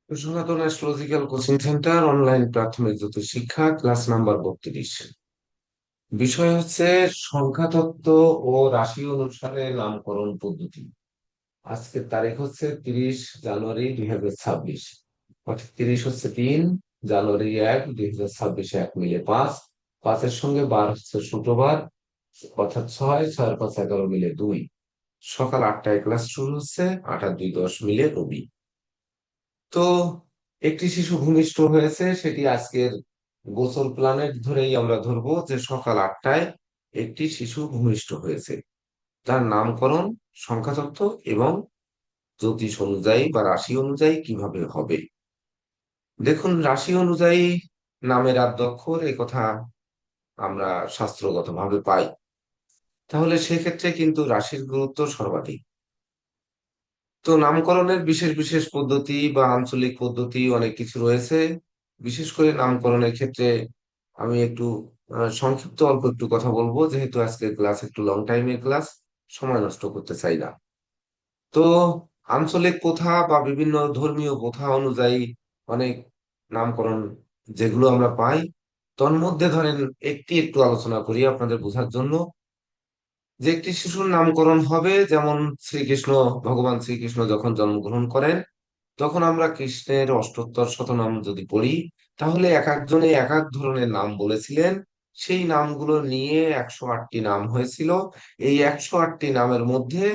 সনাতন astrological coaching centre online প্রাথমিক জ্যোতিষ শিক্ষা ক্লাস নাম্বার 32। বিষয় হচ্ছে সংখ্যাতত্ত্ব ও রাশি অনুসারে নামকরণ পদ্ধতি। আজকের তারিখ হচ্ছে 30 জানুয়ারি 2026। অর্থাৎ 30 হচ্ছে 3 জানুয়ারি 1 2026, এক মিলে 5, 5-এর সঙ্গে বার হচ্ছে শুক্রবার, অর্থাৎ 6 6 আর 5 11 মিলে 2। সকাল 8টায় ক্লাস শুরু হচ্ছে, 8 আর 2 10 মিলে রবি। তো একটি শিশু ভূমিষ্ঠ হয়েছে, সেটি আজকের গোসল প্ল্যানেট ধরেই আমরা ধরবো যে সকাল 8টায় একটি শিশু ভূমিষ্ঠ হয়েছে। তার নামকরণ সংখ্যাতত্ত্ব এবং জ্যোতিষ অনুযায়ী বা রাশি অনুযায়ী কিভাবে হবে। দেখুন, রাশি অনুযায়ী নামের আদ্যক্ষর এ কথা আমরা শাস্ত্রগতভাবে পাই। তাহলে সেক্ষেত্রে কিন্তু রাশির গুরুত্ব সর্বাধিক। তো নামকরণের বিশেষ বিশেষ পদ্ধতি বা আঞ্চলিক পদ্ধতি অনেক কিছু রয়েছে। বিশেষ করে নামকরণের ক্ষেত্রে আমি একটু সংক্ষিপ্ত অল্প একটু কথা বলবো, যেহেতু আজকের ক্লাস একটু লং টাইমের ক্লাস, সময় নষ্ট করতে চাই না। তো আঞ্চলিক প্রথা বা বিভিন্ন ধর্মীয় প্রথা অনুযায়ী অনেক নামকরণ যেগুলো আমরা পাই, তন্মধ্যে ধরেন একটি একটু আলোচনা করি আপনাদের বোঝার জন্য। যে একটি শিশুর নামকরণ হবে, যেমন শ্রীকৃষ্ণ, ভগবান শ্রীকৃষ্ণ যখন জন্মগ্রহণ করেন, তখন আমরা কৃষ্ণের অষ্টোত্তর শতনাম যদি পড়ি, তাহলে এক একজনে এক এক ধরনের নাম বলেছিলেন। সেই নামগুলো নিয়ে 108টি নাম হয়েছিল। এই 108টি নামের মধ্যে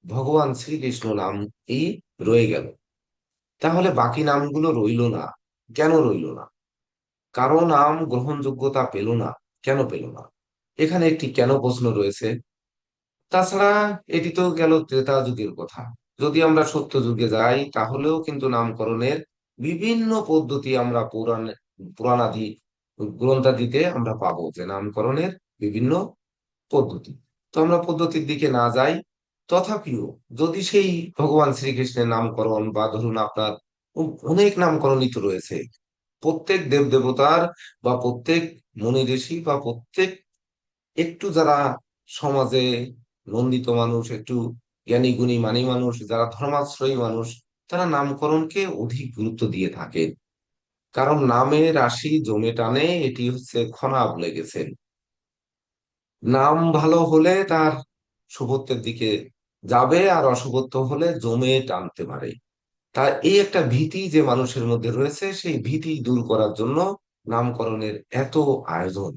ভগবান শ্রীকৃষ্ণ নাম এই রয়ে গেল। তাহলে বাকি নামগুলো রইল না। কেন রইল না? কারো নাম গ্রহণযোগ্যতা পেল না। কেন পেল না? এখানে একটি কেন প্রশ্ন রয়েছে। তাছাড়া এটি তো গেল ত্রেতা যুগের কথা। যদি আমরা সত্য যুগে যাই, তাহলেও কিন্তু নামকরণের বিভিন্ন পদ্ধতি আমরা পুরাণাদি গ্রন্থাদিতে আমরা পাবো, যে নামকরণের বিভিন্ন পদ্ধতি। তো আমরা পদ্ধতির দিকে না যাই, তথাপিও যদি সেই ভগবান শ্রীকৃষ্ণের নামকরণ বা ধরুন আপনার অনেক নামকরণই তো রয়েছে। প্রত্যেক দেব দেবতার বা প্রত্যেক মুনি ঋষি বা প্রত্যেক একটু যারা সমাজে নন্দিত মানুষ, একটু জ্ঞানী গুণী মানী মানুষ, যারা ধর্মাশ্রয়ী মানুষ, তারা নামকরণকে অধিক গুরুত্ব দিয়ে থাকে। কারণ নামে রাশি জমে টানে, এটি হচ্ছে খনা বলে গেছেন। নাম ভালো হলে তার শুভত্বের দিকে যাবে, আর অশুভত্ব হলে জমে টানতে পারে। তার এই একটা ভীতি যে মানুষের মধ্যে রয়েছে, সেই ভীতি দূর করার জন্য নামকরণের এত আয়োজন।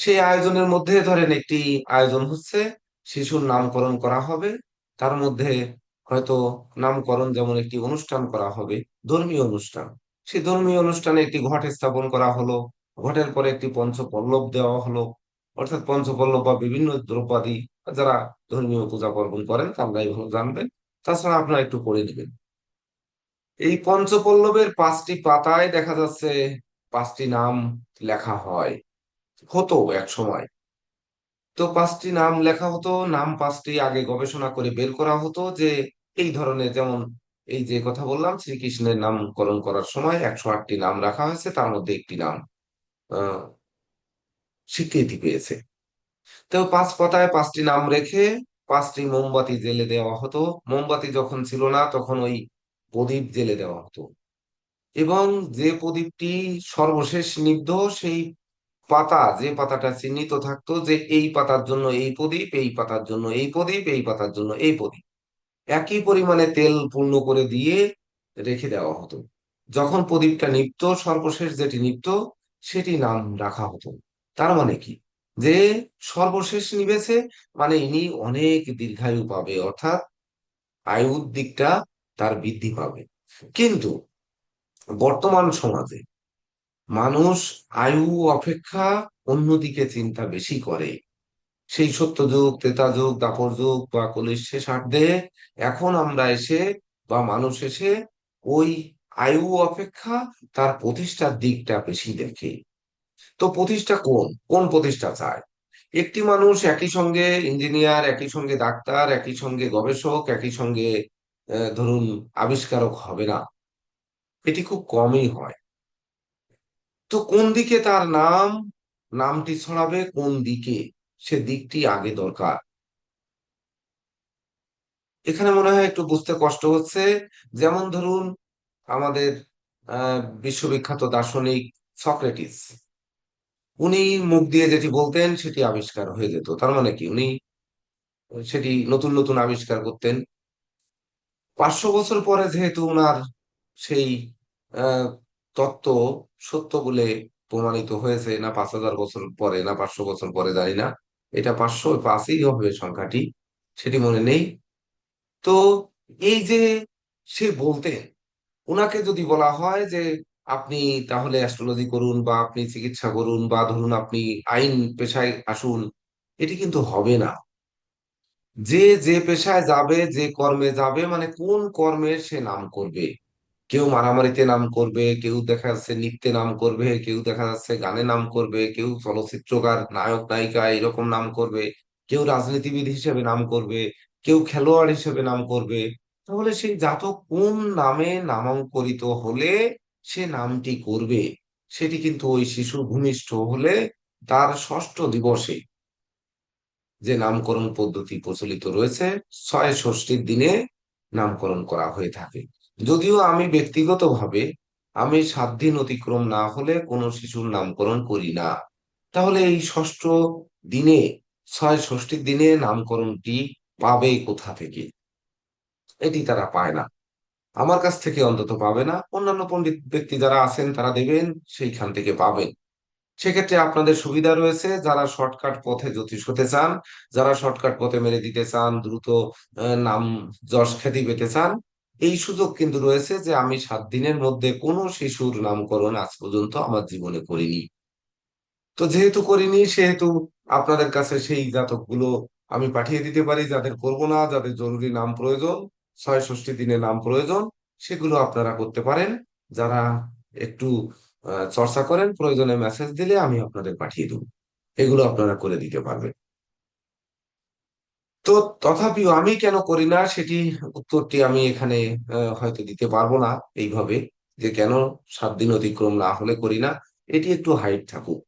সেই আয়োজনের মধ্যে ধরেন একটি আয়োজন হচ্ছে শিশুর নামকরণ করা হবে। তার মধ্যে হয়তো নামকরণ যেমন একটি অনুষ্ঠান করা হবে, ধর্মীয় অনুষ্ঠান। সেই ধর্মীয় অনুষ্ঠানে একটি ঘট স্থাপন করা হলো। ঘটের পরে একটি পঞ্চপল্লব দেওয়া হলো। অর্থাৎ পঞ্চপল্লব বা বিভিন্ন দ্রব্যাদি, যারা ধর্মীয় পূজা পার্বণ করেন তারাই ভালো জানবেন। তাছাড়া আপনারা একটু পড়ে দিবেন। এই পঞ্চপল্লবের 5টি পাতায় দেখা যাচ্ছে 5টি নাম লেখা হয়, হতো এক সময়। তো 5টি নাম লেখা হতো। নাম 5টি আগে গবেষণা করে বের করা হতো যে এই ধরনের, যেমন এই যে কথা বললাম, শ্রীকৃষ্ণের নামকরণ করার সময় 108টি নাম রাখা হয়েছে, তার মধ্যে একটি নাম আহ স্বীকৃতি পেয়েছে। তো 5 পাতায় 5টি নাম রেখে 5টি মোমবাতি জেলে দেওয়া হতো। মোমবাতি যখন ছিল না, তখন ওই প্রদীপ জেলে দেওয়া হতো। এবং যে প্রদীপটি সর্বশেষ নিভত, সেই যে পাতাটা চিহ্নিত থাকতো যে এই পাতার জন্য এই প্রদীপ, এই পাতার জন্য এই প্রদীপ, এই পাতার জন্য এই প্রদীপ, একই পরিমাণে তেল পূর্ণ করে দিয়ে রেখে দেওয়া হতো। যখন প্রদীপটা নিভত, সর্বশেষ যেটি নিভত, সেটি নাম রাখা হতো। তার মানে কি, যে সর্বশেষ নিবেছে, মানে ইনি অনেক দীর্ঘায়ু পাবে, অর্থাৎ আয়ুর দিকটা তার বৃদ্ধি পাবে। কিন্তু বর্তমান সমাজে মানুষ আয়ু অপেক্ষা অন্যদিকে চিন্তা বেশি করে। সেই সত্যযুগ, ত্রেতা যুগ, দ্বাপর যুগ বা কলির শেষার্ধে এখন আমরা এসে বা মানুষ এসে ওই আয়ু অপেক্ষা তার প্রতিষ্ঠার দিকটা বেশি দেখে। তো প্রতিষ্ঠা কোন কোন প্রতিষ্ঠা চায়? একটি মানুষ একই সঙ্গে ইঞ্জিনিয়ার, একই সঙ্গে ডাক্তার, একই সঙ্গে গবেষক, একই সঙ্গে ধরুন আবিষ্কারক হবে না। এটি খুব কমই হয়। তো কোন দিকে তার নামটি ছড়াবে, কোন দিকে, সে দিকটি আগে দরকার। এখানে মনে হয় একটু বুঝতে কষ্ট হচ্ছে। যেমন ধরুন, আমাদের বিশ্ববিখ্যাত দার্শনিক সক্রেটিস, উনি মুখ দিয়ে যেটি বলতেন সেটি আবিষ্কার হয়ে যেত। তার মানে কি, উনি সেটি নতুন নতুন আবিষ্কার করতেন। 500 বছর পরে যেহেতু উনার সেই আহ, তত্ত্ব সত্য বলে প্রমাণিত হয়েছে, না 5,000 বছর পরে না 500 বছর পরে জানি না, এটা 505ই হবে সংখ্যাটি, সেটি মনে নেই। তো এই যে সে বলতেন, উনাকে যদি বলা হয় যে আপনি তাহলে অ্যাস্ট্রোলজি করুন বা আপনি চিকিৎসা করুন বা ধরুন আপনি আইন পেশায় আসুন, এটি কিন্তু হবে না। যে যে পেশায় যাবে, যে কর্মে যাবে, মানে কোন কর্মের সে নাম করবে। কেউ মারামারিতে নাম করবে, কেউ দেখা যাচ্ছে নৃত্যে নাম করবে, কেউ দেখা যাচ্ছে গানে নাম করবে, কেউ চলচ্চিত্রকার নায়ক নায়িকা এরকম নাম করবে, কেউ রাজনীতিবিদ হিসেবে নাম করবে, কেউ খেলোয়াড় হিসেবে নাম করবে। তাহলে সেই জাতক কোন নামে নামাঙ্কিত হলে সে নামটি করবে, সেটি কিন্তু ওই শিশু ভূমিষ্ঠ হলে তার 6ষ্ঠ দিবসে যে নামকরণ পদ্ধতি প্রচলিত রয়েছে, 6ষষ্ঠীর দিনে নামকরণ করা হয়ে থাকে। যদিও আমি ব্যক্তিগতভাবে আমি 7 দিন অতিক্রম না হলে কোনো শিশুর নামকরণ করি না। তাহলে এই 6ষ্ঠ দিনে, 6ষষ্ঠীর দিনে নামকরণটি পাবে কোথা থেকে? এটি তারা পায় না, আমার কাছ থেকে অন্তত পাবে না, অন্যান্য পণ্ডিত ব্যক্তি যারা আছেন তারা দেবেন, সেইখান থেকে পাবেন। সেক্ষেত্রে আপনাদের সুবিধা রয়েছে, যারা শর্টকাট পথে জ্যোতিষ হতে চান, যারা শর্টকাট পথে মেরে দিতে চান, দ্রুত নাম যশ খ্যাতি পেতে চান, এই সুযোগ কিন্তু রয়েছে যে আমি 7 দিনের মধ্যে কোনো শিশুর নামকরণ আজ পর্যন্ত আমার জীবনে করিনি। তো যেহেতু করিনি, সেহেতু আপনাদের কাছে সেই জাতকগুলো আমি পাঠিয়ে দিতে পারি, যাদের করব না, যাদের জরুরি নাম প্রয়োজন, 6ষষ্ঠী দিনে নাম প্রয়োজন, সেগুলো আপনারা করতে পারেন। যারা একটু চর্চা করেন, প্রয়োজনে মেসেজ দিলে আমি আপনাদের পাঠিয়ে দেবো, এগুলো আপনারা করে দিতে পারবেন। তো তথাপিও আমি কেন করি না সেটি উত্তরটি আমি এখানে হয়তো দিতে পারবো না এইভাবে, যে কেন 7 দিন অতিক্রম না হলে করি না, এটি একটু হাইড থাকুক।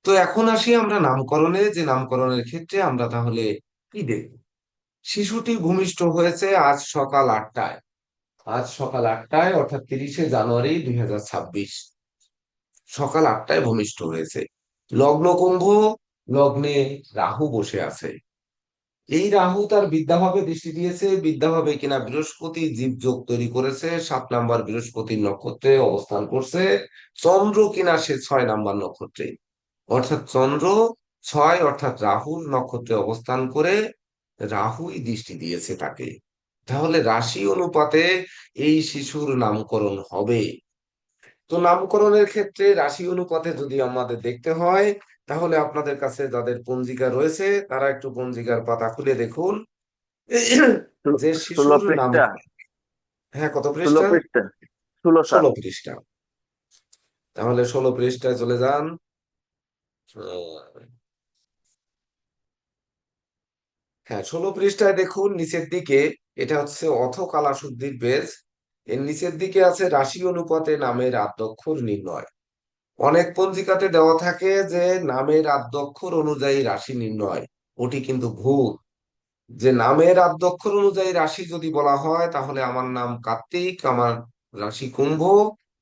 তো এখন আসি আমরা নামকরণে, যে নামকরণের ক্ষেত্রে আমরা তাহলে কি দেখব। শিশুটি ভূমিষ্ঠ হয়েছে আজ সকাল 8টায়, আজ সকাল 8টায় অর্থাৎ 30শে জানুয়ারি 2026, সকাল 8টায় ভূমিষ্ঠ হয়েছে। লগ্ন কুম্ভ, লগ্নে রাহু বসে আছে। এই রাহু তার বিদ্যাভাবে দৃষ্টি দিয়েছে, বিদ্যাভাবে কিনা বৃহস্পতি জীবযোগ তৈরি করেছে, 7 নাম্বার বৃহস্পতির নক্ষত্রে অবস্থান করছে। চন্দ্র কিনা সে 6 নাম্বার নক্ষত্রে, অর্থাৎ চন্দ্র 6 অর্থাৎ রাহুর নক্ষত্রে অবস্থান করে রাহুই দৃষ্টি দিয়েছে তাকে। তাহলে রাশি অনুপাতে এই শিশুর নামকরণ হবে। তো নামকরণের ক্ষেত্রে রাশি অনুপাতে যদি আমাদের দেখতে হয়, তাহলে আপনাদের কাছে যাদের পঞ্জিকা রয়েছে তারা একটু পঞ্জিকার পাতা খুলে দেখুন যে ষোলো শিশুর নাম। পৃষ্ঠা হ্যাঁ, কত ষোলো পৃষ্ঠা? পৃষ্ঠা 16 সাল। 16 পৃষ্ঠা। তাহলে 16 পৃষ্ঠায় চলে যান। আহ, হ্যাঁ, 16 পৃষ্ঠায় দেখুন নিচের দিকে, এটা হচ্ছে অথ কালা শুদ্ধির পেজ। এর নিচের দিকে আছে রাশি অনুপাতে নামের আদ্যক্ষর নির্ণয়। অনেক পঞ্জিকাতে দেওয়া থাকে যে নামের আদ্যক্ষর অনুযায়ী রাশি নির্ণয়, ওটি কিন্তু ভুল। যে নামের আদ্যক্ষর অনুযায়ী রাশি যদি বলা হয়, তাহলে আমার নাম কার্তিক, আমার রাশি কুম্ভ,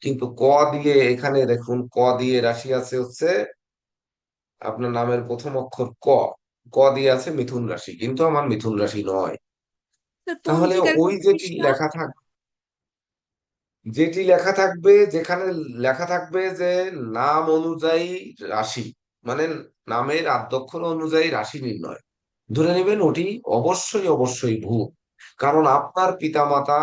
কিন্তু ক দিয়ে এখানে দেখুন, ক দিয়ে রাশি আছে হচ্ছে আপনার নামের প্রথম অক্ষর ক, ক দিয়ে আছে মিথুন রাশি, কিন্তু আমার মিথুন রাশি নয়। স্যার তাহলে পঞ্জিকার ওই কত যেটি পৃষ্ঠা? লেখা থাক, যেটি লেখা থাকবে, যেখানে লেখা থাকবে যে নাম অনুযায়ী রাশি, মানে নামের আদ্যক্ষর অনুযায়ী রাশি নির্ণয়, ধরে নেবেন ওটি অবশ্যই অবশ্যই ভুল। কারণ আপনার পিতামাতা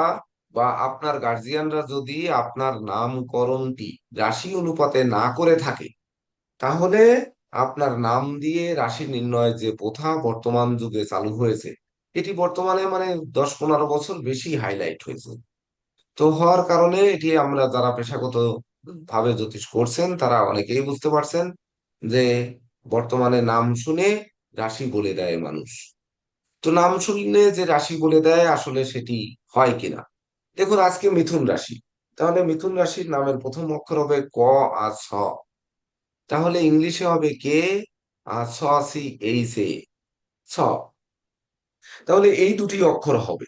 বা আপনার গার্জিয়ানরা যদি আপনার নামকরণটি রাশি অনুপাতে না করে থাকে, তাহলে আপনার নাম দিয়ে রাশি নির্ণয়ের যে প্রথা বর্তমান যুগে চালু হয়েছে, এটি বর্তমানে মানে 10-15 বছর বেশি হাইলাইট হয়েছে। তো হওয়ার কারণে এটি আমরা যারা পেশাগত ভাবে জ্যোতিষ করছেন তারা অনেকেই বুঝতে পারছেন যে বর্তমানে নাম শুনে রাশি বলে দেয় মানুষ। তো নাম শুনলে যে রাশি বলে দেয়, আসলে সেটি হয় কিনা। দেখুন আজকে মিথুন রাশি, তাহলে মিথুন রাশির নামের প্রথম অক্ষর হবে ক আর ছ, তাহলে ইংলিশে হবে কে, আর ছ সি এইচ এ, ছ। তাহলে এই দুটি অক্ষর হবে।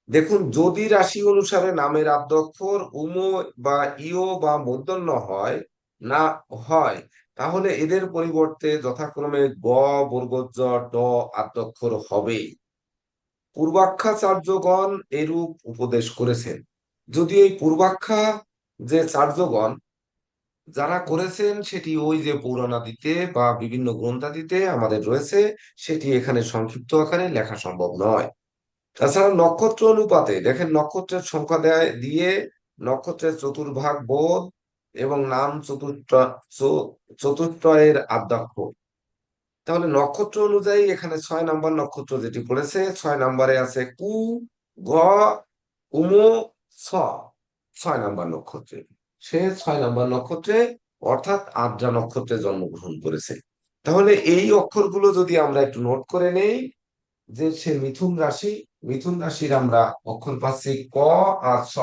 দেখুন, যদি রাশি অনুসারে নামের আদ্যক্ষর উম বা ইয় বা মূর্ধন্য হয় না হয়, তাহলে এদের পরিবর্তে যথাক্রমে গ, বর্গ জ, ড আদ্যক্ষর হবে। পূর্বাখ্যাচার্যগণ এরূপ উপদেশ করেছেন। যদি এই পূর্বাখ্যা যে চার্যগণ যারা করেছেন সেটি ওই যে পুরাণাদিতে বা বিভিন্ন গ্রন্থাদিতে আমাদের রয়েছে, সেটি এখানে সংক্ষিপ্ত আকারে লেখা সম্ভব নয়। তাছাড়া নক্ষত্র অনুপাতে দেখেন, নক্ষত্রের সংখ্যা দেয় দিয়ে নক্ষত্রের চতুর্ভাগ বোধ এবং নাম চতুর্থয়ের আদ্যাক্ষর। তাহলে নক্ষত্র অনুযায়ী এখানে 6 নম্বর নক্ষত্র যেটি পড়েছে, 6 নম্বরে আছে কু, গ, উম, ছ। 6 নম্বর নক্ষত্রে, সে 6 নম্বর নক্ষত্রে অর্থাৎ আদ্রা নক্ষত্রে জন্মগ্রহণ করেছে। তাহলে এই অক্ষরগুলো যদি আমরা একটু নোট করে নেই, যে সে মিথুন রাশি, মিথুন রাশির আমরা অক্ষর পাচ্ছি ক আর ছ।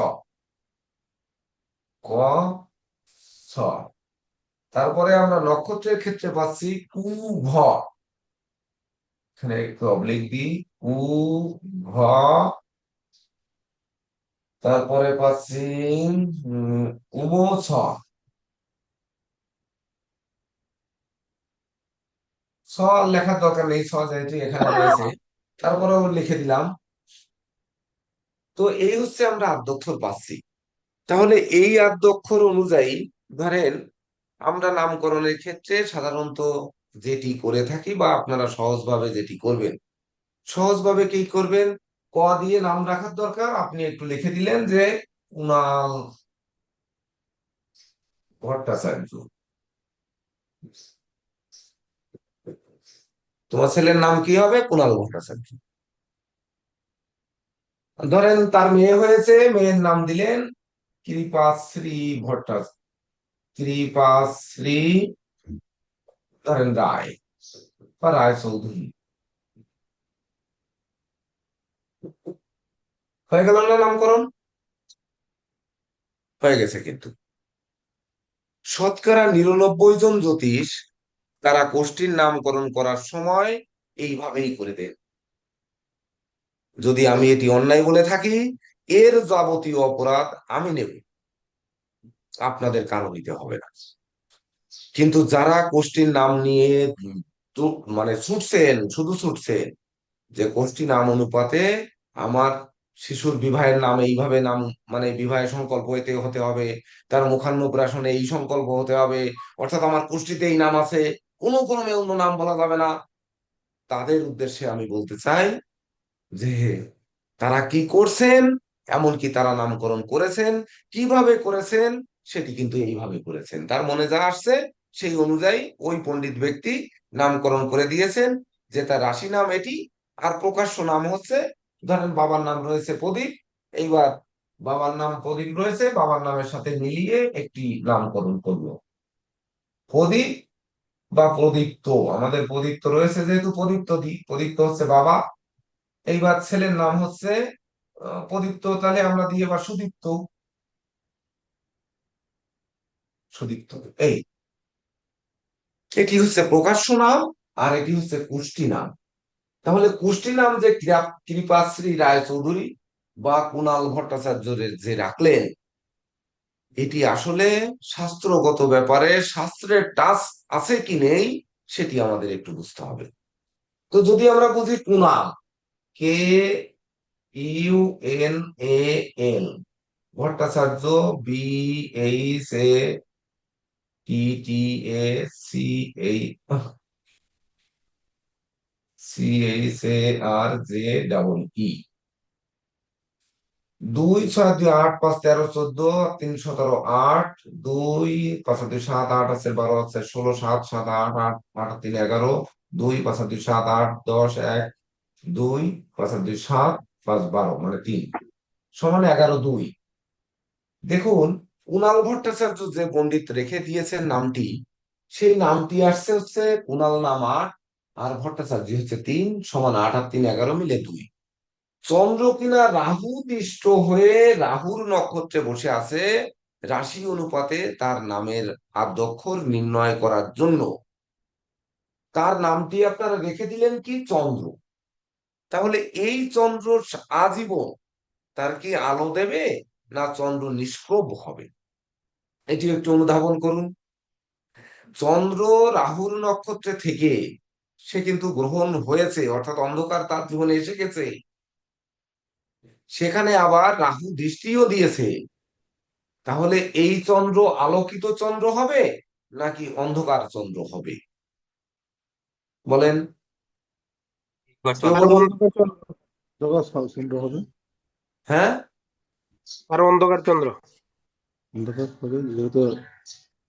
ক, ছ। তারপরে আমরা নক্ষত্রের ক্ষেত্রে পাচ্ছি কু, ভ। এখানে একটু অবলিক দিই, কু, ভ। তারপরে পাচ্ছি উম ছ। ছ লেখার দরকার নেই, ছ যেহেতু এখানে রয়েছে তারপরেও লিখে দিলাম। তো এই হচ্ছে আমরা আদ্যক্ষর পাচ্ছি। তাহলে এই আদ্যক্ষর অনুযায়ী ধরেন আমরা নামকরণের ক্ষেত্রে সাধারণত যেটি করে থাকি বা আপনারা সহজভাবে যেটি করবেন, সহজভাবে কি করবেন, ক দিয়ে নাম রাখার দরকার, আপনি একটু লিখে দিলেন যে কুণাল ভট্টাচার্য। তোমার ছেলের নাম কি হবে? কুণাল ভট্টাচার্য। ধরেন তার মেয়ে হয়েছে, মেয়ের নাম দিলেন কৃপাশ্রী ভট্টাচার্য, কৃপাশ্রী ধরেন রায় বা রায় চৌধুরী। হয়ে গেল না নামকরণ? হয়ে গেছে। কিন্তু শতকরা 99 জন জ্যোতিষ তারা কোষ্ঠীর নামকরণ করার সময় এইভাবেই করে দেন। যদি আমি এটি অন্যায় বলে থাকি, এর যাবতীয় অপরাধ আমি নেব, আপনাদের কারো নিতে হবে না। কিন্তু যারা কোষ্ঠীর নাম নিয়ে মানে ছুটছেন, শুধু ছুটছেন যে কোষ্ঠী নাম অনুপাতে আমার শিশুর বিবাহের নাম এইভাবে নাম, মানে বিবাহের সংকল্প এতে হতে হবে, তার মুখান্নপ্রাশনে এই সংকল্প হতে হবে, অর্থাৎ আমার কোষ্ঠীতে এই নাম আছে, কোনো ক্রমে অন্য নাম বলা যাবে না, তাদের উদ্দেশ্যে আমি বলতে চাই যে তারা কি করছেন, এমনকি তারা নামকরণ করেছেন, কিভাবে করেছেন সেটি কিন্তু এইভাবে করেছেন, তার মনে যা আসছে সেই অনুযায়ী ওই পণ্ডিত ব্যক্তি নামকরণ করে দিয়েছেন যে তার রাশি নাম এটি, আর প্রকাশ্য নাম হচ্ছে, ধরেন বাবার নাম রয়েছে প্রদীপ, এইবার বাবার নাম প্রদীপ রয়েছে, বাবার নামের সাথে মিলিয়ে একটি নামকরণ করলো প্রদীপ বা প্রদীপ্ত। আমাদের প্রদীপ্ত রয়েছে যেহেতু প্রদীপ্ত দিই, প্রদীপ্ত হচ্ছে বাবা। এইবার ছেলের নাম হচ্ছে প্রদীপ্ত, তাহলে আমরা দিই এবার সুদীপ্ত। সুদীপ্ত, এই এটি হচ্ছে প্রকাশ্য নাম, আর এটি হচ্ছে কুষ্টি নাম। তাহলে কুষ্টি নাম যে কৃপাশ্রী রায়চৌধুরী বা কুণাল ভট্টাচার্যের যে রাখলেন, এটি আসলে শাস্ত্রগত ব্যাপারে শাস্ত্রের টাচ আছে কি নেই সেটি আমাদের একটু বুঝতে হবে। তো যদি আমরা বুঝি Kunal, K U N A L, Bhattacharya B H A T T A C এই C H A R J double E, 2 6 2 8 5 13 14 3 17 8, 2 5 2 7 8 আছে 12 আছে 16 7 7 8 8 8 3 11, 2 5 2 7 8 10 1 2 5 2 7 5 12 মানে 3 সমান 11 2। দেখুন, কুণাল ভট্টাচার্য যে পণ্ডিত রেখে দিয়েছেন নামটি, সেই নামটি আসছে হচ্ছে কুণাল নাম 8 আর ভট্টাচার্য হচ্ছে 3, সমান 8 আর 3 11 মিলে 2। চন্দ্র কিনা রাহু দিষ্ট হয়ে রাহুর নক্ষত্রে বসে আছে, রাশি অনুপাতে তার নামের আদ্যক্ষর নির্ণয় করার জন্য তার নামটি আপনারা রেখে দিলেন কি চন্দ্র। তাহলে এই চন্দ্র আজীবন তার কি আলো দেবে না চন্দ্র নিষ্প্রভ হবে? এটি একটু অনুধাবন করুন। চন্দ্র রাহুর নক্ষত্রে থেকে সে কিন্তু গ্রহণ হয়েছে, অর্থাৎ অন্ধকার তার জীবনে এসে গেছে। সেখানে আবার রাহু দৃষ্টিও দিয়েছে। তাহলে এই চন্দ্র আলোকিত চন্দ্র হবে নাকি অন্ধকার চন্দ্র হবে? বলেন, এবার কেউ চন্দ্র। আর বলুন। অন্ধকার চন্দ্র, অন্ধকার চন্দ্র হবে। হ্যাঁ, আর অন্ধকার চন্দ্র, অন্ধকার হবে যেহেতু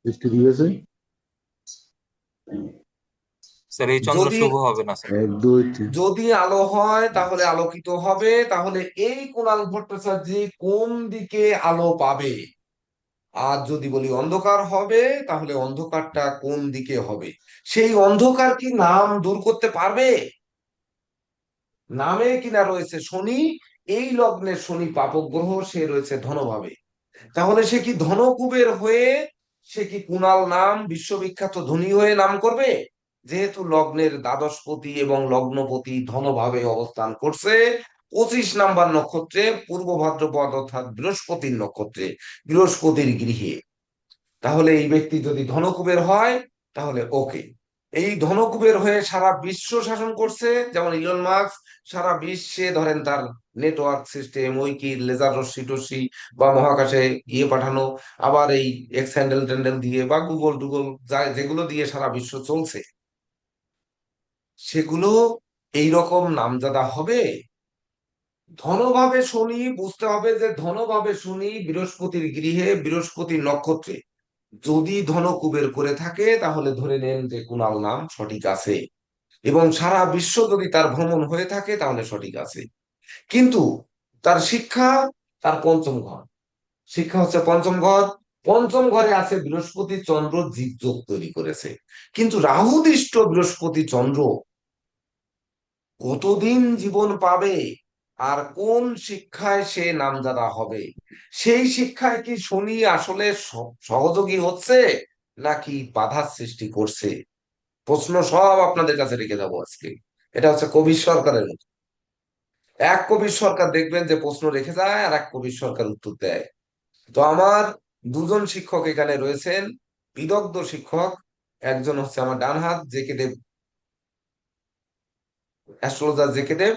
দৃষ্টি দিয়েছে। স্যার এই চন্দ্র যদি শুভ হবে না স্যার। 1 2 3। যদি আলো হয় তাহলে আলোকিত হবে। তাহলে এই কুণাল ভট্টাচার্য কোন দিকে আলো পাবে? আর যদি বলি অন্ধকার হবে, তাহলে অন্ধকারটা কোন দিকে হবে? সেই অন্ধকার কি নাম দূর করতে পারবে? নামে কিনা রয়েছে শনি, এই লগ্নে শনি পাপক গ্রহ, সে রয়েছে ধনভাবে। তাহলে সে কি ধনকুবের হয়ে, সে কি কুণাল নাম বিশ্ববিখ্যাত ধনী হয়ে নাম করবে? যেহেতু লগ্নের দ্বাদশপতি এবং লগ্নপতি ধনভাবে অবস্থান করছে 25 নাম্বার নক্ষত্রে, পূর্ব ভাদ্রপদ অর্থাৎ বৃহস্পতির নক্ষত্রে, বৃহস্পতির গৃহে। তাহলে এই ব্যক্তি যদি ধনকুবের হয় তাহলে ওকে। এই ধনকুবের হয়ে সারা বিশ্ব শাসন করছে, যেমন ইলন মাস্ক সারা বিশ্বে ধরেন তার নেটওয়ার্ক সিস্টেম, উইকি, লেজার রশ্মি টশ্মি বা মহাকাশে ইয়ে পাঠানো, আবার এই এক্স হ্যান্ডেল ট্যান্ডেল দিয়ে বা গুগল টুগল যা যেগুলো দিয়ে সারা বিশ্ব চলছে, সেগুলো এইরকম নামজাদা হবে। ধনভাবে শনি, বুঝতে হবে যে ধনভাবে শনি বৃহস্পতির গৃহে, বৃহস্পতির নক্ষত্রে যদি ধন কুবের করে থাকে, তাহলে ধরে নেন যে কুণাল নাম সঠিক আছে। এবং সারা বিশ্ব যদি তার ভ্রমণ হয়ে থাকে তাহলে সঠিক আছে। কিন্তু তার শিক্ষা, তার পঞ্চম ঘর, শিক্ষা হচ্ছে পঞ্চম ঘর। পঞ্চম ঘরে আছে বৃহস্পতি চন্দ্র, জীবযোগ তৈরি করেছে। কিন্তু রাহুদৃষ্ট বৃহস্পতি চন্দ্র কতদিন জীবন পাবে, আর কোন শিক্ষায় সে নামজাদা হবে? সেই শিক্ষায় কি শনি আসলে সহযোগী হচ্ছে নাকি বাধার সৃষ্টি করছে? প্রশ্ন সব আপনাদের কাছে রেখে যাবো আজকে। এটা হচ্ছে কবির সরকারের মতো। এক কবির সরকার দেখবেন যে প্রশ্ন রেখে যায়, আর এক কবির সরকার উত্তর দেয়। তো আমার দুজন শিক্ষক এখানে রয়েছেন, বিদগ্ধ শিক্ষক। একজন হচ্ছে আমার ডান হাত জেকে দেব, অ্যাস্ট্রোলজার জেকে দেব।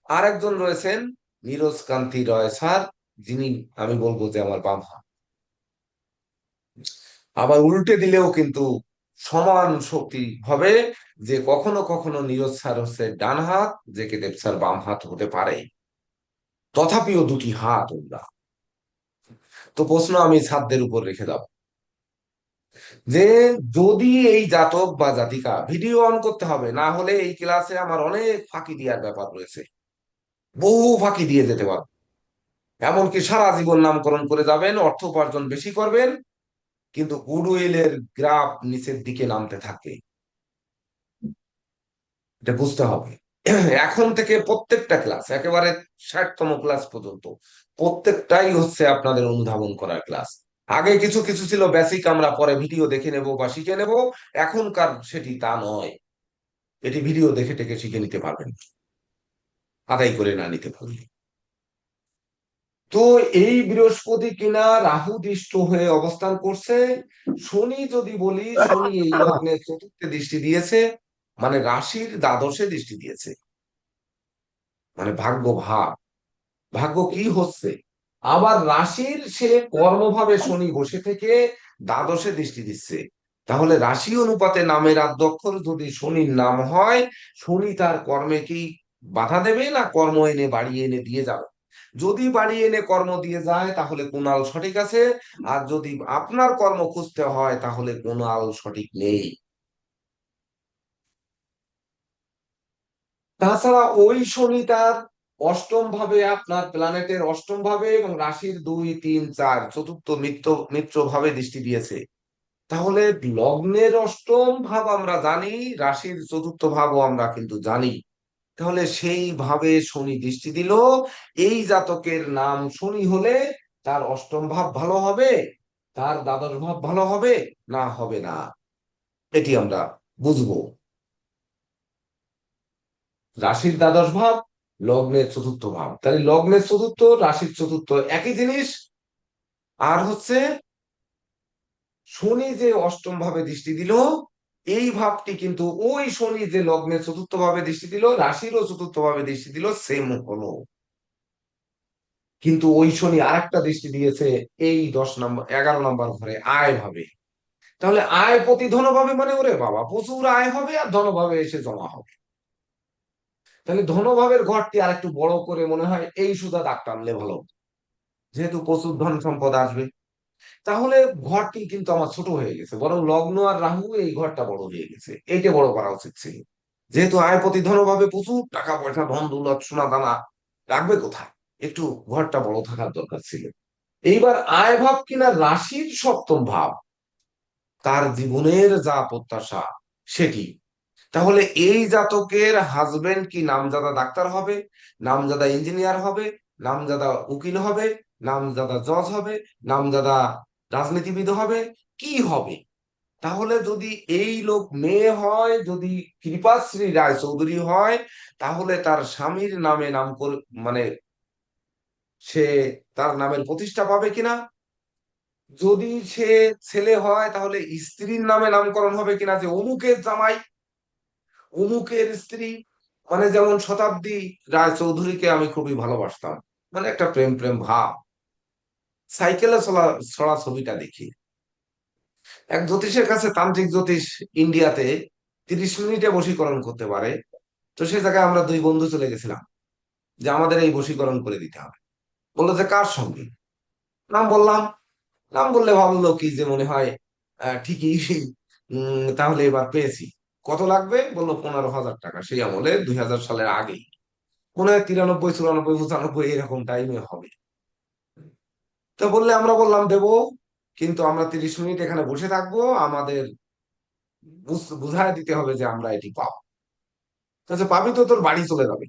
আর একজন রয়েছেন নীরজ কান্তি রয় স্যার, যিনি আমি বলবো যে আমার বাম হাত। আবার উল্টে দিলেও কিন্তু সমান শক্তি হবে, যে কখনো কখনো নীরজ স্যার হচ্ছে ডান হাত, জেকে দেব স্যার বাম হাত হতে পারে। তথাপিও দুটি হাত ওরা। তো প্রশ্ন আমি ছাত্রদের উপর রেখে দাও, যে যদি এই জাতক বা জাতিকা, ভিডিও অন করতে হবে, না হলে এই ক্লাসে আমার অনেক ফাঁকি দেওয়ার ব্যাপার রয়েছে, বহু ফাঁকি দিয়ে যেতে পারবো। এমনকি সারা জীবন নামকরণ করে যাবেন, অর্থ উপার্জন বেশি করবেন, কিন্তু গুডউইলের গ্রাফ নিচের দিকে নামতে থাকে। এটা বুঝতে হবে। এখন থেকে প্রত্যেকটা ক্লাস, একেবারে 60তম ক্লাস পর্যন্ত, প্রত্যেকটাই হচ্ছে আপনাদের অনুধাবন করার ক্লাস। আগে কিছু কিছু ছিল বেসিক, আমরা পরে ভিডিও দেখে নেব বা শিখে নেব। এখনকার সেটি তা নয়। এটি ভিডিও দেখে টেকে শিখে নিতে পারবেন, আদায় করে না নিতে পারলে। তো এই বৃহস্পতি কিনা রাহু দৃষ্ট হয়ে অবস্থান করছে। শনি যদি বলি, শনি এই লগ্নের চতুর্থে দৃষ্টি দিয়েছে, মানে রাশির দ্বাদশে দৃষ্টি দিয়েছে। মানে ভাগ্য ভাব, ভাগ্য কি হচ্ছে। আবার রাশির সে কর্মভাবে শনি বসে থেকে দ্বাদশে দৃষ্টি দিচ্ছে। তাহলে রাশি অনুপাতে নামের আদ্যক্ষর যদি শনির নাম হয়, শনি তার কর্মে কি বাধা দেবে না কর্ম এনে বাড়িয়ে এনে দিয়ে যাবে? যদি বাড়িয়ে এনে কর্ম দিয়ে যায় তাহলে কুণাল সঠিক আছে। আর যদি আপনার কর্ম খুঁজতে হয় তাহলে কুণাল সঠিক নেই। তাছাড়া ওই শনি তার অষ্টম ভাবে, আপনার প্ল্যানেটের অষ্টম ভাবে এবং রাশির 2 3 4 চতুর্থ মিত্র মিত্র ভাবে দৃষ্টি দিয়েছে। তাহলে লগ্নের অষ্টম ভাব আমরা জানি, রাশির চতুর্থ ভাবও আমরা কিন্তু জানি। তাহলে সেই ভাবে শনি দৃষ্টি দিল। এই জাতকের নাম শনি হলে তার অষ্টম ভাব ভালো হবে, তার দ্বাদশ ভাব ভালো হবে না হবে না, এটি আমরা বুঝবো। রাশির দ্বাদশ ভাব লগ্নের চতুর্থ ভাব, তাহলে লগ্নের চতুর্থ রাশির চতুর্থ একই জিনিস। আর হচ্ছে শনি যে অষ্টম ভাবে দৃষ্টি দিল, এই ভাবটি কিন্তু ওই শনি যে লগ্নের চতুর্থ ভাবে দৃষ্টি দিল, রাশিরও চতুর্থ ভাবে দৃষ্টি দিল, সেম হলো। কিন্তু ওই শনি আরেকটা দৃষ্টি দিয়েছে এই 10 নম্বর 11 নম্বর ঘরে আয় ভাবে। তাহলে আয় প্রতি ধনভাবে মানে ওরে বাবা প্রচুর আয় হবে আর ধনভাবে এসে জমা হবে। তাহলে ধনভাবের ঘরটি আর একটু বড় করে মনে হয় এই সুদা দাগ টানলে ভালো, যেহেতু প্রচুর ধন সম্পদ আসবে। তাহলে ঘরটি কিন্তু আমার ছোট হয়ে গেছে, বরং লগ্ন আর রাহু এই ঘরটা বড় হয়ে গেছে, এইটা বড় করা উচিত ছিল। যেহেতু আয় প্রতি ধনভাবে প্রচুর টাকা পয়সা ধন দৌলত সোনা দানা রাখবে কোথায়, একটু ঘরটা বড় থাকার দরকার ছিল। এইবার আয় ভাব কিনা রাশির সপ্তম ভাব, তার জীবনের যা প্রত্যাশা সেটি। তাহলে এই জাতকের হাজবেন্ড কি নামজাদা ডাক্তার হবে, নামজাদা ইঞ্জিনিয়ার হবে, নামজাদা উকিল হবে, নামজাদা জজ হবে, নামজাদা রাজনীতিবিদ হবে, কি হবে? তাহলে যদি এই লোক মেয়ে হয়, যদি কৃপাশ্রী রায় চৌধুরী হয়, তাহলে তার স্বামীর নামে নাম করে মানে সে তার নামের প্রতিষ্ঠা পাবে কিনা। যদি সে ছেলে হয় তাহলে স্ত্রীর নামে নামকরণ হবে কিনা, যে অমুকের জামাই, অমুকের স্ত্রী। মানে যেমন শতাব্দী রায় চৌধুরীকে আমি খুবই ভালোবাসতাম, মানে একটা প্রেম প্রেম ভাব। সাইকেলে চলা ছড়া ছবিটা দেখি, এক জ্যোতিষের কাছে, তান্ত্রিক জ্যোতিষ ইন্ডিয়াতে 30 মিনিটে বশীকরণ করতে পারে। তো সে জায়গায় আমরা দুই বন্ধু চলে গেছিলাম যে আমাদের এই বশীকরণ করে দিতে হবে। বললো যে কার সঙ্গে, নাম বললাম। নাম বললে ভাবলো কি যে মনে হয় ঠিকই। তাহলে এবার পেয়েছি। কত লাগবে বললো 15,000 টাকা, সেই আমলে 2000 সালের আগেই, মনে হয় 93 94 95 এরকম টাইমে হবে। তো বললে আমরা বললাম দেবো, কিন্তু আমরা 30 মিনিট এখানে বসে থাকবো, আমাদের বুঝায় দিতে হবে যে আমরা এটি পাবো। তাহলে পাবি তো তোর বাড়ি চলে যাবে।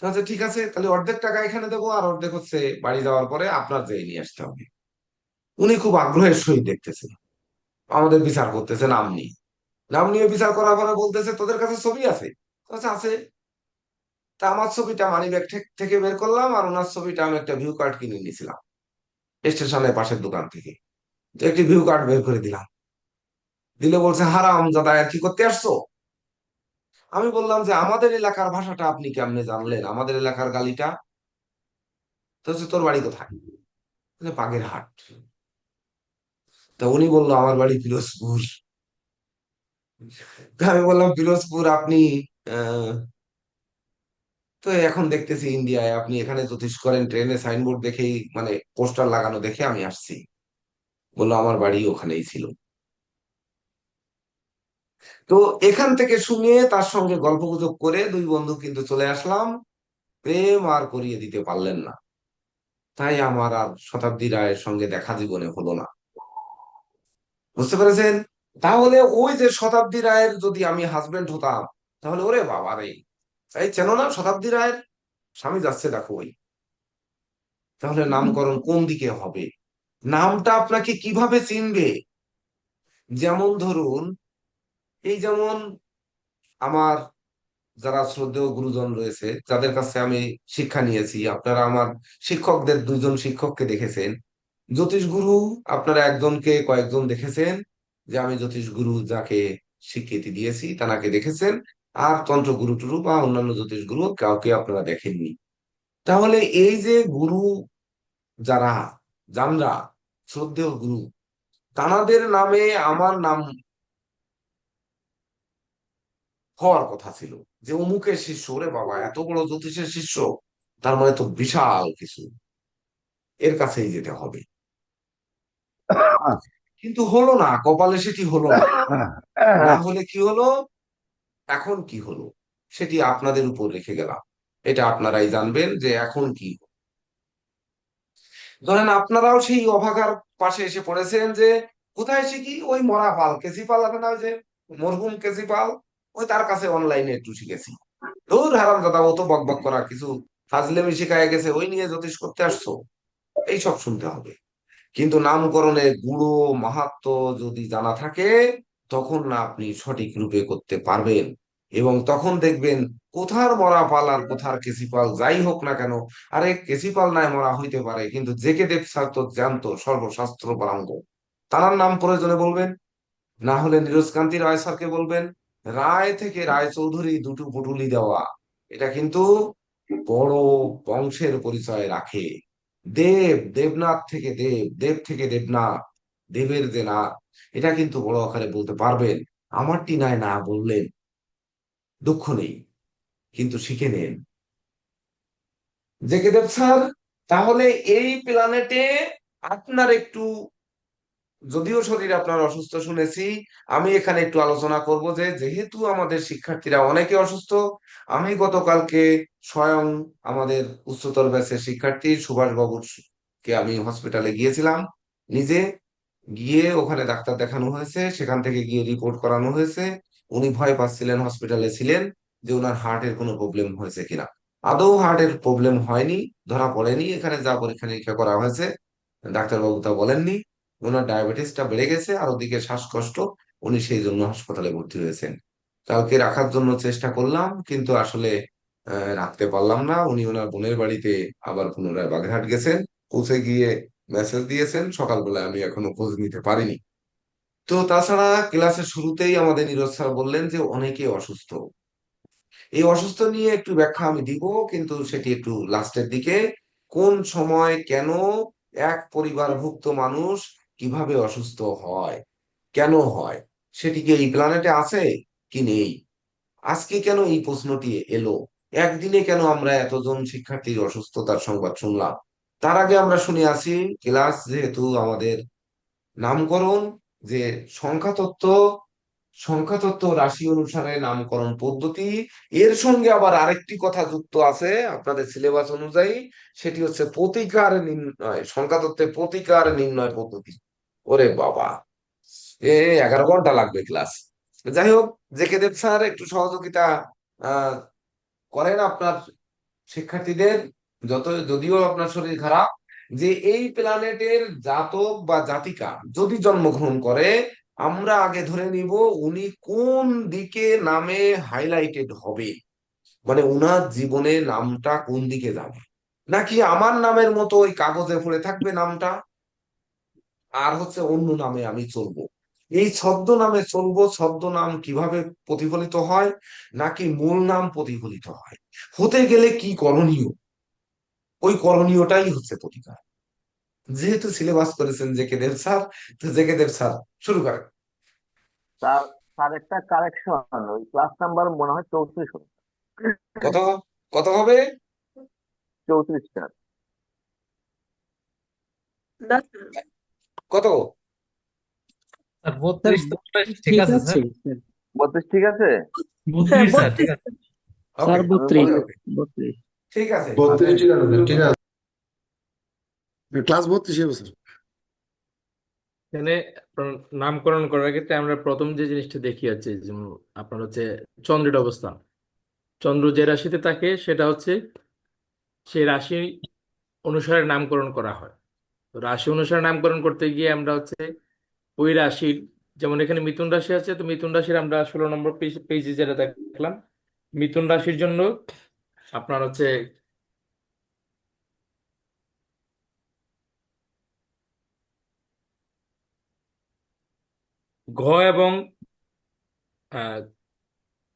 তাহলে ঠিক আছে, তাহলে অর্ধেক টাকা এখানে দেবো আর অর্ধেক হচ্ছে বাড়ি যাওয়ার পরে আপনার যেয়ে নিয়ে আসতে হবে। উনি খুব আগ্রহের সহিত দেখতেছে, আমাদের বিচার করতেছে নাম নিয়ে। নাম নিয়ে বিচার করার পরে বলতেছে তোদের কাছে ছবি আছে? আচ্ছা আছে। তা আমার ছবিটা মানিব্যাগ থেকে বের করলাম, আর ওনার ছবিটা আমি একটা ভিউ কার্ড কিনে নিয়েছিলাম স্টেশনের পাশের দোকান থেকে। তো একটি ভিউ কার্ড বের করে দিলাম, দিলে বলছে হারাম দাদা আর কি করতে আসছো। আমি বললাম যে আমাদের এলাকার ভাষাটা আপনি কেমনে জানলেন, আমাদের এলাকার গালিটা। তো হচ্ছে তোর বাড়ি কোথায়? বলে, বাগেরহাট। তা উনি বললো আমার বাড়ি পিরোজপুর। তা আমি বললাম পিরোজপুর আপনি আহ তো এখন দেখতেছি ইন্ডিয়ায় আপনি এখানে জ্যোতিষ করেন, ট্রেনে সাইনবোর্ড দেখেই মানে পোস্টার লাগানো দেখে আমি আসছি। বললো আমার বাড়ি ওখানেই ছিল। তো এখান থেকে শুনিয়ে তার সঙ্গে গল্পগুজব করে দুই বন্ধু কিন্তু চলে আসলাম। প্রেম আর করিয়ে দিতে পারলেন না, তাই আমার আর শতাব্দী রায়ের সঙ্গে দেখা জীবনে হলো না। বুঝতে পেরেছেন? তাহলে ওই যে শতাব্দী রায়ের যদি আমি হাজবেন্ড হতাম, তাহলে ওরে বাবা রে, এই চেনো না শতাব্দী রায়ের স্বামী যাচ্ছে দেখো ওই। তাহলে নামকরণ কোন দিকে হবে, নামটা আপনাকে কিভাবে চিনবে? যেমন ধরুন, এই যেমন আমার যারা শ্রদ্ধেয় গুরুজন রয়েছে, যাদের কাছে আমি শিক্ষা নিয়েছি, আপনারা আমার শিক্ষকদের দুইজন শিক্ষককে দেখেছেন। জ্যোতিষ গুরু আপনারা একজনকে কয়েকজন দেখেছেন, যে আমি জ্যোতিষ গুরু যাকে স্বীকৃতি দিয়েছি তাকে দেখেছেন। আর তন্ত্র গুরু টুরু বা অন্যান্য জ্যোতিষ গুরু কাউকে আপনারা দেখেননি। তাহলে এই যে গুরু যারা, জানরা, শ্রদ্ধেয় গুরু, তানাদের নামে আমার নাম হওয়ার কথা ছিল, যে অমুকের শিষ্য, ওরে বাবা এত বড় জ্যোতিষের শিষ্য, তার মানে তো বিশাল কিছু, এর কাছেই যেতে হবে। কিন্তু হলো না, কপালে সেটি হলো না। না হলে কি হলো, এখন কি হলো সেটি আপনাদের উপর রেখে গেলাম। এটা আপনারাই জানবেন যে এখন কি। ধরেন আপনারাও সেই অভাগার পাশে এসে পড়েছেন, যে কোথায় শিখি, ওই মরা পাল কেসি পাল আছে না, ওই যে মরহুম কেসি পাল, ওই তার কাছে অনলাইনে একটু শিখেছি। ধুর হারাম দাদা, ও তো বক বক করা কিছু ফাজলেমি শিখায় গেছে, ওই নিয়ে জ্যোতিষ করতে আসছো, এইসব শুনতে হবে। কিন্তু নামকরণে গুরু মাহাত্ম্য যদি জানা থাকে, তখন না আপনি সঠিক রূপে করতে পারবেন। এবং তখন দেখবেন কোথার মরা পাল আর কোথার কেসিপাল যাই হোক না কেন, আরে কেসিপাল নাই মরা হইতে পারে, কিন্তু জেকে দেব স্যার তো জানতো সর্বশাস্ত্র পারঙ্গ, তার নাম প্রয়োজনে বলবেন, না হলে নীরজকান্তি রায় স্যারকে বলবেন। রায় থেকে রায় চৌধুরী দুটো পুটুলি দেওয়া, এটা কিন্তু বড় বংশের পরিচয় রাখে। দেবনাথ থেকে দেব থেকে দেবনাথ, দেবের যে নাথ, এটা কিন্তু বড় আকারে বলতে পারবেন। আমারটি নাই না বললেন, দুঃখ নেই, কিন্তু শিখে নেন। জেকে দেব স্যার, তাহলে এই প্ল্যানেটে আপনার একটু, যদিও শরীর আপনার অসুস্থ শুনেছি, আমি এখানে একটু আলোচনা করব যে যেহেতু আমাদের শিক্ষার্থীরা অনেকে অসুস্থ, আমি গতকালকে স্বয়ং আমাদের উচ্চতর ব্যাচের শিক্ষার্থী সুভাষ বাবুর কে আমি হসপিটালে গিয়েছিলাম নিজে, গিয়ে ওখানে ডাক্তার দেখানো হয়েছে, সেখান থেকে গিয়ে রিপোর্ট করানো হয়েছে। উনি ভয় পাচ্ছিলেন, হসপিটালে ছিলেন, যে ওনার হার্টের কোনো প্রবলেম হয়েছে কিনা। আদৌ হার্টের প্রবলেম হয়নি, ধরা পড়েনি, এখানে যা পরীক্ষা নিরীক্ষা করা হয়েছে ডাক্তারবাবু তা বলেননি। ওনার ডায়াবেটিসটা বেড়ে গেছে আর ওদিকে শ্বাসকষ্ট, উনি সেই জন্য হাসপাতালে ভর্তি হয়েছেন। কালকে রাখার জন্য চেষ্টা করলাম, কিন্তু আসলে রাখতে পারলাম না। উনি ওনার বোনের বাড়িতে আবার পুনরায় বাগেরহাট গেছেন, পৌঁছে গিয়ে মেসেজ দিয়েছেন, সকালবেলায় আমি এখনো খোঁজ নিতে পারিনি। তো তাছাড়া ক্লাসের শুরুতেই আমাদের নীরজ স্যার বললেন যে অনেকে অসুস্থ। এই অসুস্থ নিয়ে একটু ব্যাখ্যা আমি দিব, কিন্তু সেটি একটু লাস্টের দিকে। কোন সময় কেন এক পরিবারভুক্ত মানুষ কিভাবে অসুস্থ হয়, কেন হয়, সেটি কি এই প্ল্যানেটে আছে কি নেই, আজকে কেন এই প্রশ্নটি এলো, একদিনে কেন আমরা এতজন শিক্ষার্থীর অসুস্থতার সংবাদ শুনলাম। তার আগে আমরা শুনে আসি, ক্লাস যেহেতু আমাদের নামকরণ, যে সংখ্যাতত্ত্ব, সংখ্যাতত্ত্ব রাশি অনুসারে নামকরণ পদ্ধতি, এর সঙ্গে আবার আরেকটি কথা যুক্ত আছে আপনাদের সিলেবাস অনুযায়ী, সেটি হচ্ছে প্রতিকার নির্ণয়, সংখ্যাতত্ত্বে প্রতিকার নির্ণয় পদ্ধতি। ওরে বাবা, এ 11 ঘন্টা লাগবে ক্লাস। যাই হোক, জেকে দেব স্যার একটু সহযোগিতা আহ করেন আপনার শিক্ষার্থীদের, যদিও আপনার শরীর খারাপ, যে এই প্ল্যানেটের জাতক বা জাতিকা যদি জন্মগ্রহণ করে, আমরা আগে ধরে নিব উনি কোন দিকে নামে হাইলাইটেড হবে, মানে উনার জীবনে নামটা কোন দিকে যাবে, নাকি আমার নামের মতো ওই কাগজে পড়ে থাকবে নামটা, আর হচ্ছে অন্য নামে আমি চলবো। এই ছদ্মনামে চলবো, ছদ্মনাম কিভাবে প্রতিফলিত হয়, নাকি মূল নাম প্রতিফলিত হয়, হতে গেলে কি করণীয়, ওই করণীয়টাই হচ্ছে প্রতিকার। যেহেতু সিলেবাস করেছেন জেকে দেব স্যার, তো জেকে দেব স্যার শুরু করেন। তার তার একটা কারেকশন, ওই ক্লাস নাম্বার মনে হয় 34 হবে। কত কত হবে? 34টা। কত? স্যার স্যার 32 তো মনে হয় ঠিক ঠিক আছে আছে স্যার। স্যার। 32 ঠিক আছে। 32 স্যার ঠিক আছে। স্যার ওকে, 32 ওকে, 32 ঠিক আছে। 32 ঠিক আছে, ঠিক আছে। ক্লাস 32 হবে স্যার। এখানে আপনার নামকরণ করার ক্ষেত্রে আমরা প্রথম যে জিনিসটা দেখি হচ্ছে, যেমন আপনার হচ্ছে চন্দ্রের অবস্থান। চন্দ্র যে রাশিতে থাকে সেটা হচ্ছে সেই রাশি অনুসারে নামকরণ করা হয়। তো রাশি অনুসারে নামকরণ করতে গিয়ে আমরা হচ্ছে ওই রাশির, যেমন এখানে মিথুন রাশি আছে, তো মিথুন রাশির আমরা 16 নম্বর পেজে যেটা দেখলাম, মিথুন রাশির জন্য আপনার হচ্ছে ঘ এবং আহ,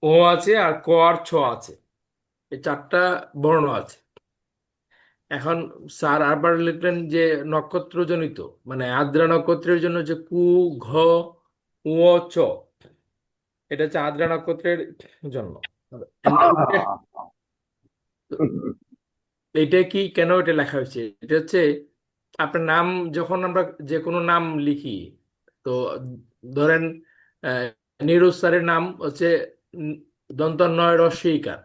ও আছে, আর ক আর ছ আছে, এই চারটা বর্ণ আছে। এখন স্যার আবার লিখলেন যে নক্ষত্রজনিত, মানে আদ্রা নক্ষত্রের জন্য যে কু, ঘ, উ, চ, এটা হচ্ছে আদ্রা নক্ষত্রের জন্য। এটা কি কেন এটা লেখা হয়েছে, এটা হচ্ছে আপনার নাম, যখন আমরা যে কোনো নাম লিখি, তো ধরেন আহ, নীরজ স্যারের নাম হচ্ছে উম, দন্ত নয় রস্বইকার,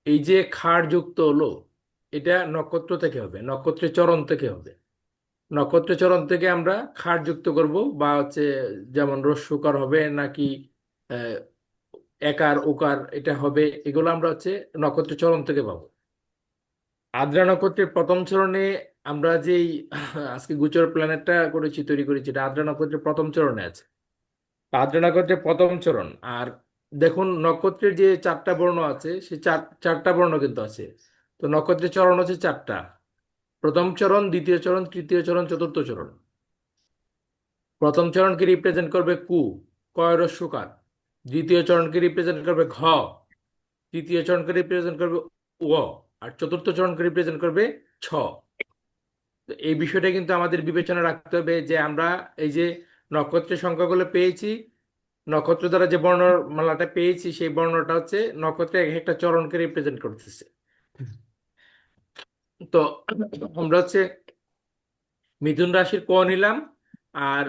এই যে খাড় যুক্ত হলো, এটা নক্ষত্র থেকে হবে, নক্ষত্রের চরণ থেকে হবে। নক্ষত্রের চরণ থেকে আমরা খাড় যুক্ত করব, বা হচ্ছে যেমন রস্যকার হবে নাকি আহ, একার ওকার এটা হবে, এগুলো আমরা হচ্ছে নক্ষত্রের চরণ থেকে পাবো। আদ্রা নক্ষত্রের প্রথম চরণে আমরা যেই আজকে গোচর প্ল্যানেটটা করেছি, তৈরি করেছি, এটা আদ্রা নক্ষত্রের প্রথম চরণে আছে। আদ্রা নক্ষত্রের প্রথম চরণ আর দেখুন নক্ষত্রের যে চারটা বর্ণ আছে সে চারটা বর্ণ কিন্তু আছে। তো নক্ষত্রের চরণ হচ্ছে চারটা: প্রথম চরণ, দ্বিতীয় চরণ, তৃতীয় চরণ, চতুর্থ চরণ। প্রথম চরণকে রিপ্রেজেন্ট করবে কু, কয় রস্যকার। দ্বিতীয় চরণকে রিপ্রেজেন্ট করবে ঘ, তৃতীয় চরণকে রিপ্রেজেন্ট করবে ও, আর চতুর্থ চরণকে রিপ্রেজেন্ট করবে ছ। তো এই বিষয়টা কিন্তু আমাদের বিবেচনা রাখতে হবে যে আমরা এই যে নক্ষত্রের সংখ্যাগুলো পেয়েছি, নক্ষত্র দ্বারা যে বর্ণমালাটা পেয়েছি সেই বর্ণটা হচ্ছে নক্ষত্রের এক একটা চরণকে রিপ্রেজেন্ট করতেছে। তো আমরা হচ্ছে মিথুন রাশির ক নিলাম, আর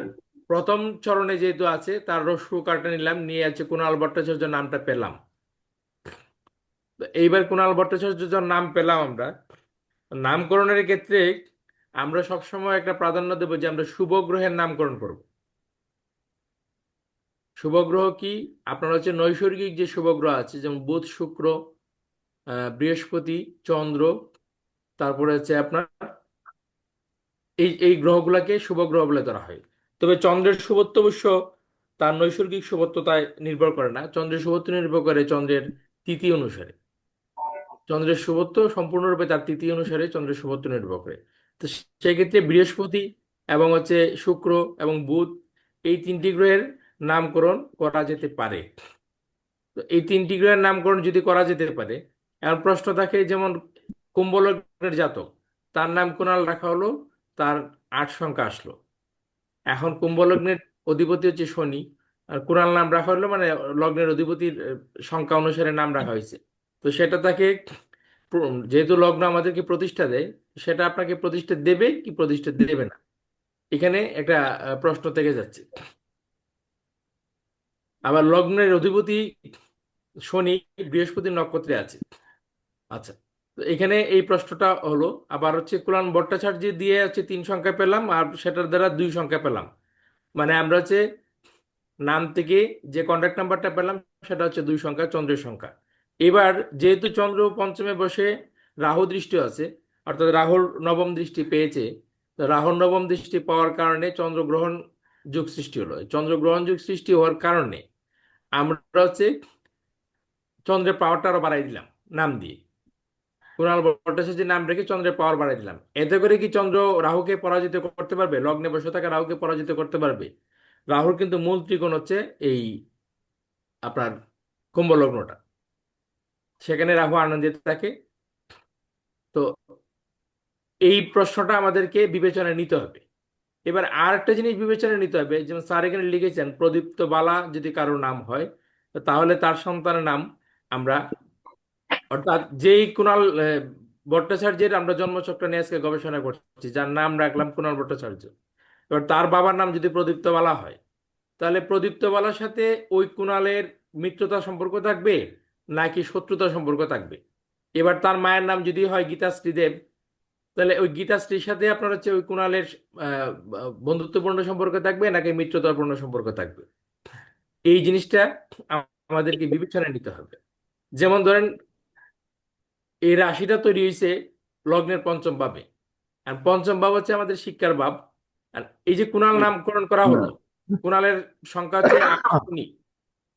প্রথম চরণে যেহেতু আছে তার রস্যু কাটা নিলাম, নিয়ে আছে কুণাল ভট্টাচার্য নামটা পেলাম। তো এইবার কুণাল ভট্টাচার্য যখন নাম পেলাম আমরা, নামকরণের ক্ষেত্রে আমরা সবসময় একটা প্রাধান্য দেবো যে আমরা শুভ গ্রহের নামকরণ করব। শুভ গ্রহ কি? আপনার হচ্ছে নৈসর্গিক যে শুভ গ্রহ আছে, যেমন বুধ, শুক্র, বৃহস্পতি, চন্দ্র, তারপরে হচ্ছে আপনার এই এই গ্রহগুলোকে শুভ গ্রহ বলে ধরা হয়। তবে চন্দ্রের শুভত্ব অবশ্য তার নৈসর্গিক শুভত্বতায় নির্ভর করে না, চন্দ্রের শুভত্ব নির্ভর করে চন্দ্রের তিথি অনুসারে। চন্দ্রের শুভত্ব সম্পূর্ণরূপে তার তিথি অনুসারে চন্দ্রের শুভত্ব নির্ভর করে। তো সেই ক্ষেত্রে বৃহস্পতি এবং হচ্ছে শুক্র এবং বুধ, এই তিনটি গ্রহের নামকরণ করা যেতে পারে। তো এই তিনটি গ্রহের নামকরণ যদি করা যেতে পারে, এখন প্রশ্ন থাকে যেমন কুম্ভ লগ্নের জাতক, তার নাম কুণাল রাখা হলো, তার 8 সংখ্যা আসলো। এখন কুম্ভ লগ্নের অধিপতি হচ্ছে শনি, আর কুণাল নাম রাখা হলো মানে লগ্নের অধিপতির সংখ্যা অনুসারে নাম রাখা হয়েছে। তো সেটা তাকে যেহেতু লগ্ন আমাদেরকে প্রতিষ্ঠা দেয়, সেটা আপনাকে প্রতিষ্ঠা দেবে কি প্রতিষ্ঠা দেবে না, এখানে একটা প্রশ্ন থেকে যাচ্ছে। আবার লগ্নের অধিপতি শনি বৃহস্পতি নক্ষত্রে আছে। আচ্ছা, তো এখানে এই প্রশ্নটা হলো। আবার হচ্ছে কুণাল ভট্টাচার্য দিয়ে হচ্ছে 3 সংখ্যা পেলাম, আর সেটার দ্বারা 2 সংখ্যা পেলাম। মানে আমরা হচ্ছে নাম থেকে যে কন্ট্যাক্ট নাম্বারটা পেলাম সেটা হচ্ছে 2 সংখ্যা, চন্দ্রের সংখ্যা। এবার যেহেতু চন্দ্র পঞ্চমে বসে রাহু দৃষ্টি আছে, অর্থাৎ রাহুর নবম দৃষ্টি পেয়েছে, তো রাহুর নবম দৃষ্টি পাওয়ার কারণে চন্দ্রগ্রহণ যুগ সৃষ্টি হলো। এই চন্দ্রগ্রহণ যুগ সৃষ্টি হওয়ার কারণে আমরা হচ্ছে চন্দ্রের পাওয়ারটা আরো বাড়াই দিলাম নাম দিয়ে। কুণাল ভট্টাচার্যের নাম রেখে চন্দ্রের পাওয়ার বাড়াই দিলাম। এতে করে কি চন্দ্র রাহুকে পরাজিত করতে পারবে? লগ্নে বসে থাকা রাহুকে পরাজিত করতে পারবে? রাহুর কিন্তু মূল ত্রিকোণ হচ্ছে এই আপনার কুম্ভ লগ্নটা, সেখানে রাহু আনন্দিত থাকে। তো এই প্রশ্নটা আমাদেরকে বিবেচনায় নিতে হবে। এবার আর একটা জিনিস বিবেচনায় নিতে হবে, যেমন স্যার এখানে লিখেছেন প্রদীপ্ত বালা যদি কারো নাম হয়, তো তাহলে তার সন্তানের নাম আমরা, অর্থাৎ যেই কুণাল ভট্টাচার্যের আমরা জন্মচক্র নিয়ে আজকে গবেষণা করছি, যার নাম রাখলাম কুণাল ভট্টাচার্য, এবার তার বাবার নাম যদি প্রদীপ্ত বালা হয়, তাহলে প্রদীপ্ত বালার সাথে ওই কুণালের মিত্রতা সম্পর্ক থাকবে নাকি শত্রুতা সম্পর্ক থাকবে? এবার তার মায়ের নাম যদি হয় গীতাশ্রী দেব, তাহলে ওই গীতাশ্রীর সাথে আপনার হচ্ছে ওই কুণালের বন্ধুত্বপূর্ণ সম্পর্ক থাকবে নাকি মিত্রতাপূর্ণ সম্পর্ক থাকবে? এই জিনিসটা আমাদেরকে বিবেচনায় নিতে হবে। যেমন ধরেন এই রাশিটা তৈরি হয়েছে লগ্নের পঞ্চম ভাবে, আর পঞ্চম ভাব হচ্ছে আমাদের শিক্ষার ভাব। আর এই যে কুণাল নামকরণ করা হলো, কুণালের সংখ্যা হচ্ছে 8 শনি।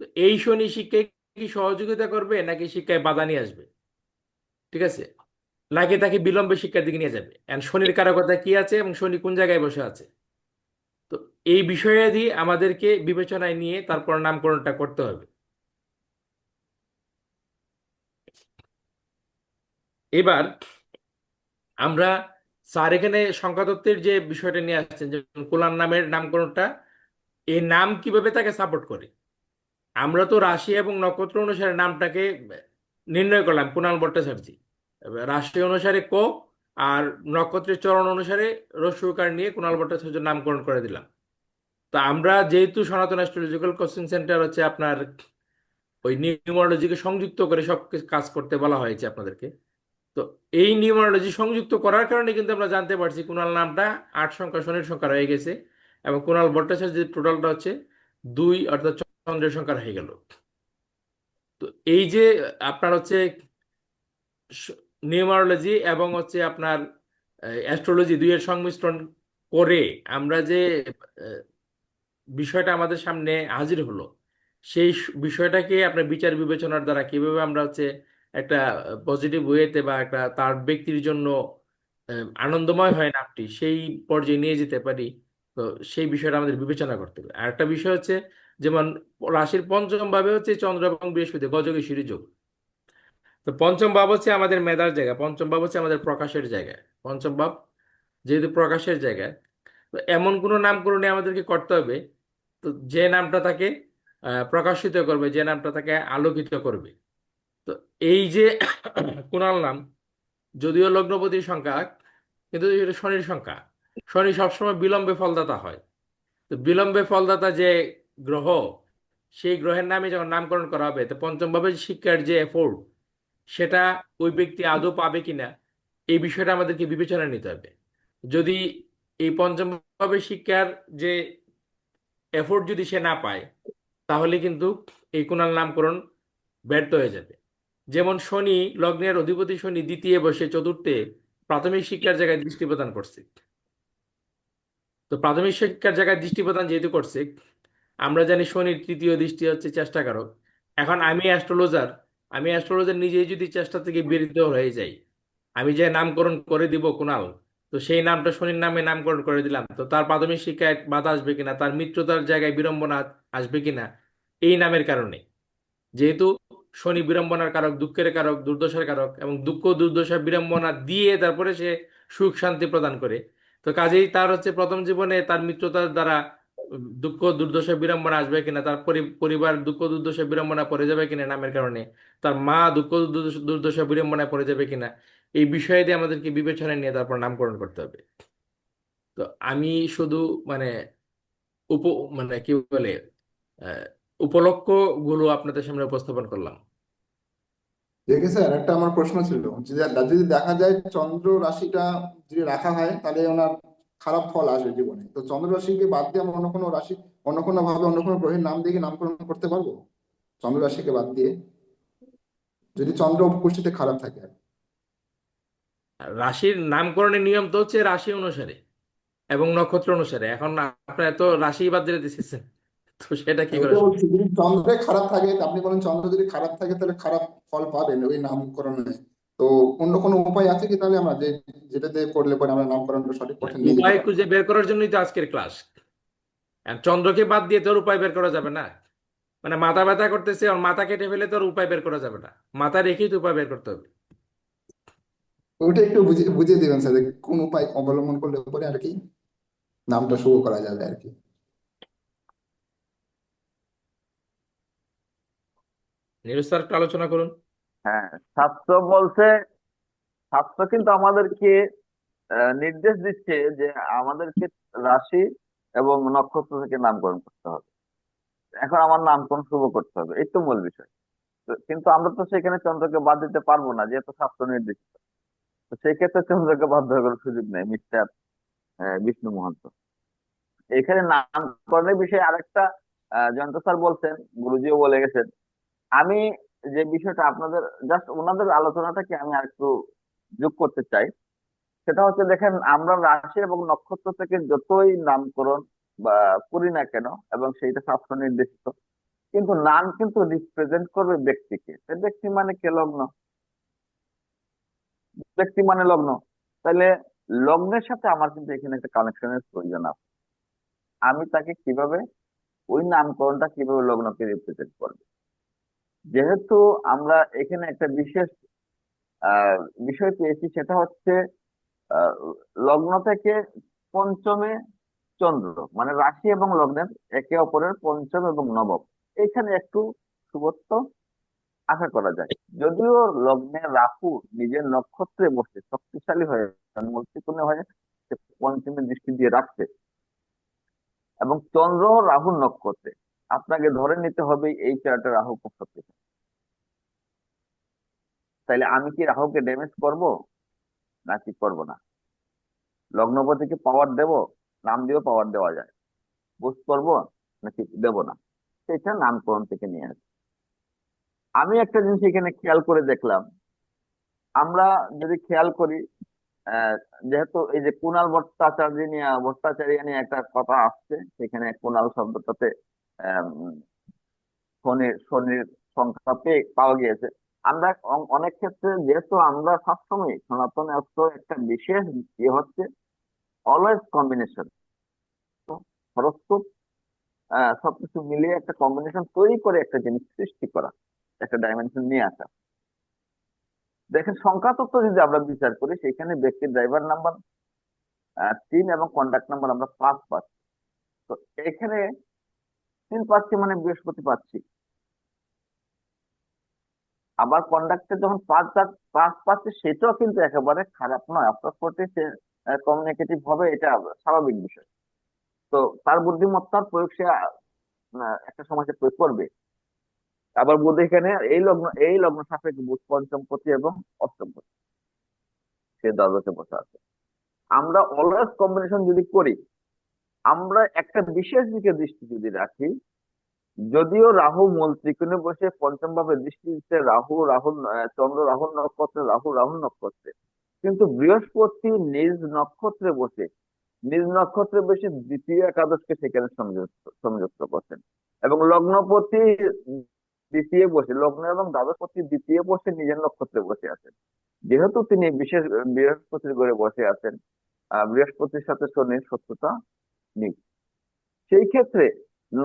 তো এই শনি শিক্ষায় কি সহযোগিতা করবে নাকি শিক্ষায় বাধা নিয়ে আসবে? ঠিক আছে, নাকি তাকে বিলম্বে শিক্ষার দিকে নিয়ে যাবে? এন্ড শনির কারকতা কি আছে এবং শনি কোন জায়গায় বসে আছে? তো এই বিষয়াদি আমাদেরকে বিবেচনায় নিয়ে তারপর নামকরণটা করতে হবে। এবার আমরা স্যার এখানে সংখ্যাতত্ত্বের যে বিষয়টা নিয়ে আসছেন, যেমন কুলার নামের নামকরণটা, এই নাম কিভাবে তাকে সাপোর্ট করে। আমরা তো রাশি এবং নক্ষত্র অনুসারে নামটাকে নির্ণয় করলাম কুণাল ভট্টাচার্য, এবার রাশি অনুসারে ক, আর নক্ষত্রের চরণ অনুসারে রস্যকার নিয়ে কুণাল ভট্টাচার্য নামকরণ করে দিলাম। তো আমরা যেহেতু সনাতন অ্যাস্ট্রোলজিক্যাল কোচিং সেন্টার হচ্ছে আপনার ওই নিউমারোলজিকে সংযুক্ত করে সব কাজ করতে বলা হয়েছে আপনাদেরকে, তো এই নিউমারোলজি সংযুক্ত করার কারণে কিন্তু আমরা জানতে পারছি কুণাল নামটা 8 সংখ্যা শনির সংখ্যা হয়ে গেছে, এবং কুণাল ভট্টাচার্যের টোটালটা হচ্ছে 2, অর্থাৎ চন্দ্রের সংখ্যা হয়ে গেল। তো এই যে আপনার হচ্ছে নিউমারোলজি এবং হচ্ছে আপনার অ্যাস্ট্রোলজি দুইয়ের সংমিশ্রণ করে আমরা যে আহ, বিষয়টা আমাদের সামনে হাজির হলো, সেই বিষয়টাকে আপনার বিচার বিবেচনার দ্বারা কিভাবে আমরা হচ্ছে একটা পজিটিভ ওয়েতে বা একটা তার ব্যক্তির জন্য আনন্দময় হয় নামটি সেই পর্যায়ে নিয়ে যেতে পারি। তো সেই বিষয়টা আমাদের বিবেচনা করতে হবে। আর একটা বিষয় হচ্ছে যেমন রাশির পঞ্চম ভাবে হচ্ছে চন্দ্র এবং বৃহস্পতি গজকেশরী যোগ। তো পঞ্চম ভাব হচ্ছে আমাদের মেধার জায়গা, পঞ্চম ভাব হচ্ছে আমাদের প্রকাশের জায়গা। পঞ্চম ভাব যেহেতু প্রকাশের জায়গা, তো এমন কোনো নামকরণে আমাদেরকে করতে হবে তো যে নামটা তাকে প্রকাশিত করবে, যে নামটা তাকে আলোকিত করবে। তো এই যে কুণাল নাম, যদিও লগ্নপতির সংখ্যা, কিন্তু এটা শনির সংখ্যা। শনি সবসময় বিলম্বে ফলদাতা হয়। তো বিলম্বে ফলদাতা যে গ্রহ, সেই গ্রহের নামে যখন নামকরণ করা হবে, তো পঞ্চম ভাবে শিক্ষার যে এফোর্ট, সেটা ওই ব্যক্তি আদৌ পাবে কিনা, এই বিষয়টা আমাদেরকে বিবেচনায় নিতে হবে। যদি এই পঞ্চম ভাবে শিক্ষার যে এফোর্ট যদি সে না পায়, তাহলে কিন্তু এই কুণাল নামকরণ ব্যর্থ হয়ে যাবে। যেমন শনি, লগ্নের অধিপতি শনি দ্বিতীয় বসে চতুর্থে প্রাথমিক শিক্ষার জায়গায় দৃষ্টি প্রদান করছে। তো প্রাথমিক শিক্ষার জায়গায় দৃষ্টি প্রদান যেহেতু করছে, আমরা জানি শনির তৃতীয় দৃষ্টি হচ্ছে চেষ্টাকারক। এখন আমি অ্যাস্ট্রোলজার নিজেই যদি চেষ্টা থেকে বিরত হয়ে যাই, আমি যে নামকরণ করে দিব কুণাল, তো সেই নামটা শনির নামে নামকরণ করে দিলাম, তো তার প্রাথমিক শিক্ষায় বাধা আসবে কিনা, তার মিত্রতার জায়গায় বিড়ম্বনা আসবে কিনা এই নামের কারণে। যেহেতু শনি বিড়ম্বনার কারক, দুঃখের কারক, দুর্দশার কারক, এবং দুঃখ দুর্দশা বিড়ম্বনা দিয়ে তারপরে সে সুখ শান্তি প্রদান করে। তো কাজেই তার হচ্ছে প্রথম জীবনে তার মিত্রতার দ্বারা দুঃখ দুর্দশা বিড়ম্বনা আসবে কিনা, তার পরিবার দুঃখ দুর্দশা বিড়ম্বনা পড়ে যাবে কিনা নামের কারণে, তার মা দুঃখ দুর্দশা বিড়ম্বনায় পড়ে যাবে কিনা, এই বিষয়ে দিয়ে আমাদেরকে বিবেচনায় নিয়ে তারপর নামকরণ করতে হবে। তো আমি শুধু মানে উপ মানে কি বলে আহ উপলক্ষ গুলো আপনাদের সামনে উপস্থাপন করলাম। ঠিক আছে, স্যার একটা আমার প্রশ্ন ছিল যে যদি দেখা যায় চন্দ্র রাশিটা যদি রাখা হয় তাহলে ওনার খারাপ ফল আসবে জীবনে, তো চন্দ্র রাশিকে বাদ দিয়ে আমরা অন্য কোনো রাশি, অন্য কোনো ভাবে, অন্য কোনো গ্রহের নাম দিয়ে কি নামকরণ করতে পারবো চন্দ্র রাশিকে বাদ দিয়ে, যদি চন্দ্র উপস্থিতি খারাপ থাকে? আর রাশির নামকরণের নিয়ম তো হচ্ছে রাশি অনুসারে এবং নক্ষত্র অনুসারে। এখন আপনার তো রাশি বাদ দিয়ে দিতেছেন, তো সেটা কি করে ওইটা সম্ভব? বলছি, যদি চন্দ্রে খারাপ থাকে, আপনি বলেন চন্দ্র যদি খারাপ থাকে তাহলে খারাপ ফল পাবেন ওই নামকরণে, তো অন্য কোনো উপায় আছে কি তাহলে আমরা যে যেটাতে করলে পরে আমরা নামকরণটা সঠিক পথে নিয়ে যেতে উপায় পারবো? খুঁজে বের করার জন্যই তো আজকের ক্লাস। আর চন্দ্রকে বাদ দিয়ে তোর উপায় বের করা যাবে না। মানে মাথা ব্যথা করতেছে, আর মাথা কেটে ফেলে তোর উপায় বের করা যাবে না, মাথা রেখেই তো উপায় বের করতে হবে। ওটা একটু বুঝিয়ে বুঝিয়ে দিবেন স্যার, যে কোন উপায় অবলম্বন করলে পরে আর কি নামটা শুভ করা যাবে আর কি। নিরুস্তার একটু আলোচনা করুন। হ্যাঁ, শাস্ত্র বলছে, শাস্ত্র কিন্তু আমাদেরকে নির্দেশ দিচ্ছে যে আমাদেরকে রাশি এবং নক্ষত্র থেকে নামকরণ করতে হবে। এখন আমার নামকরণ শুভ করতে হবে, এই তো মূল বিষয়। কিন্তু আমরা তো সেখানে চন্দ্রকে বাদ দিতে পারবো না, যেহেতু শাস্ত্র নির্দেশিত। তো সেই ক্ষেত্রে চন্দ্রকে বাদ দেওয়ার কোনো সুযোগ নেই, মিস্টার বিষ্ণু মহন্ত। এখানে নামকরণের বিষয়ে আরেকটা জয়ন্ত স্যার বলছেন, গুরুজিও বলে গেছেন। আমি যে বিষয়টা আপনাদের জাস্ট ওনাদের আলোচনাটাকে আমি আরেকটু যোগ করতে চাই, সেটা হচ্ছে দেখেন, আমরা রাশি এবং নক্ষত্র থেকে যতই নামকরণ বা করি না কেন, এবং সেইটা শাস্ত্র নির্দেশিত, কিন্তু নাম কিন্তু রিপ্রেজেন্ট করবে ব্যক্তিকে। তো ব্যক্তি মানে কে? লগ্ন। ব্যক্তি মানে লগ্ন। তাহলে লগ্নের সাথে আমার কিন্তু এখানে একটা কানেকশনের প্রয়োজন আছে। আমি তাকে কিভাবে, ওই নামকরণটা কিভাবে লগ্নকে রিপ্রেজেন্ট করবে। যেহেতু আমরা এখানে একটা বিশেষ আহ বিষয় পেয়েছি, সেটা হচ্ছে আহ, লগ্ন থেকে পঞ্চমে চন্দ্র, মানে রাশি এবং লগ্নের একে অপরের পঞ্চম এবং নবম, এখানে একটু শুভত্ব আশা করা যায়। যদিও লগ্নে রাহু নিজের নক্ষত্রে বসে শক্তিশালী হয়ে, মূর্তিপূর্ণ হয়ে সে পঞ্চমী দৃষ্টি দিয়ে রাখছে, এবং চন্দ্র রাহুর নক্ষত্রে, আপনাকে ধরে নিতে হবে এই চারটা রাহু খুব শক্তিশালী। তাইলে আমি কি রাহুকে ড্যামেজ করব নাকি করব না? লগ্নপতিকে পাওয়ার দেব, নাম দিয়েও পাওয়ার দেওয়া যায়, বুস্ট করবো নাকি দেব না, সেটা নামকরণ থেকে নিয়ে আসে। আমি একটা জিনিস এখানে খেয়াল করে দেখলাম, আমরা যদি খেয়াল করি, আহ, যেহেতু এই যে কুণাল ভট্টাচার্য নিয়ে একটা কথা আসছে, সেখানে কুণাল শব্দটাতে শনির শনির সংখ্যা পাওয়া গিয়েছে। আমরা অনেক ক্ষেত্রে যেহেতু আমরা সবসময় সনাতন অস্ত্র একটা বিশেষ ইয়ে হচ্ছে অলওয়েজ কম্বিনেশন, হরস্কোপ সবকিছু মিলিয়ে একটা কম্বিনেশন তৈরি করে একটা জিনিস সৃষ্টি করা, একটা ডাইমেনশন নিয়ে আসা। দেখেন সংখ্যা তত্ত্ব যদি আমরা বিচার করি, সেখানে ব্যক্তির ড্রাইভার নাম্বার 3 এবং কন্ট্যাক্ট নাম্বার আমরা 5 পাচ্ছি। তো এখানে 3 পাচ্ছি মানে বৃহস্পতি পাচ্ছি। আবার কন্ডাক্টে যখন 5 পাচ্ছি, সেটাও কিন্তু একেবারে খারাপ নয়। আপনার প্রতি সে কমিউনিকেটিভ হবে, এটা স্বাভাবিক বিষয়। তো তার বুদ্ধিমত্তার প্রয়োগ সে একটা সমাজে প্রয়োগ করবে। আবার বুধ এখানে এই লগ্ন সাপেক্ষে বুধ পঞ্চমপতি এবং অষ্টমপতি, সে দ্বাদশে বসে আছে। আমরা অলওয়েজ কম্বিনেশন যদি করি, আমরা একটা বিশেষ দিকে দৃষ্টি যদি রাখি, যদিও রাহু মূল ত্রিকোণে বসে পঞ্চম ভাবে দৃষ্টি দিচ্ছে, চন্দ্র রাহুল নক্ষত্রে, রাহুল নক্ষত্রে, কিন্তু বৃহস্পতি নিজ নক্ষত্রে বসে দ্বিতীয় একাদশকে সেখানে সংযুক্ত করছেন। এবং লগ্নপতি দ্বিতীয় বসে, লগ্ন এবং দ্বাদশপতি দ্বিতীয় বসে নিজের নক্ষত্রে বসে আছেন। যেহেতু তিনি বিশেষ বৃহস্পতির ঘরে বসে আছেন, বৃহস্পতির সাথে শনির শত্রুতা নেই। সেই ক্ষেত্রে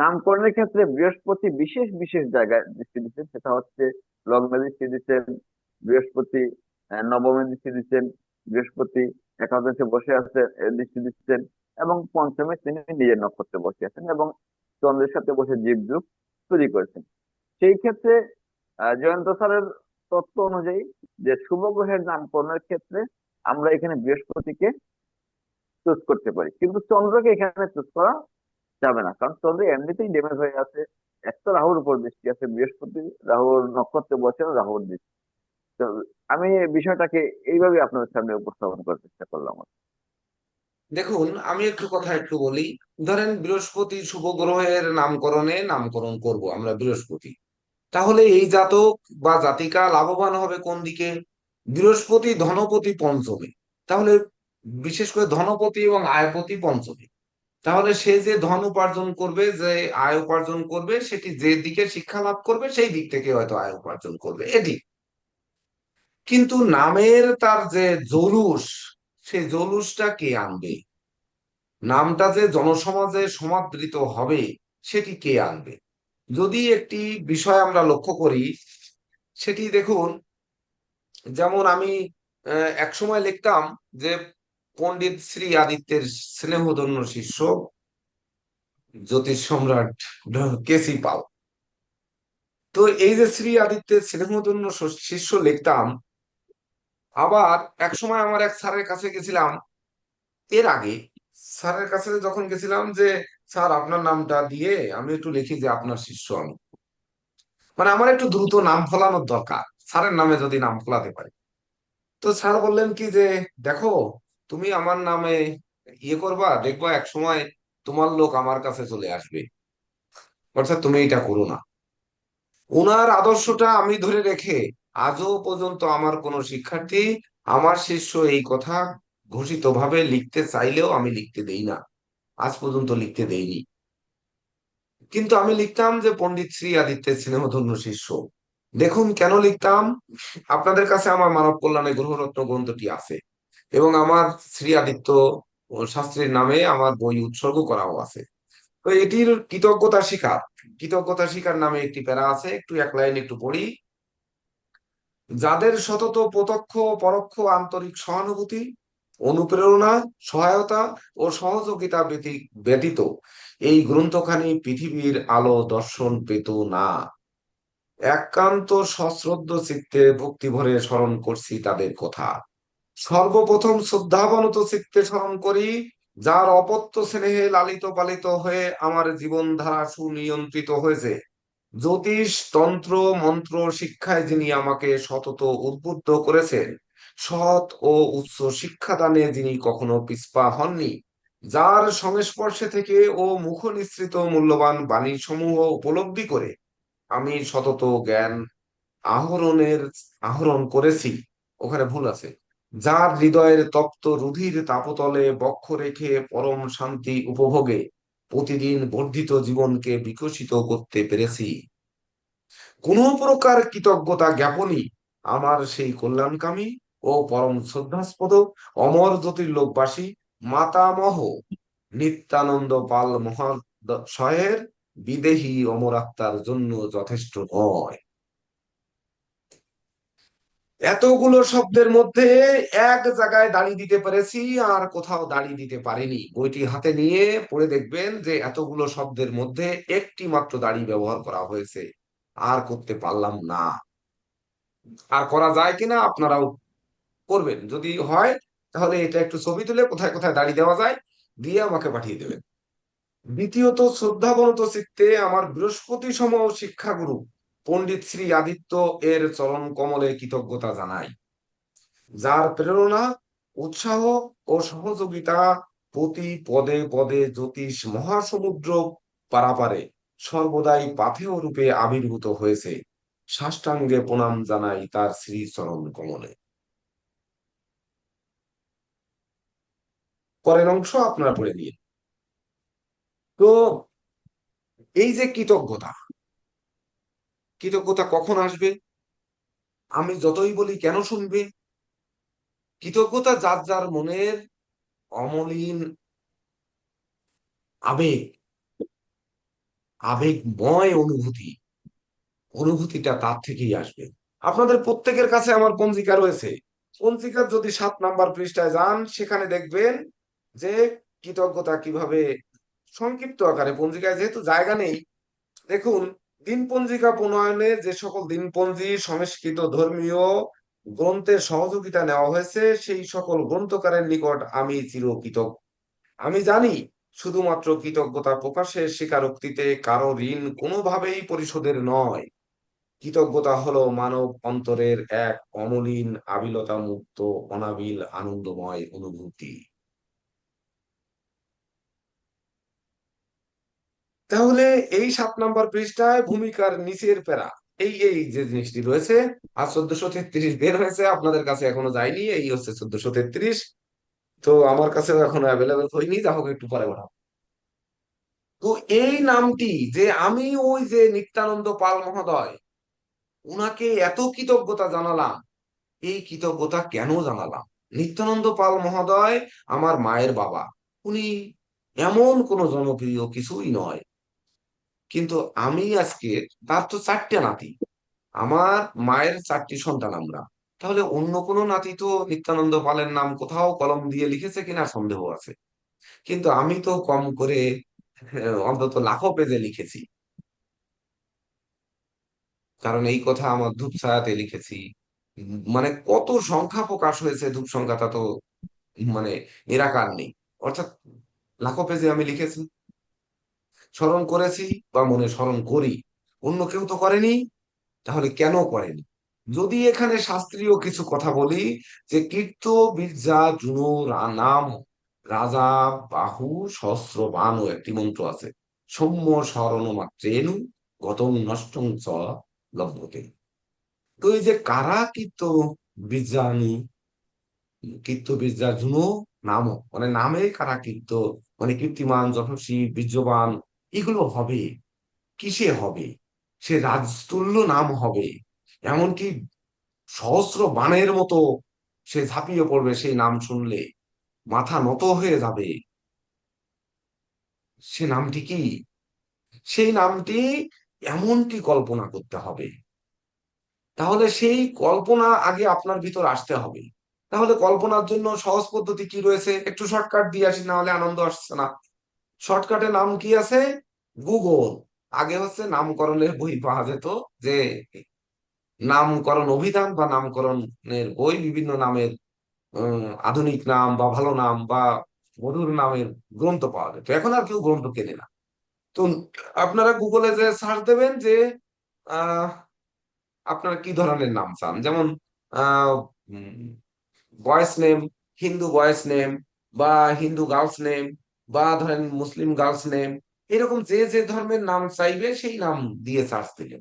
নামকরণের ক্ষেত্রে বৃহস্পতি বিশেষ বিশেষ জায়গায় দৃষ্টি দিচ্ছেন। সেটা হচ্ছে লগ্নে দৃষ্টি দিচ্ছেন বৃহস্পতি, নবমে দৃষ্টি দিচ্ছেন বৃহস্পতি, একাদশে বসে আছে দৃষ্টি দিচ্ছেন, এবং পঞ্চমে তিনি নিজের নক্ষত্রে বসে আছেন এবং চন্দ্রের সাথে বসে জীবযুগ তৈরি করেছেন। সেই ক্ষেত্রে জয়ন্ত স্যারের তত্ত্ব অনুযায়ী যে শুভ গ্রহের নামকরণের ক্ষেত্রে আমরা এখানে বৃহস্পতিকে চুজ করতে পারি, কিন্তু চন্দ্রকে এখানে চুজ করা যাবে না, কারণ চন্দ্র এমনিতেই ড্যামেজ হয়ে আছে। একটা রাহুর উপর দৃষ্টি আছে, বৃহস্পতি রাহুর নক্ষত্রে বসে রাহুর দৃষ্টি। তো আমি এই বিষয়টাকে এইভাবে আপনাদের সামনে উপস্থাপন করার চেষ্টা করলাম। দেখুন, আমি একটু বলি। ধরেন বৃহস্পতি শুভ গ্রহের নামকরণ করব আমরা বৃহস্পতি। তাহলে এই জাতক বা জাতিকা লাভবান হবে কোন দিকে? বৃহস্পতি ধনপতি পঞ্চমে। তাহলে বিশেষ করে ধনপতি এবং আয়পতি পঞ্চমে। তাহলে সে যে ধন উপার্জন করবে, যে আয় উপার্জন করবে, সেটি যে দিকে শিক্ষা লাভ করবে সেই দিক থেকে হয়তো আয় উপার্জন করবে, এটি। কিন্তু নামের তার যে জৌলুস, সেই জৌলুসটা কে আনবে? নামটা যে জনসমাজে সমাদৃত হবে, সেটি কে আনবে? যদি একটি বিষয় আমরা লক্ষ্য করি, সেটি দেখুন, যেমন আমি এক সময় লিখতাম যে পণ্ডিত শ্রী আদিত্যের স্নেহধন্য শিষ্য জ্যোতিষ সম্রাট কেসি পাল। তো এই যে শ্রী আদিত্যের স্নেহধন্য শিষ্য লিখতাম। আবার এক সময় আমার এক স্যারের কাছে গেছিলাম, এর আগে স্যারের কাছে যখন গেছিলাম যে স্যার আপনার নামটা দিয়ে আমি একটু লিখি যে আপনার শিষ্য আমি, মানে আমার একটু দ্রুত নাম ফলানোর দরকার, স্যারের নামে যদি নাম ফলাতে পারি। তো স্যার বললেন কি যে দেখো, তুমি আমার নামে ইয়ে করবা, দেখবা এক সময় তোমার লোক আমার কাছে চলে আসবে, অর্থাৎ তুমি এটা করো না। ওনার আদর্শটা আমি ধরে রেখে আজও পর্যন্ত আমার কোনো শিক্ষার্থী, আমার শিষ্য এই কথা ঘোষিত ভাবে লিখতে চাইলেও আমি লিখতে দেই না, আজ পর্যন্ত লিখতে দেইনি। কিন্তু আমি লিখতাম যে পণ্ডিত শ্রী আদিত্যের স্নেহধন্য শিষ্য। দেখুন কেন লিখতাম। আপনাদের কাছে আমার মানব কল্যাণে গ্রহরত্ন গ্রন্থটি আছে, এবং আমার শ্রী আদিত্য শাস্ত্রীর নামে আমার বই উৎসর্গ করাও আছে। তো এটির কৃতজ্ঞতা স্বীকার নামে একটি প্যারা আছে, একটু এক লাইন একটু পড়ি। যাদের সতত প্রত্যক্ষ পরোক্ষ আন্তরিক সহানুভূতি, অনুপ্রেরণা, সহায়তা ও সহযোগিতা ব্যতীত এই গ্রন্থখানি পৃথিবীর আলো দর্শন পেত না। একান্ত সশ্রদ্ধ চিত্তে ভক্তি ভরে স্মরণ করছি তাদের কথা। সর্বপ্রথম শ্রদ্ধাবনত চিত্তে স্মরণ করি যার অপত্য স্নেহে লালিত পালিত হয়ে আমার জীবনধারা সুনিয়ন্ত্রিত হয়েছে। জ্যোতিষ তন্ত্র মন্ত্র শিক্ষায় যিনি আমাকে সতত উদ্বুদ্ধ করেছেন, সৎ ও উচ্চ শিক্ষাদানে যিনি কখনো পিছপা হননি, যার সংস্পর্শে থেকে ও মুখ নিঃসৃত মূল্যবান বাণী সমূহ উপলব্ধি করে আমি সতত জ্ঞান আহরণ করেছি, ওখানে ভুল আছে, যার হৃদয়ের তপ্ত রুধির তাপতলে বক্ষ রেখে পরম শান্তি উপভোগে প্রতিদিন বর্ধিত জীবনকে বিকশিত করতে পেরেছি, কোন প্রকার কৃতজ্ঞতা জ্ঞাপনই আমার সেই কল্যাণকামী ও পরম শ্রদ্ধাস্পদ অমর জ্যোতির্লোকবাসী মাতামহ নিত্যানন্দ পাল মহাশয়ের বিদেহী অমর আত্মার জন্য যথেষ্ট নয়। এতগুলো শব্দের মধ্যে এক জায়গায় দাড়ি দিতে পেরেছি, আর কোথাও দাড়ি দিতে পারিনি। বইটি হাতে নিয়ে পড়ে দেখবেন যে এতগুলো শব্দের মধ্যে একটি মাত্র দাড়ি ব্যবহার করা হয়েছে, আর করতে পারলাম না। আর করা যায় কিনা আপনারাও করবেন, যদি হয় তাহলে এটা একটু ছবি তুলে কোথায় কোথায় দাড়ি দেওয়া যায় দিয়ে আমাকে পাঠিয়ে দেবেন। দ্বিতীয়ত, শ্রদ্ধাবনত চিত্তে আমার বৃহস্পতি সম শিক্ষাগুরু পণ্ডিত শ্রী আদিত্য এর চরণ কমলে কৃতজ্ঞতা জানাই, যার প্রেরণা, উৎসাহ ও সহযোগিতা প্রতি পদে পদে জ্যোতিষ মহাসমুদ্র পারাপারে সর্বদাই পাথেয় রূপে আবির্ভূত হয়েছে। সাষ্টাঙ্গে প্রণাম জানাই তার শ্রী চরণ কমলে। পরের অংশ আপনারা পড়ে নিয়ে। তো এই যে কৃতজ্ঞতা, কৃতজ্ঞতা কখন আসবে? আমি যতই বলি কেন শুনবে? কৃতজ্ঞতা যার যার মনের অমলিন আবেগ, আবেগময় অনুভূতিটা তার থেকেই আসবে। আপনাদের প্রত্যেকের কাছে আমার পঞ্জিকা রয়েছে। পঞ্জিকার যদি 7 নাম্বার পৃষ্ঠায় যান, সেখানে দেখবেন যে কৃতজ্ঞতা কিভাবে সংক্ষিপ্ত আকারে, পঞ্জিকায় যেহেতু জায়গা নেই, দেখুন, দিনপঞ্জিকা প্রণয়নে যে সকল দিনপঞ্জি সংস্কৃত ধর্মীয় গ্রন্থের সহযোগিতা নেওয়া হয়েছে, সেই সকল গ্রন্থকারের নিকট আমি চিরকৃতজ্ঞ। আমি জানি শুধুমাত্র কৃতজ্ঞতা প্রকাশের স্বীকারোক্তিতে কারো ঋণ কোনোভাবেই পরিশোধের নয়। কৃতজ্ঞতা হলো মানব অন্তরের এক অমলিন আবিলতা মুক্ত অনাবিল আনন্দময় অনুভূতি। তাহলে এই 7 নাম্বার পৃষ্ঠায় ভূমিকার নিচের প্যারা, এই যে জিনিসটি রয়েছে, আর 1433 বের হয়েছে, আপনাদের কাছে এখনো যায়নি, এই হচ্ছে 1433। তো আমার কাছেও এখনো অ্যাভেলেবেল হয়নি, যা হোক একটু পরে বাড়াবো। তো এই নামটি যে আমি ওই যে নিত্যানন্দ পাল মহোদয়, উনাকে এত কৃতজ্ঞতা জানালাম, এই কৃতজ্ঞতা কেন জানালাম? নিত্যানন্দ পাল মহোদয় আমার মায়ের বাবা। উনি এমন কোনো জনপ্রিয় কিছুই নয়, কিন্তু আমি আজকে, তার তো 4টে নাতি, আমার মায়ের 4টি সন্তান আমরা, তাহলে অন্য কোনো নাতি তো নিত্যানন্দ পালের নাম কোথাও কলম দিয়ে লিখেছে কিনা সন্দেহ আছে। কিন্তু আমি তো কম করে অন্তত লাখো পেজে লিখেছি, কারণ এই কথা আমার ধূপছায়াতে লিখেছি। মানে কত সংখ্যা প্রকাশ হয়েছে ধূপ সংখ্যাটা তো মানে নিরাকার নেই। অর্থাৎ লাখো পেজে আমি লিখেছি, স্মরণ করেছি বা মনে স্মরণ করি। অন্য কেউ তো করেনি, তাহলে কেন করেনি? যদি এখানে শাস্ত্রীয় কিছু কথা বলি, যে কীর্ত বীর্যা জুনো নাম রাজা বাহু সহস্র বান একটি মন্ত্র আছে, সৌম্য স্মরণ মাত্রেনু গতং নষ্টং চ লভ্যতে। তো এই যে কারা কীর্ত বীর্যানু, কীর্ত বীর্যা জুনো নাম, মানে নামে কারা কীর্ত, মানে কীর্তিমান যশস্বী বীর্যবান, এগুলো হবে কিসে হবে? সে রাজতুল্য নাম হবে, এমনকি সহস্র বাণের মতো সে ঝাঁপিয়ে পড়বে সেই নাম শুনলে, মাথা নত হয়ে যাবে। সে নামটি কি? সেই নামটি এমনটি কল্পনা করতে হবে। তাহলে সেই কল্পনা আগে আপনার ভিতর আসতে হবে। তাহলে কল্পনার জন্য সহজ পদ্ধতি কি রয়েছে? একটু শর্টকাট দিয়ে আসি, না হলে আনন্দ আসছে না। শর্টকাটে নাম কি আছে? গুগল। আগে হচ্ছে নামকরণের বই পাওয়া যেত, যে নামকরণ অভিধান বা নামকরণের বই, বিভিন্ন নামের আধুনিক নাম বা ভালো নাম বা মধুর নামের গ্রন্থ পাওয়া যেত। এখন আর কেউ গ্রন্থ কেনে না। তো আপনারা গুগলে যে সার্চ দেবেন যে আহ আপনারা কি ধরনের নাম চান, যেমন আহ বয়েস নেম, হিন্দু বয়েস নেম, বা হিন্দু গার্লস নেম, বা ধরেন মুসলিম গার্লস নেম, এরকম যে যে ধর্মের নাম চাইবে সেই নাম দিয়ে সার্চ দিলেন।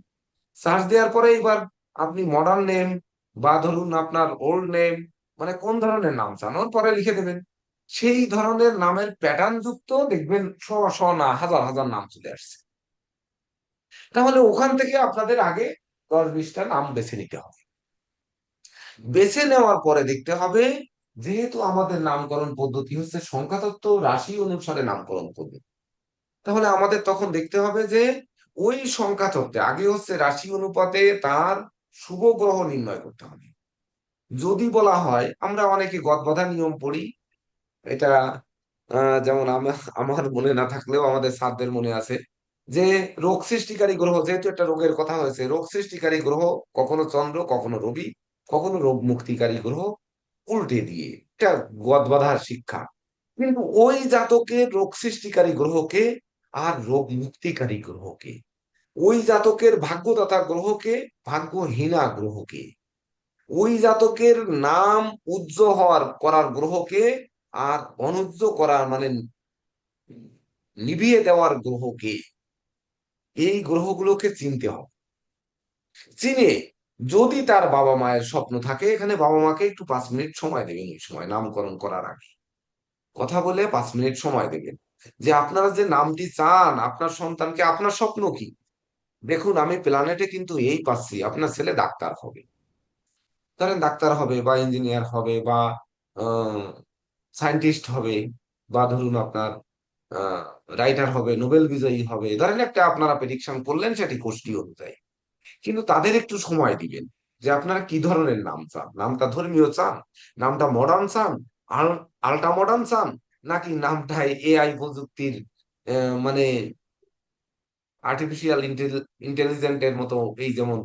সার্চ দেওয়ার পরে এবার আপনি মডার্ন নেম বা ধরুন আপনার ওল্ড নেম, মানে কোন ধরনের নাম চান, ওর পরে লিখে দেবেন। সেই ধরনের নামের প্যাটার্ন যুক্ত দেখবেন শ শ না হাজার হাজার নাম চলে আসছে। তাহলে ওখান থেকে আপনাদের আগে 10-20টা নাম বেছে নিতে হবে। বেছে নেওয়ার পরে দেখতে হবে, যেহেতু আমাদের নামকরণ পদ্ধতি হচ্ছে সংখ্যাতত্ত্ব রাশি অনুসারে নামকরণ পদ্ধতি, তাহলে আমাদের তখন দেখতে হবে যে ওই সংখ্যাতত্ত্বে আগে হচ্ছে রাশি অনুপাতে তার শুভ গ্রহ নির্ণয় করতে হবে। যদি বলা হয়, আমরা অনেকে গদবাঁধা নিয়ম পড়ি, এটা যেমন আমার মনে না থাকলেও আমাদের স্যারদের মনে আছে, যে রোগ সৃষ্টিকারী গ্রহ, যেহেতু একটা রোগের কথা হয়েছে, রোগ সৃষ্টিকারী গ্রহ কখনো চন্দ্র, কখনো রবি, কখনো রোগ মুক্তিকারী গ্রহ, উল্টে দিয়ে, এটা গদবাঁধার শিক্ষা। কিন্তু ওই জাতকের রোগ সৃষ্টিকারী গ্রহকে আর রোগ মুক্তিকারী গ্রহকে, ওই জাতকের ভাগ্যদাতা গ্রহকে ভাগ্যহীনা গ্রহকে, ওই জাতকের নাম উজ্জ্বল হওয়ার করার গ্রহকে আর অনুজ্জ্বল করার মানে নিভিয়ে দেওয়ার গ্রহকে, এই গ্রহগুলোকে চিনতে হবে। চিনে যদি তার বাবা মায়ের স্বপ্ন থাকে, এখানে বাবা মাকে একটু 5 মিনিট সময় দেবেন, এই সময় নামকরণ করার আগে কথা বলে 5 মিনিট সময় দেবেন, যে আপনারা যে নামটি চান আপনার সন্তানকে, আপনার স্বপ্ন কি। দেখুন, আমি প্ল্যানেটে কিন্তু এই পাচ্ছি, আপনার ছেলে ডাক্তার হবে, ধরেন ডাক্তার হবে বা ইঞ্জিনিয়ার হবে বা সায়েন্টিস্ট হবে, বা ধরুন আপনার রাইটার হবে, নোবেল বিজয়ী হবে, ধরেন একটা আপনারা প্রেডিকশন করলেন সেটি কোষ্ঠী অনুযায়ী। কিন্তু তাদের একটু সময় দিবেন, যে আপনারা কি ধরনের নাম চান, নামটা ধর্মীয় চান, নামটা মডার্ন চান, আল্ট্রা মডার্ন চান, নাকি নামটা এআই প্রযুক্তির মানে আর্টিফিশিয়াল ইন্টেলিজেন্টের মতো, এই যেমন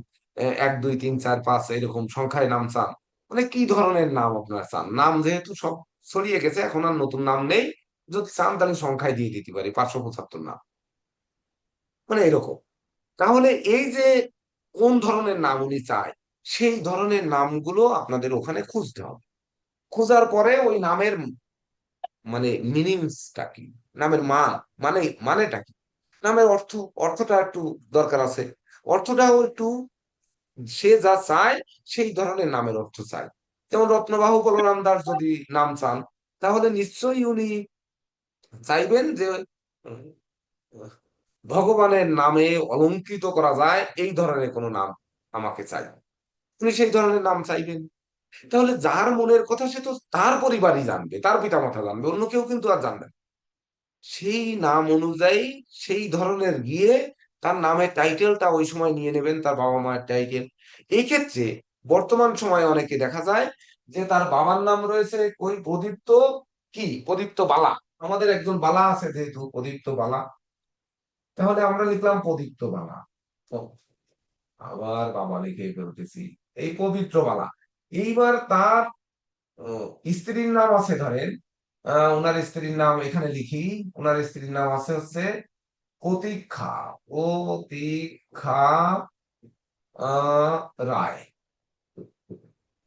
1 2 3 4 5 এরকম সংখ্যায় নাম চান, মানে কি ধরনের নাম আপনার চান। নাম যেহেতু সব ছড়িয়ে গেছে, এখন আর নতুন নাম নেই, যদি চান তাহলে সংখ্যায় দিয়ে দিতে পারি 575 নাম, মানে এরকম। তাহলে এই যে কোন ধরনের নাম উনি চায়, সেই ধরনের নামগুলো আপনাদের ওখানে খুঁজতে হবে। খোঁজার পরে ওই নামের মানে মিনিংসটা কি, নামের মানে মানেটা কি, নামের অর্থটা একটু দরকার আছে, অর্থটাও একটু সে যা চায় সেই ধরনের নামের অর্থ চায়। যেমন রত্নবাহু বলরাম দাস যদি নাম চান, তাহলে নিশ্চয়ই উনি চাইবেন যে উম, ভগবানের নামে অলঙ্কৃত করা যায় এই ধরনের কোনো নাম আমাকে চাই, উনি সেই ধরনের নাম চাইবেন। তাহলে যার মনের কথা সে তো তার পরিবারই জানবে, তার পিতামাতা জানবে, অন্য কেউ কিন্তু আর জানবে না। সেই নাম অনুযায়ী সেই ধরনের গিয়ে তার নামের টাইটেলটা ওই সময় নিয়ে নেবেন, তার বাবা মায়ের টাইটেল। এই ক্ষেত্রে বর্তমান সময়ে অনেকে দেখা যায় যে তার বাবার নাম রয়েছে ওই প্রদীপ্ত, কি প্রদীপ্ত বালা, আমাদের একজন বালা আছে যেহেতু প্রদীপ্ত বালা, তাহলে আমরা লিখলাম প্রদীপ্ত বালা। ও, আবার বাবা লিখে ফেলতেছি, এই পবিত্র বালা। এইবার তার স্ত্রীর নাম আছে, ধরেন ওনার স্ত্রীর নাম এখানে লিখি, ওনার স্ত্রীর নাম আছে হচ্ছে প্রতীক্ষা, প্রতীক্ষা রায়,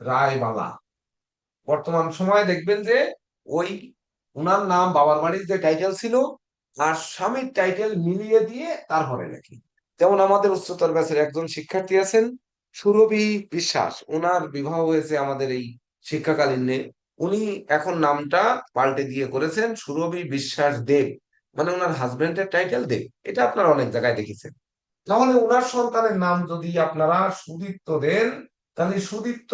রায়বালা। বর্তমান সময়ে দেখবেন যে ওই উনার নাম বাবার বাড়ির যে টাইটেল ছিল আর স্বামীর টাইটেল মিলিয়ে দিয়ে তারপরে লেখি। যেমন আমাদের উচ্চতর ব্যাচের একজন শিক্ষার্থী আছেন সুরভি বিশ্বাস, উনার বিবাহ হয়েছে আমাদের এই শিক্ষাকালীনে, উনি এখন নামটা পাল্টে দিয়ে করেছেন সুরভি বিশ্বাস দেব, মানে ওনার হাজবেন্ডের টাইটেল দেব, এটা আপনারা অনেক জায়গায় দেখেছেন। তাহলে ওনার সন্তানের নাম যদি আপনারা সুদীপ্ত দেন, তাহলে সুদীপ্ত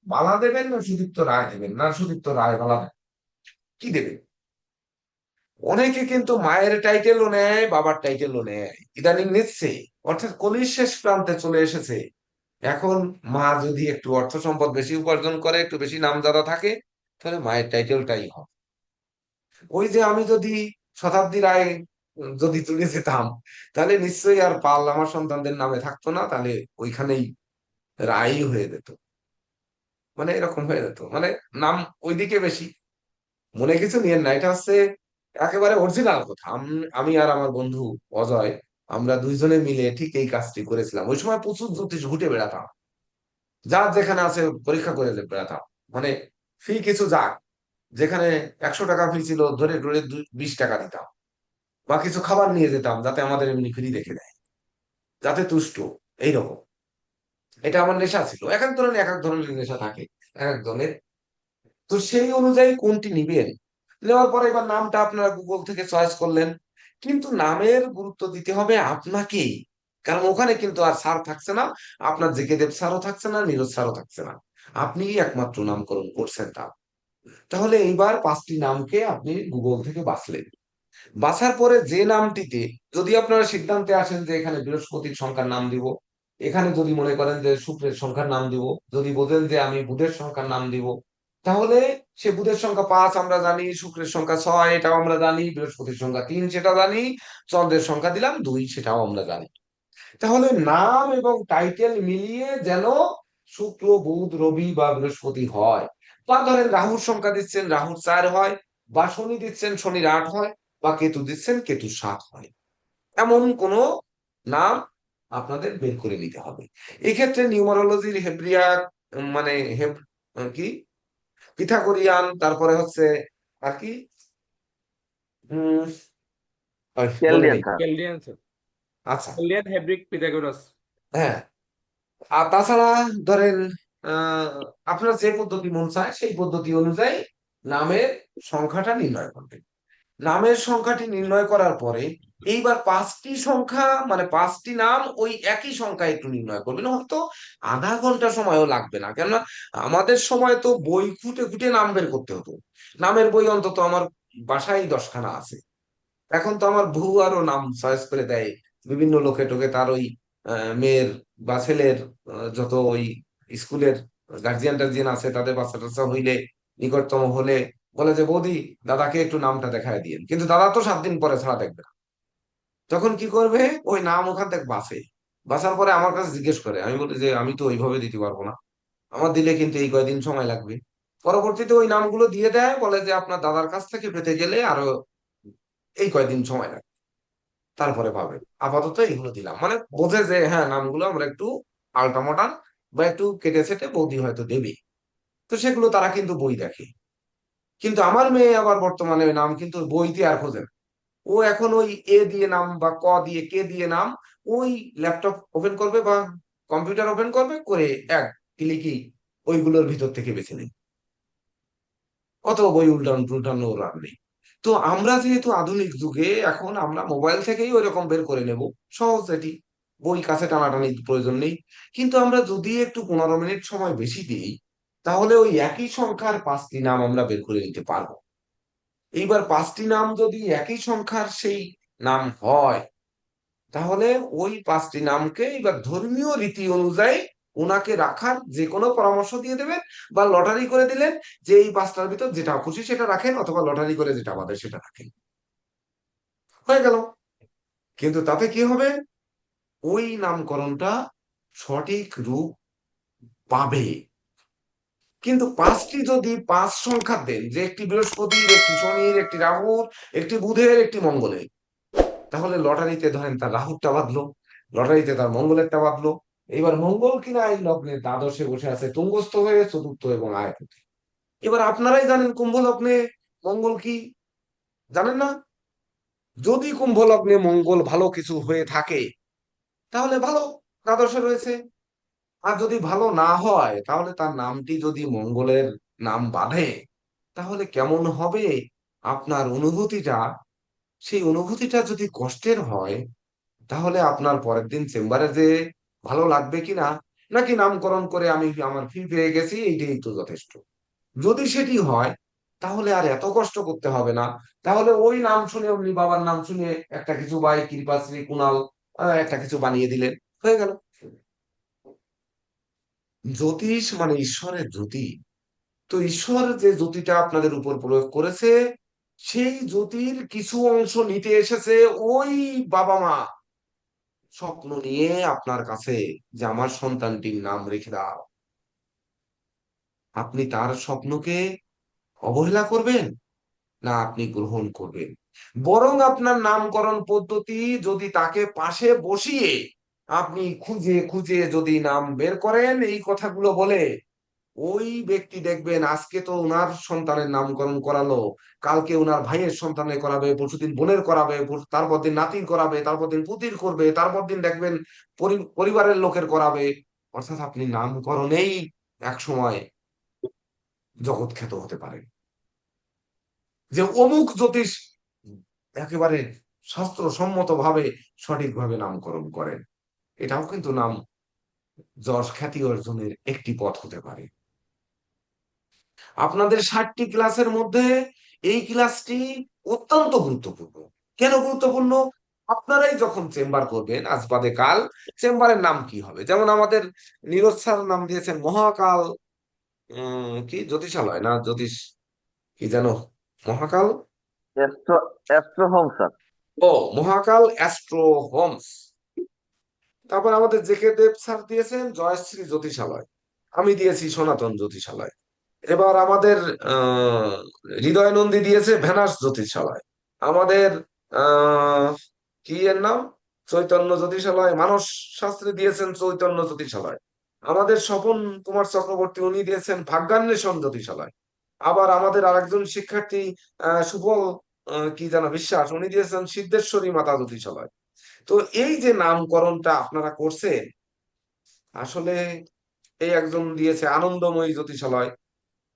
বালা দেবেন না সুদীপ্ত রায় দেবেন, না সুদীপ্ত রায় বালা দেবেন, কি দেবেন? অনেকে কিন্তু মায়ের টাইটেলও নেয়, বাবার টাইটেলও নেয়, ইদানিং নিচ্ছে, অর্থাৎ কলির শেষ প্রান্তে চলে এসেছে। এখন মা যদি একটু অর্থ সম্পদ বেশি উপার্জন করে, একটু বেশি নামজাদা থাকে, তাহলে মায়ের টাইটেলটাই হবে। ওই যে আমি যদি শতাব্দী রায় যদি তুলে যেতাম, তাহলে নিশ্চয়ই আর পাল আমার সন্তানদের নামে থাকতো না, তাহলে ওইখানেই রায়ই হয়ে যেত, মানে এরকম হয়ে যেত, মানে নাম ওইদিকে বেশি। মনে কিছু নিয়েন না, এটা হচ্ছে একেবারে অরিজিনাল কথা। আমি আর আমার বন্ধু অজয়, আমরা দুইজনে মিলে ঠিক এই কাজটি করেছিলাম। ওই সময় প্রচুর জ্যোতিষ ঘুটে বেড়াতাম, যার যেখানে আছে পরীক্ষা করে বেড়াতাম, মানে ফি কিছু যাক, যেখানে 100 টাকা ফি ছিল ধরে ধরে 20 টাকা দিতাম, বা কিছু খাবার নিয়ে যেতাম যাতে আমাদের এমনি ফ্রি রেখে দেয়, যাতে তুষ্ট, এইরকম। এটা আমার নেশা ছিল। এক এক ধরনের এক এক ধরনের নেশা থাকে এক একজনের। তো সেই অনুযায়ী কোনটি নিবেন, নেওয়ার পরে এবার নামটা আপনারা গুগল থেকে চয়েস করলেন, কিন্তু নামের গুরুত্ব দিতে হবে আপনাকেই। কারণ ওখানে কিন্তু আর স্যার থাকছে না, আপনার জেকে দেব স্যারও থাকছে না, নীরজ স্যারও থাকছে না, আপনিই একমাত্র নামকরণ করছেন তার। তাহলে এইবার 5টি নামকে আপনি গুগল থেকে বাছলেন। বাছার পরে যে নামটিতে যদি আপনারা সিদ্ধান্তে আসেন যে এখানে বৃহস্পতির সংখ্যার নাম দিব, এখানে যদি মনে করেন যে শুক্রের সংখ্যার নাম দিব, যদি বোঝেন যে আমি বুধের সংখ্যার নাম দিব, তাহলে সে বুধের সংখ্যা 5 আমরা জানি, শুক্রের সংখ্যা 6 এটাও আমরা জানি, বৃহস্পতির সংখ্যা 3 সেটা জানি, চন্দ্রের সংখ্যা দিলাম 2 সেটাও আমরা জানি। তাহলে নাম এবং টাইটেল মিলিয়ে যেন শুক্র, বুধ, রবি বা বৃহস্পতি হয়, বা ধরেন রাহুর সংখ্যা দিচ্ছেন রাহুর 4 হয়, বা শনি দিচ্ছেন শনির 8 হয়, বা কেতু দিচ্ছেন কেতুর 7 হয়, এমন কোন নাম আপনাদের বের করে নিতে হবে। এক্ষেত্রে নিউমারোলজির হেব্রিয়া মানে কি পিথাগোরিয়ান, তারপরে হচ্ছে আর কি উম মনে কেলডিয়ান নেই। স্যার। কেলডিয়ান স্যার, আচ্ছা, কেলডিয়ান, হেব্রিক, পিথাগোরাস। হ্যাঁ। আর তাছাড়া ধরেন আপনার যে পদ্ধতি মন চায় সেই পদ্ধতি অনুযায়ী নামের সংখ্যাটা নির্ণয় করবেন। নামের সংখ্যাটি নির্ণয় করার পরে এইবার 5টি সংখ্যা মানে 5টি নাম ওই একই সংখ্যা একটু নির্ণয় করবেন, হয়তো আধা ঘন্টা সময়ও লাগবে না, কেননা আমাদের সময় তো বই খুঁটে খুঁটে নাম বের করতে হতো। নামের বই অন্তত আমার বাসায় 10খানা আছে। এখন তো আমার বউ আরো নাম চয়েস করে দেয়, বিভিন্ন লোকে টোকে তার ওই মেয়ের বা ছেলের যত ওই স্কুলের গার্জিয়ান টার্জিয়ান আছে তাদের বাচ্চা টাচ্চা হইলে, নিকটতম হলে বলে যে বৌদি দাদাকে একটু নামটা দেখায় দিয়েন, কিন্তু দাদা তো 7 দিন পরে ছাড়া দেখবে না। তখন কি করবে, ওই নাম ওখান থেকে বাসে, বাসার পরে আমার কাছে জিজ্ঞেস করে, আমি বলি যে আমি তো ওইভাবে দিতে পারবো না, আমার দিলে কিন্তু এই কয়দিন সময় লাগবে। পরবর্তীতে ওই নামগুলো দিয়ে দেয়, বলে যে আপনার দাদার কাছ থেকে পেতে গেলে আরো এই কয়দিন সময় লাগবে, তারপরে পাবে। আপাতত এগুলো দিলাম, মানে বোঝে যে হ্যাঁ নামগুলো আমরা একটু আলটা মডার্ন বা একটু কেটে সেটে বৌদি হয়তো দেবে। তো সেগুলো তারা কিন্তু বই দেখে। কিন্তু আমার মেয়ে আবার বর্তমানে ওই নাম কিন্তু বইতে আর খোঁজে না। ও এখন ওই এ দিয়ে নাম বা ক দিয়ে কে দিয়ে নাম ওই ল্যাপটপ ওপেন করবে বা কম্পিউটার ওপেন করবে করে এক ক্লিকই ওইগুলোর ভিতর থেকে বেছে নেই। কত বই উল্টানো টুলটানো ওর আর নেই। তো আমরা যেহেতু আধুনিক যুগে, এখন আমরা মোবাইল থেকেই ওই রকম বের করে নেব, সহজ এটি, বই কাছে টানাটানির প্রয়োজন নেই। কিন্তু আমরা যদি একটু 15 মিনিট সময় বেশি দিই, তাহলে ওই একই সংখ্যার 5টি নাম আমরা বের করে নিতে পারবো। এইবার 5টি নাম যদি একই সংখ্যার সেই নাম হয়, তাহলে ওই 5টি নামকে এবার ধর্মীয় রীতি অনুযায়ী ওনাকে রাখার যে কোনো পরামর্শ দিয়ে দেবেন, বা লটারি করে দিলেন যে এই 5টার ভিতর যেটা খুশি সেটা রাখেন, অথবা লটারি করে যেটা বাদে সেটা রাখেন, হয়ে গেল। কিন্তু তাতে কি হবে, ওই নামকরণটা সঠিক রূপ পাবে। কিন্তু 5টি যদি 5 সংখ্যা দেন, যে একটি বৃহস্পতির, একটি শনির, একটি রাহুর, একটি বুধের, একটি মঙ্গলের, তাহলে লটারিতে ধরেন তার রাহুরটা বাঁধলো, লটারিতে তার মঙ্গলেরটা বাঁধলো। এবার মঙ্গল কিনা এই লগ্নে দ্বাদশে বসে আছে তুঙ্গস্থ হয়ে চতুর্থ এবং আয়পতি। এবার আপনারাই জানেন কুম্ভ লগ্নে মঙ্গল কি, জানেন না? যদি কুম্ভ লগ্নে মঙ্গল ভালো কিছু হয়ে থাকে তাহলে ভালো, দ্বাদশে রয়েছে। আর যদি ভালো না হয়, তাহলে তার নামটি যদি মঙ্গলের নাম বাঁধে, তাহলে কেমন হবে আপনার অনুভূতিটা? সেই অনুভূতিটা যদি কষ্টের হয়, তাহলে আপনার পরের দিন চেম্বারে যে ভালো লাগবে কিনা, নাকি নামকরণ করে আমি আমার ফি পেয়ে গেছি এইটাই তো যথেষ্ট। যদি সেটি হয়, তাহলে আর এত কষ্ট করতে হবে না। তাহলে ওই নাম শুনে অমনি বাবার নাম শুনে একটা কিছু বাই কৃপাশ্রী কুণাল একটা কিছু বানিয়ে দিলেন, হয়ে গেল। জ্যোতিষ মানে ঈশ্বরের জ্যোতি। তো ঈশ্বর যে জ্যোতিটা আপনাদের উপর প্রয়োগ করেছে, সেই জ্যোতির কিছু অংশ নিতে এসেছে ওই বাবা মা, স্বপ্ন নিয়ে আপনার কাছে যে আমার সন্তানটির নাম রেখে দাও। আপনি তার স্বপ্নকে অবহেলা করবেন, না আপনি গ্রহণ করবেন? বরং আপনার নামকরণ পদ্ধতি যদি তাকে পাশে বসিয়ে আপনি খুঁজে খুঁজে যদি নাম বের করেন এই কথাগুলো বলে, ওই ব্যক্তি দেখবেন আজকে তো উনার সন্তানের নামকরণ করালো, কালকে উনার ভাইয়ের সন্তানের করাবে, পরশুদিন বোনের করাবে, তারপর দিন নাতির করাবে, তারপর দিন পুতির করবে, তারপর দিন দেখবেন পরিবারের লোকের করাবে। অর্থাৎ আপনি নামকরণেই এক সময় জগৎ খ্যাত হতে পারেন যে অমুক জ্যোতিষ একেবারে শাস্ত্রসম্মত ভাবে সঠিকভাবে নামকরণ করেন। এটাও কিন্তু নাম যশ খ্যাতি অর্জনের একটি পথ হতে পারে। আপনাদের 60টি ক্লাসের মধ্যে এই ক্লাসটি অত্যন্ত গুরুত্বপূর্ণ। কেন গুরুত্বপূর্ণ? আপনারাই যখন চেম্বার করবেন আজ বাদে কাল, চেম্বারের নাম কি হবে? যেমন আমাদের নীরজ স্যার নাম দিয়েছেন মহাকাল, কি জ্যোতিষালয় না জ্যোতিষ কি যেন, মহাকাল, অ্যাস্ট্রো অ্যাস্ট্রো হোম স্যার। ও মহাকাল অ্যাস্ট্রো হোমস। তারপর আমাদের জেকে দেব স্যার দিয়েছেন জয়শ্রী জ্যোতিষালয়, আমি দিয়েছি সনাতন জ্যোতিষালয়। এবার আমাদের আহ হৃদয় নন্দী দিয়েছে ভেনাস জ্যোতিষালয়। আমাদের আহ কি এর নাম, চৈতন্য জ্যোতিষালয়, মানস শাস্ত্রী দিয়েছেন চৈতন্য জ্যোতিষালয়। আমাদের স্বপন কুমার চক্রবর্তী উনি দিয়েছেন ভাগ্যান্বেষণ জ্যোতিষালয়। আবার আমাদের আরেকজন শিক্ষার্থী সুফল কি যেন বিশ্বাস, উনি দিয়েছেন সিদ্ধেশ্বরী মাতা জ্যোতিষালয়। তো এই যে নামকরণটা আপনারা করছেন, আসলে এই একজন দিয়েছে আনন্দময়ী জ্যোতিষালয়।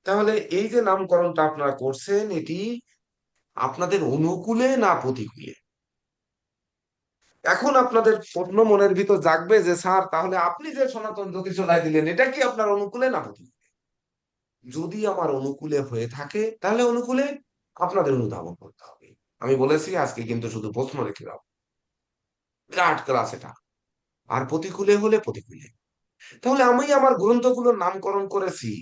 তাহলে এই যে নামকরণটা আপনারা করছেন, এটি আপনাদের অনুকূলে না প্রতিকূলে? এখন আপনাদের প্রশ্ন মনের ভিতর জাগবে যে স্যার তাহলে আপনি যে সনাতন জ্যোতিষালয় দিলেন এটা কি আপনার অনুকূলে না প্রতিকূলে? যদি আমার অনুকূলে হয়ে থাকে তাহলে অনুকূলে আপনাদের অনুধাবন করতে হবে। আমি বলেছি আজকে কিন্তু শুধু প্রশ্ন রেখে দাও, বিরাট ক্লাস এটা। আর প্রতিকূলে হলে প্রতিকূলে। তাহলে আমি আমার গ্রন্থগুলোর নামকরণ করেছি,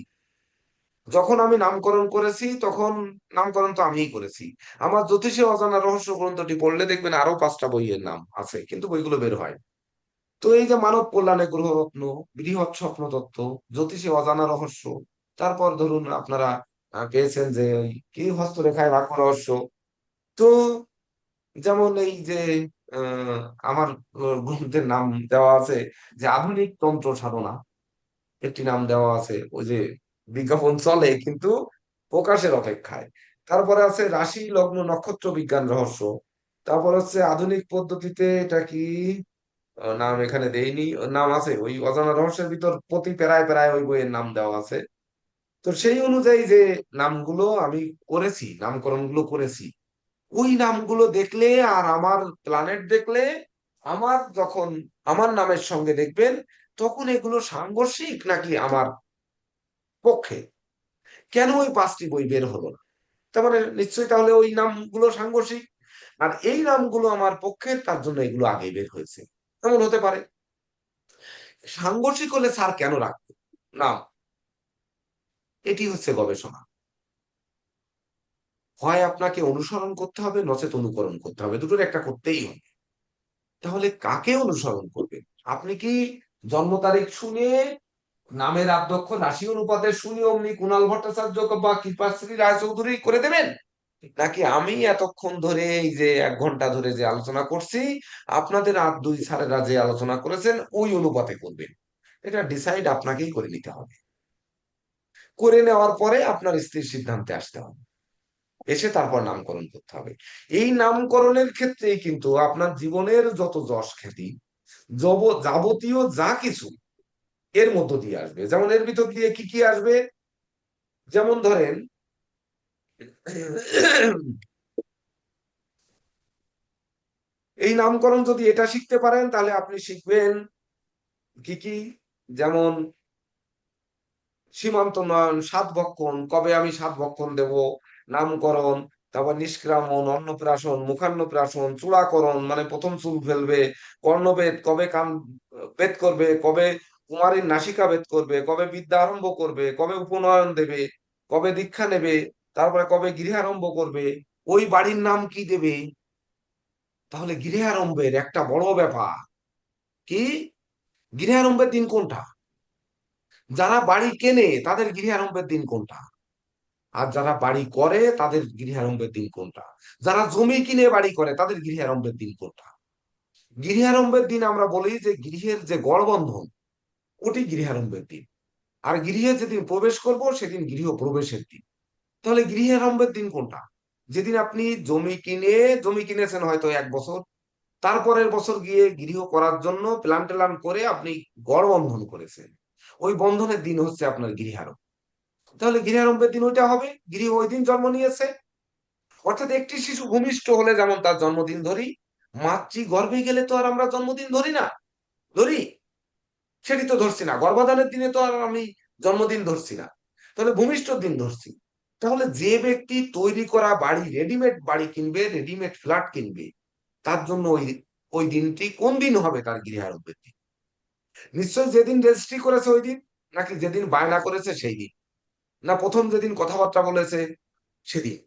যখন আমি নামকরণ করেছি তখন নামকরণ তো আমিই করেছি। আমার জ্যোতিষে অজানা রহস্য গ্রন্থটি পড়লে দেখবেন আরো 5টা বইয়ের নাম আছে, কিন্তু বইগুলো বের হয়। তো এই যে মানব কল্যাণে গ্রহরত্ন, বৃহৎ স্বপ্ন তত্ত্ব, জ্যোতিষে অজানা রহস্য, তারপর ধরুন আপনারা পেয়েছেন যে ওই কি হস্তরেখায় বাক্য রহস্য। তো যেমন এই যে আহ, আমার গ্রন্থের নাম দেওয়া আছে যে আধুনিক তন্ত্র সাধনা, একটি নাম দেওয়া আছে, ওই যে বিজ্ঞাপন চলে কিন্তু প্রকাশের অপেক্ষায়। তারপরে আছে রাশি লগ্ন নক্ষত্র বিজ্ঞান রহস্য। তারপর হচ্ছে আধুনিক পদ্ধতিতে, এটা কি নাম এখানে দেইনি, ওর নাম আছে ওই অজানা রহস্যের ভিতর প্রতি প্যারায় প্যারায় ওই বইয়ের নাম দেওয়া আছে। তো সেই অনুযায়ী যে নামগুলো আমি করেছি, নামকরণগুলো করেছি, ওই নামগুলো দেখলে আর আমার প্ল্যানেট দেখলে, আমার যখন আমার নামের সঙ্গে দেখবেন তখন এগুলো সাংঘর্ষিক নাকি আমার পক্ষে? কেন ওই 5টি বই বের হলো না? তার মানে নিশ্চয়ই তাহলে ওই নামগুলো সাংঘর্ষিক। আর এই নামগুলো আমার পক্ষে, তার জন্য এগুলো আগে বের হয়েছে। এমন হতে পারে। সাংঘর্ষিক হলে স্যার কেন রাখবো নাম? এটি হচ্ছে গবেষণা। হয় আপনাকে অনুসরণ করতে হবে নচেত অনুকরণ করতে হবে, দুটোর একটা করতেই হবে। তাহলে কাকে অনুসরণ করবেন? আপনি কি জন্ম তারিখ শুনে, নামের আদ্যক্ষ রাশি অনুপাতে শুনি অমনি কুণাল ভট্টাচার্য বা কৃপাশ্রী রায়চৌধুরী করে দেবেন? নাকি আমি এতক্ষণ ধরে এই যে 1 ঘন্টা ধরে যে আলোচনা করছি, আপনাদের আর 2 স্যারেরা যে আলোচনা করেছেন ওই অনুপাতে করবেন? এটা ডিসাইড আপনাকেই করে নিতে হবে। করে নেওয়ার পরে আপনার স্থির সিদ্ধান্তে আসতে হবে, এসে তারপর নামকরণ করতে হবে। এই নামকরণের ক্ষেত্রে কিন্তু আপনার জীবনের যত যশ খ্যাতি, যাবতীয় যা কিছু এর মধ্য দিয়ে আসবে। যেমন এর ভিতর দিয়ে কি কি আসবে? যেমন ধরেন এই নামকরণ যদি এটা শিখতে পারেন তাহলে আপনি শিখবেন কি কি, যেমন সীমান্ত নয়ন, 7 ভক্ষণ, কবে আমি 7 ভক্ষণ দেব, নামকরণ, তারপর নিষ্ক্রামণ, অন্নপ্রাশন, মুখান্নপ্রাশন, চূড়াকরণ মানে প্রথম চুল ফেলবে, কর্ণভেদ, কবে কান ভেদ করবে, কবে কুমারীর নাসিকা ভেদ করবে, কবে বিদ্যা আরম্ভ করবে, কবে উপনয়ন দেবে, কবে দীক্ষা নেবে, তারপরে কবে গৃহারম্ভ করবে, ওই বাড়ির নাম কি দেবে। তাহলে গৃহারম্ভের একটা বড় ব্যাপার কি, গৃহারম্ভের দিন কোনটা? যারা বাড়ি কেনে তাদের গৃহারম্ভের দিন কোনটা? আর যারা বাড়ি করে তাদের গৃহারম্ভের দিন কোনটা? যারা জমি কিনে বাড়ি করে তাদের গৃহারম্ভের দিন কোনটা? গৃহারম্ভের দিন আমরা বলি যে গৃহের যে গড়বন্ধন, ওটি গৃহারম্ভের দিন। আর গৃহে যেদিন প্রবেশ করব সেদিন গৃহ প্রবেশের দিন। তাহলে গৃহারম্ভের দিন কোনটা? যেদিন আপনি জমি কিনেছেন হয়তো 1 বছর, তারপরের বছর গিয়ে গৃহ করার জন্য প্ল্যান ট্যালান করে আপনি গড়বন্ধন করেছেন, ওই বন্ধনের দিন হচ্ছে আপনার গৃহারম্ভ। তাহলে গৃহারম্ভের দিন ওইটা হবে, গৃহ ওই দিন জন্ম নিয়েছে। অর্থাৎ একটি শিশু ভূমিষ্ঠ হলে যেমন তার জন্মদিন ধরি, মাতৃ গর্ভে গেলে তো আর আমরা জন্মদিন ধরি না। ধরি? সেটি তো ধরছি না। গর্ভাধানের দিনে তো আর আমি জন্মদিন ধরছি না, তাহলে ভূমিষ্ঠর দিন ধরছি। তাহলে যে ব্যক্তি তৈরি করা বাড়ি, রেডিমেড বাড়ি কিনবে, রেডিমেড ফ্ল্যাট কিনবে, তার জন্য ওই ওই দিনটি কোন দিন হবে তার গৃহারম্ভের দিন? নিশ্চয়ই যেদিন রেজিস্ট্রি করেছে ওই দিন, নাকি যেদিন বায়না করেছে সেই দিন, না প্রথম যেদিন কথাবার্তা বলেছে সেদিন,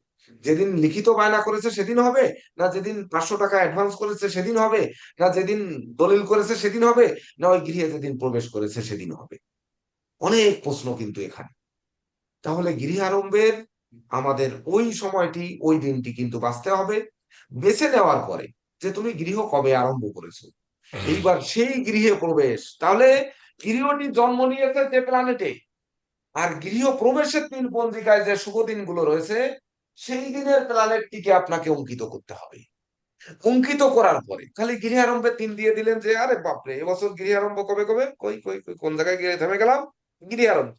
যেদিন লিখিত বায়না করেছে সেদিন হবে, না যেদিন 500 টাকা অ্যাডভান্স করেছে সেদিন হবে, না যেদিন দলিল করেছে সেদিন হবে, না ওই গৃহে যেদিন প্রবেশ করেছে সেদিন হবে? অনেক প্রশ্ন কিন্তু এখানে। তাহলে গৃহারম্ভের আমাদের ওই সময়টি, ওই দিনটি কিন্তু বাঁচতে হবে, বেছে নেওয়ার পরে যে তুমি গৃহ কবে আরম্ভ করেছো। এইবার সেই গৃহে প্রবেশ, তাহলে গৃহটি জন্ম নিয়েছে যে প্ল্যানেটে, আর গৃহ প্রবেশের দিন পঞ্জিকায় যে শুভ দিনগুলো রয়েছে, সেই দিনের প্ল্যানেটটিকে আপনাকে অঙ্কিত করতে হবে। অঙ্কিত করার পরে খালি গৃহারম্ভের দিন দিয়ে দিলেন যে আরে বাপরে এবছর গৃহারম্ভ কবে কবে, কই কই কই কোন জায়গায় গিয়ে থেমে গেলাম। গৃহারম্ভ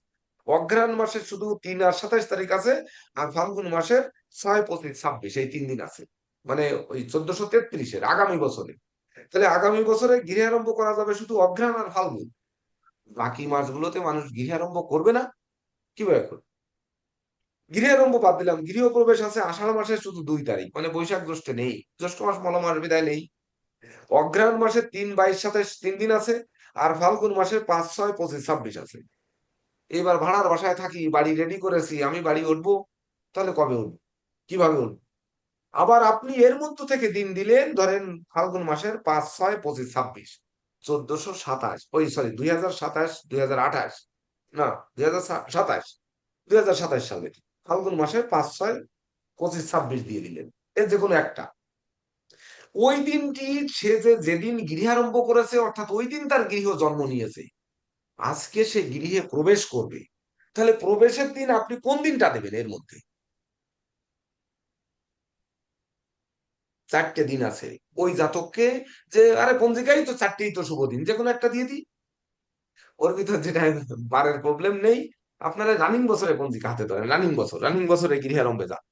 অঘ্রাণ মাসের শুধু 3 আর 27 তারিখ আছে, আর ফাল্গুন মাসের 6, 25, 26 এই 3 দিন আছে, মানে ওই 1433-এর আগামী বছরে। তাহলে আগামী বছরে গৃহারম্ভ করা যাবে শুধু অঘ্রাণ আর ফাল্গুন, বাকি মাসগুলোতে মানুষ গৃহারম্ভ করবে না। কিভাবে করবে? গৃহারম্ভ বাদ দিলাম, গৃহ প্রবেশ আছে আষাঢ় মাসের শুধু 2 তারিখ, মানে বৈশাখ জ্যৈষ্ঠে নেই, জ্যৈষ্ঠ মাস মল মাস বিদায় নেই। অঘ্রাণ মাসে 3, 22, 27 3 দিন আছে, আর ফাল্গুন মাসে 5, 6, 25, 26 আছে। এবার ভাড়ার বাসায় থাকি, বাড়ি রেডি করেছি, আমি বাড়ি উঠবো, তাহলে কবে উঠবো, কিভাবে উঠবো? আবার আপনি এর মধ্য থেকে দিন দিলেন, ধরেন ফাল্গুন মাসের 5, 6, 25, 26, 1427, ওই সরি 2027, 2028, না 2027, 2027 সালে ফাল্গুন মাসের 5, 6, 25, 26 দিয়ে দিলেন, এর যে কোনো একটা। ওই দিনটি সে যেদিন গৃহারম্ভ করেছে, অর্থাৎ ওই দিন তার গৃহ জন্ম নিয়েছে, আজকে সে গৃহে প্রবেশ করবে, তাহলে প্রবেশের দিন আপনি কোন দিনটা দেবেন? এর মধ্যে 4টে দিন আছে ওই জাতককে, যে আরে পঞ্জিকাই তো 4টেই তো শুভ দিন, যে কোনো একটা দিয়ে দিই। ওর ভিতর যেটা বারের প্রবলেম নেই, আপনারা রানিং বছরে পঞ্জিকা হাতে ধরেন, রানিং বছরে গৃহারম্ভে যান।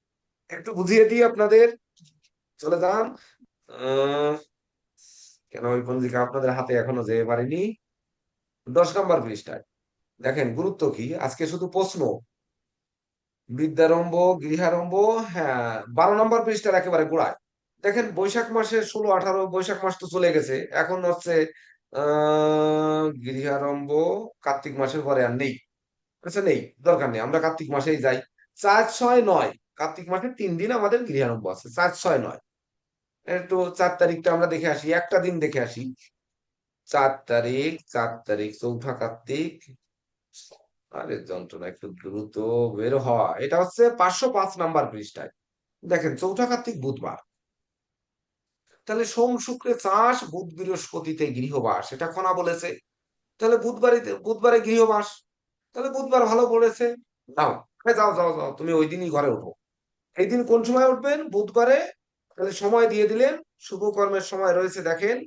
একটু বুঝিয়ে দিই আপনাদের, চলে যান। আহ কেন ওই পঞ্জিকা আপনাদের হাতে এখনো যেতে পারেনি? 10 নম্বর পৃষ্ঠায় দেখেন গুরুত্ব কি, আজকে শুধু প্রশ্ন, বিদ্যারম্ভ, গৃহারম্ভ। হ্যাঁ, 12 নম্বর পৃষ্ঠার একেবারে গোড়ায় দেখেন বৈশাখ মাসে 16, 18, বৈশাখ মাস তো চলে গেছে, এখন হচ্ছে গৃহারম্ভ কার্তিক মাসের পরে আর নেই। আচ্ছা নেই, দরকার নেই, আমরা কার্তিক মাসেই যাই। 4, 6, 9 কার্তিক মাসের 3 দিন আমাদের গৃহারম্ভ আছে, 4, 6, 9। একটু 4 তারিখটা আমরা দেখে আসি, একটা দিন দেখে আসি। 4 তারিখ চৌঠা কার্তিক। আরে যন্ত্রণা, একটু দ্রুত বের হওয়া। এটা হচ্ছে 505 নম্বর পৃষ্ঠায় দেখেন, চৌঠা কার্তিক বুধবার। তাহলে সোম শুক্রে চাষ, বুধ বৃহস্পতিতে গৃহবাস, এটা খনা বলেছে। তাহলে বুধবারে গৃহবাস, তাহলে বুধবার ভালো পড়েছে। যাও, যাও যাও যাও, তুমি ওই দিনই ঘরে ওঠো। এই দিন কোন সময় উঠবেন? বুধবারে। তাহলে সময় দিয়ে দিলেন, শুভ কর্মের সময় রয়েছে দেখেন,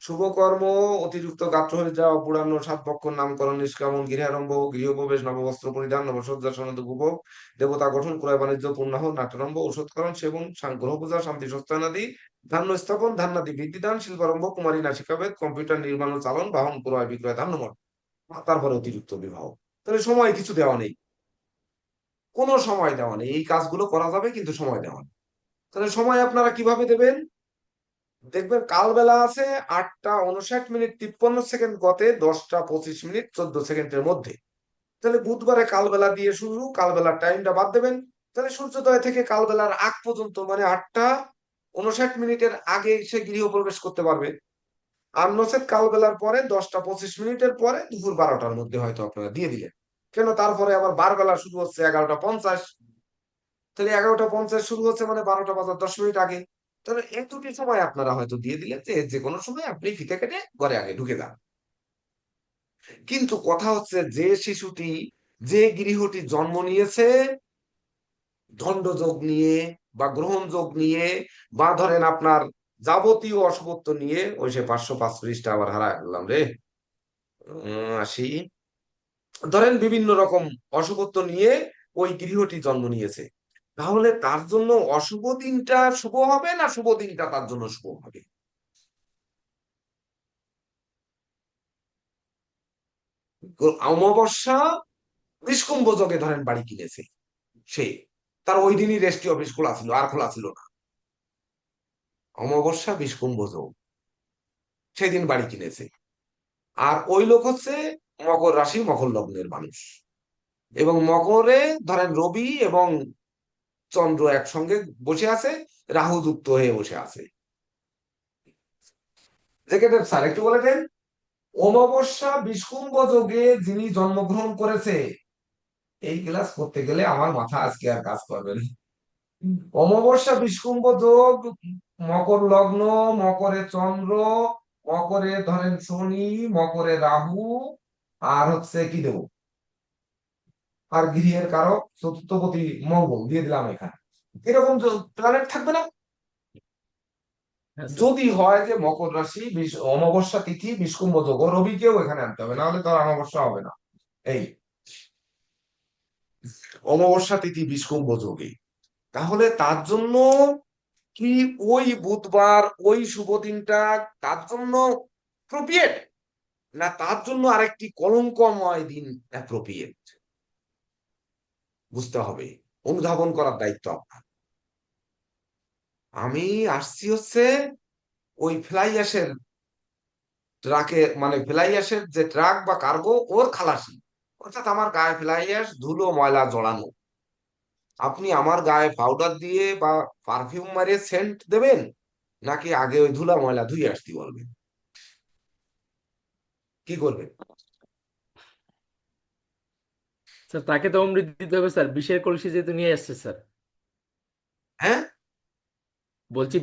শুভকর্ম, অতিরিক্ত গাত্র হয়ে যাওয়া, পুরানো 7 পক্ষর নামকরণ, নিষ্কামন, গৃহারম্ভ, গৃহপ্রবেশ, নববস্ত্র পরিধান, নবসজ্জা, সনদ উপভোগ, দেবতা গঠন, ক্রয় বাণিজ্য, পূর্ণাহ, নাট্যারম্ভ, ঔষধকরণ, সেবন, গ্রহ পূজা, শান্তি সস্তানাদি, ধান্য স্থাপন, ধান্যাদি বৃদ্ধিদান, শিল্পারম্ভ, কুমারী নাসিকাভেদ, কম্পিউটার নির্মাণ ও চালন, বাহন ক্রয় বিক্রয়, ধান্যমঠ, তারপরে অতিরিক্ত বিবাহ। তাহলে সময় কিছু দেওয়া নেই, কোনো সময় দেওয়া নেই, এই কাজগুলো করা যাবে কিন্তু সময় দেওয়া নেই। তাহলে সময় আপনারা কিভাবে দেবেন? দেখবেন কালবেলা আছে 8টা 59 মিনিট 53 সেকেন্ড গতে, 10টা 25 মিনিট 14 সেকেন্ডের মধ্যে। তাহলে বুধবারে কালবেলা দিয়ে শুরু, কালবেলার টাইমটা বাদ দেবেন। তাহলে সূর্যোদয় থেকে কালবেলার আগ পর্যন্ত, মানে 8টা 59 মিনিটের আগে সে গৃহ প্রবেশ করতে পারবে। আর নচেত কালবেলার পরে 10টা 25 মিনিটের পরে দুপুর 12টার মধ্যে হয়তো আপনারা দিয়ে দিলেন। কেন, তারপরে আবার বারবেলা শুরু হচ্ছে 11টা 50। তাহলে 11টা 50 শুরু হচ্ছে, মানে 12টা বাজার 10 মিনিট আগে। তাহলে এই দুটি সময় আপনারা হয়তো দিয়ে দিলেন, যে যে কোনো সময় আপনি ফিতে কেটে ঘরে আগে ঢুকে যান। কিন্তু কথা হচ্ছে, যে শিশুটি, যে গৃহটি জন্ম নিয়েছে দণ্ডযোগ নিয়ে বা গ্রহণ যোগ নিয়ে, বা ধরেন আপনার যাবতীয় অশুভত্ব নিয়ে, ওই সে 505 পৃষ্ঠা আবার হারা গেলাম রে, আসি, ধরেন বিভিন্ন রকম অশুভত্ব নিয়ে ওই গৃহটি জন্ম নিয়েছে, তাহলে তার জন্য অশুভ দিনটা শুভ হবে, না শুভ দিনটা তার জন্য শুভ হবে? অমাবস্যা বিষকুম্ভ যোগে ধরেন বাড়ি কিনেছে সে, তার ওই দিনই রেজিস্ট্রি অফিস খোলা ছিল, আর খোলা ছিল না। অমাবস্যা বিষকুম্ভ যোগ, সেদিন বাড়ি কিনেছে। আর ওই লোক হচ্ছে মকর রাশি মকর লগ্নের মানুষ, এবং মকরে ধরেন রবি এবং চন্দ্র একসঙ্গে বসে আছে, রাহু যুক্ত হয়ে বসে আছে। স্যার একটু বলে দেন, অমাবস্যা বিষকুম্ভ যোগে যিনি জন্মগ্রহণ করেছে, এই ক্লাস করতে গেলে আমার মাথা আজকে আর কাজ করবে না। অমাবস্যা বিষকুম্ভ যোগ, মকর লগ্ন, মকরে চন্দ্র, মকরে ধরেন শনি, মকরে রাহু, আর হচ্ছে কি দেব, আর গৃহের কারক চতুর্থপতি মঙ্গল দিয়ে দিলাম এখানে। এরকম প্ল্যানেট থাকবে না? হ্যাঁ স্যার। যদি হয় যে মকর রাশি অমাবস্যা তিথি বিষকুম্ভ যোগ, ও রবিকেও এখানে আনতে হবে, না হলে তো আর অমাবস্যা হবে না। এই অমাবস্যা তিথি বিষকুম্ভ যোগে, তাহলে তার জন্য কি ওই বুধবার ওই শুভ দিনটা তার জন্য অ্যাপ্রোপ্রিয়েট, না তার জন্য আরেকটি কলঙ্কময় দিন অ্যাপ্রোপ্রিয়েট? বুঝতে হবে, অনুধাবন করার দায়িত্ব আপনার। আমি আসছি হচ্ছে ওই ফ্লাই অ্যাশের ট্রাকে, মানে ফ্লাই অ্যাশের যে ট্রাক বা কার্গো ওর খালাসি, অর্থাৎ আমার গায়ে ফ্লাই অ্যাশ ধুলো ময়লা জড়ানো। আপনি আমার গায়ে পাউডার দিয়ে বা পারফিউম মারিয়ে সেন্ট দেবেন, নাকি আগে ওই ধুলা ময়লা ধুয়ে আসতে বলবেন? কি করবেন? স্যার তাকে তো অমৃত দিতে হবে স্যার, বিষের কলসি যেহেতু নিয়ে আসছে স্যার। হ্যাঁ, বলছি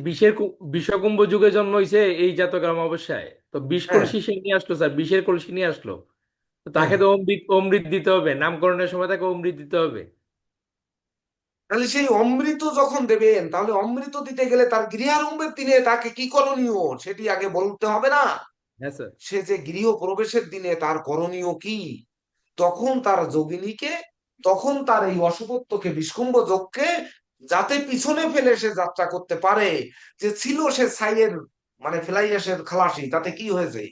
বিষকুম্ভ যুগে জন্ম হয়েছে এই জাতকের অমাবস্যায়, তো বিষ হ্যাঁ, কলসি সে নিয়ে আসলো স্যার, বিষের কলসি নিয়ে আসলো। তো হ্যাঁ। তাকে তো অমৃত অমৃত দিতে হবে, নামকরণের সময় তাকে অমৃত দিতে হবে। তাহলে সেই অমৃত যখন দেবেন, তাহলে অমৃত দিতে গেলে তার গৃহারম্ভের দিনে তাকে কি করণীয় সেটি আগে বলতে হবে না? হ্যাঁ স্যার। সে যে গৃহ প্রবেশের দিনে তার করণীয় কি, তখন তার যোগিনীকে, তখন তার এই অশুভত্বকে বিষকুম্ভ যোগকে যাতে পিছনে ফেলে সে যাত্রা করতে পারে। যে ছিল সে ছাইয়ের, মানে ফ্লাইয়াসের খালাসি, তাতে কি হয়েছে?